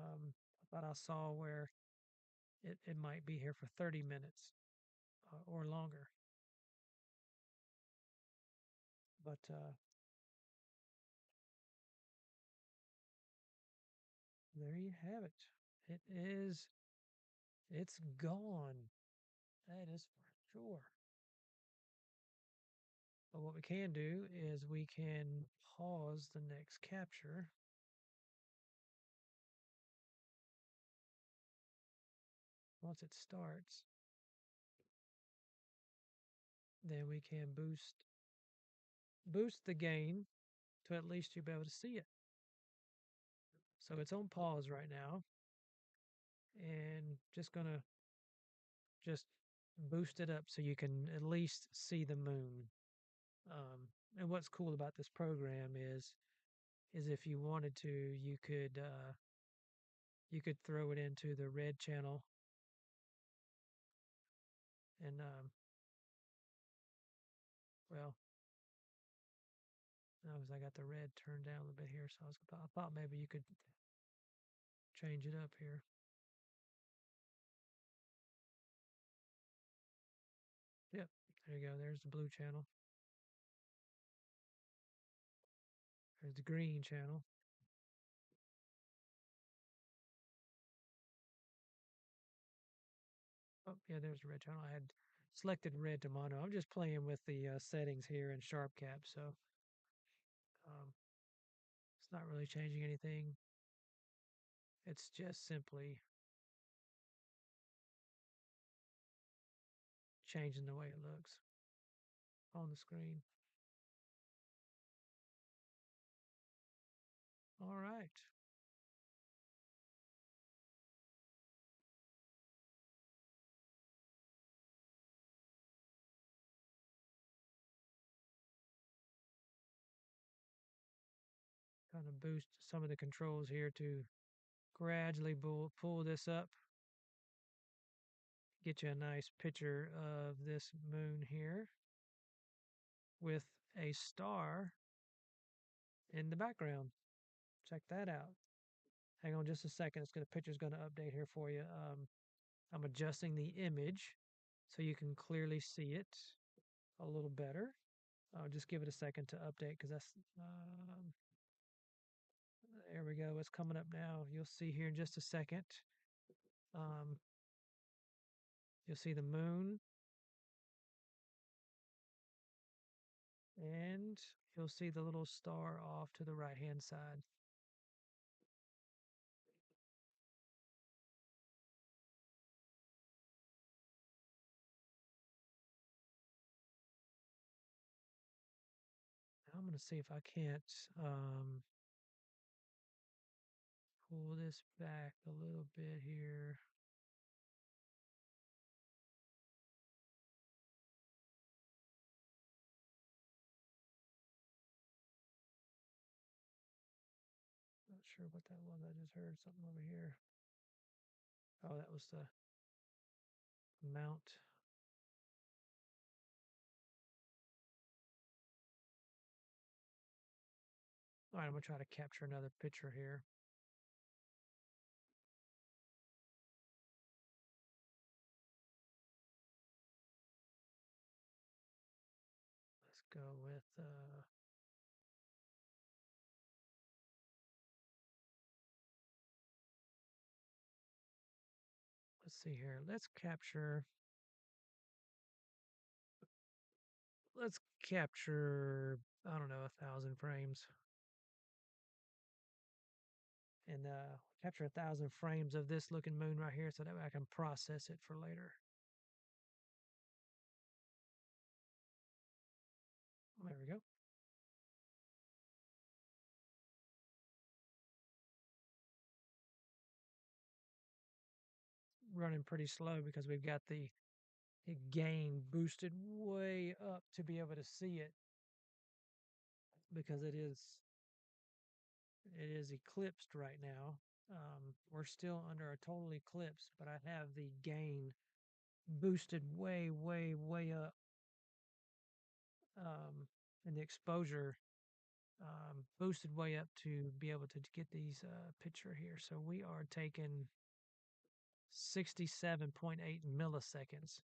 Speaker 1: thought I saw where it might be here for 30 minutes or longer. But there you have it. It is, it's gone. That is for sure. But what we can do is we can pause the next capture. Once it starts, then we can boost the gain to at least you'll be able to see it. So it's on pause right now, and just gonna just boost it up so you can at least see the moon. Um, and what's cool about this program is if you wanted to, you could throw it into the red channel, and well, no, because I got the red turned down a little bit here, so I thought maybe you could change it up here. Yep. There you go. There's the blue channel. There's the green channel. Oh, yeah, there's the red channel. I had selected red to mono. I'm just playing with the settings here in SharpCap, so um, it's not really changing anything. It's just simply changing the way it looks on the screen. All right. Kind of boost some of the controls here to gradually pull this up, get you a nice picture of this moon here with a star in the background. Check that out. Hang on just a second. The picture's going to update here for you. I'm adjusting the image so you can clearly see it a little better. I'll just give it a second to update because there we go. It's coming up now. You'll see here in just a second. Um, you'll see the moon and you'll see the little star off to the right hand side. Now I'm going to see if I can't um, pull this back a little bit here. Not sure what that was. I just heard something over here. Oh, that was the mount. All right, I'm going to try to capture another picture here. Let's go with let's see here. Let's capture I don't know 1,000 frames and capture 1,000 frames of this looking moon right here so that way I can process it for later. There we go. Running pretty slow because we've got the gain boosted way up to be able to see it because it is eclipsed right now. We're still under a total eclipse, but I have the gain boosted way, way, way up, and the exposure boosted way up to be able to get these picture here. So we are taking 67.8 milliseconds,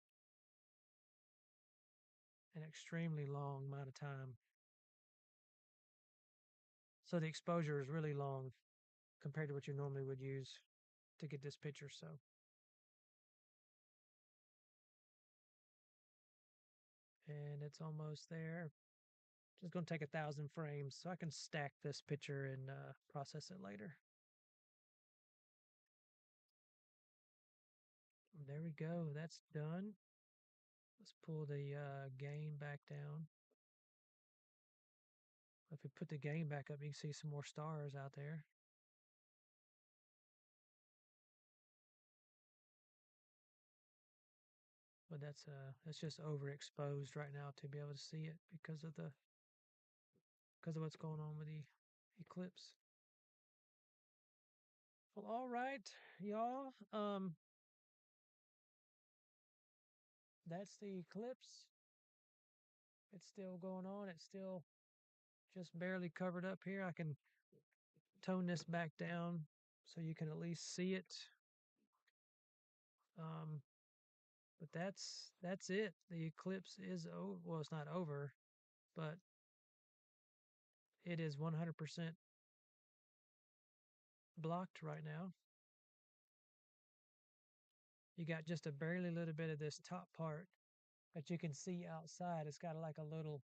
Speaker 1: an extremely long amount of time. So the exposure is really long compared to what you normally would use to get this picture. So, and it's almost there. Just going to take 1,000 frames so I can stack this picture and process it later. There we go. That's done. Let's pull the gain back down. If we put the gain back up, you can see some more stars out there. But that's just overexposed right now to be able to see it because of what's going on with the eclipse. Well, all right, y'all. That's the eclipse. It's still going on. It's still just barely covered up here. I can tone this back down so you can at least see it. Um, But that's it. The eclipse is over. Well, it's not over, but it is 100% blocked right now. You got just a barely little bit of this top part that you can see outside. It's got like a little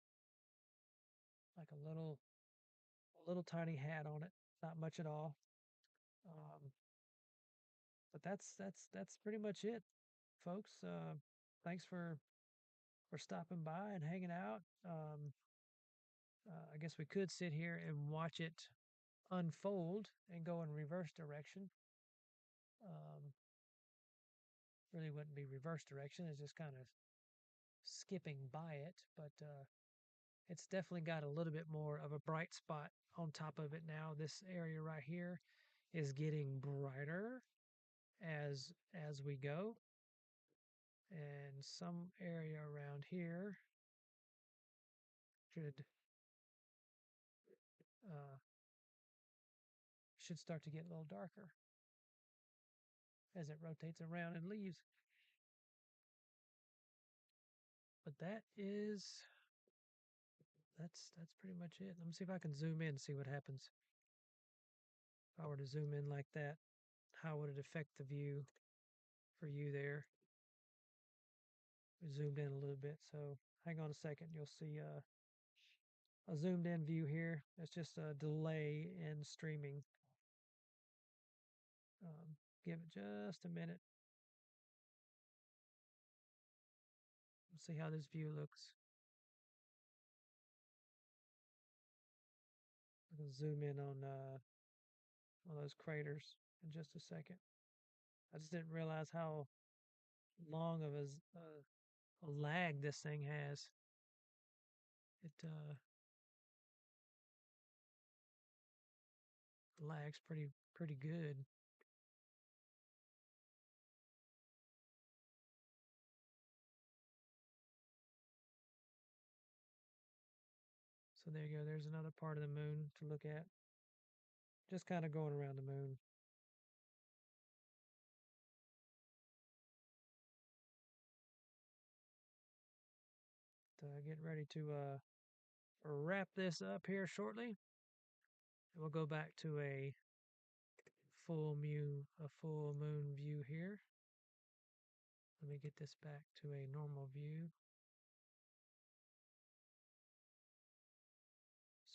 Speaker 1: tiny hat on it. Not much at all. Um, but that's pretty much it, folks. Thanks for stopping by and hanging out. I guess we could sit here and watch it unfold and go in reverse direction. Um, really wouldn't be reverse direction. It's just kind of skipping by it, but it's definitely got a little bit more of a bright spot on top of it now. This area right here is getting brighter as we go, and some area around here should uh, should start to get a little darker as it rotates around and leaves. But that's pretty much it. Let me see if I can zoom in and see what happens. If I were to zoom in like that, how would it affect the view for you there? We zoomed in a little bit, so hang on a second. You'll see a zoomed in view here. It's just a delay in streaming. Give it just a minute. See how this view looks. I'm gonna zoom in on one of those craters in just a second. I just didn't realize how long of a lag this thing has. It lags pretty good. So there you go. There's another part of the moon to look at. Just kind of going around the moon. Getting ready to wrap this up here shortly. And we'll go back to a full moon view here. Let me get this back to a normal view.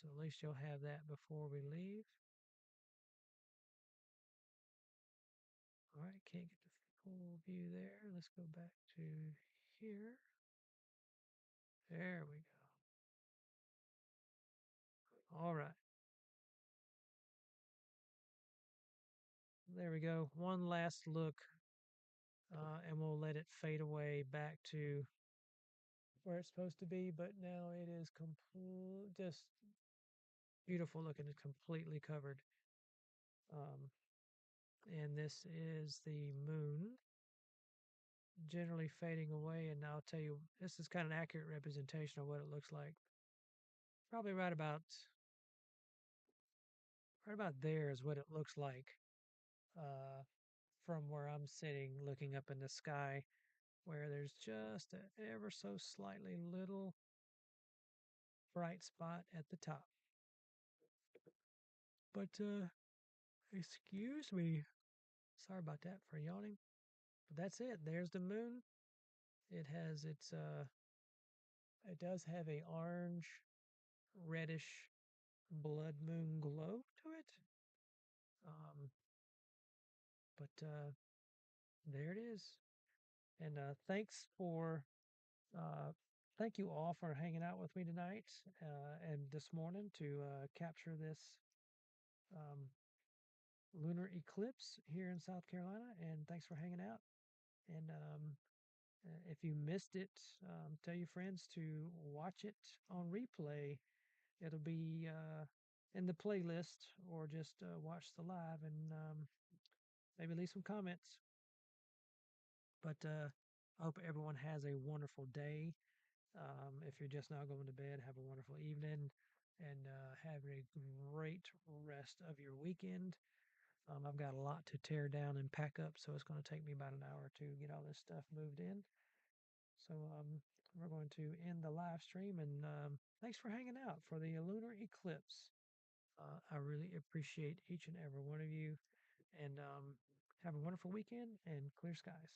Speaker 1: So at least you'll have that before we leave. All right, can't get the full view there. Let's go back to here. There we go. All right. There we go. One last look, and we'll let it fade away back to where it's supposed to be. But now it is just beautiful looking. It's completely covered. Um, and this is the moon generally fading away. And I'll tell you, this is kind of an accurate representation of what it looks like. Probably right about there is what it looks like uh, from where I'm sitting, looking up in the sky, where there's just a ever so slightly little bright spot at the top. But excuse me, sorry about that for yawning. But that's it. There's the moon. It has it does have a orange, reddish blood moon glow to it. Um, but there it is. And uh, thank you all for hanging out with me tonight and this morning to capture this um, lunar eclipse here in South Carolina. And thanks for hanging out. And if you missed it, tell your friends to watch it on replay. It'll be in the playlist, or just watch the live and maybe leave some comments. But I hope everyone has a wonderful day. If you're just now going to bed, have a wonderful evening and have a great rest of your weekend. I've got a lot to tear down and pack up, so it's going to take me about an hour to get all this stuff moved in. So we're going to end the live stream, and thanks for hanging out for the lunar eclipse. I really appreciate each and every one of you, and have a wonderful weekend and clear skies.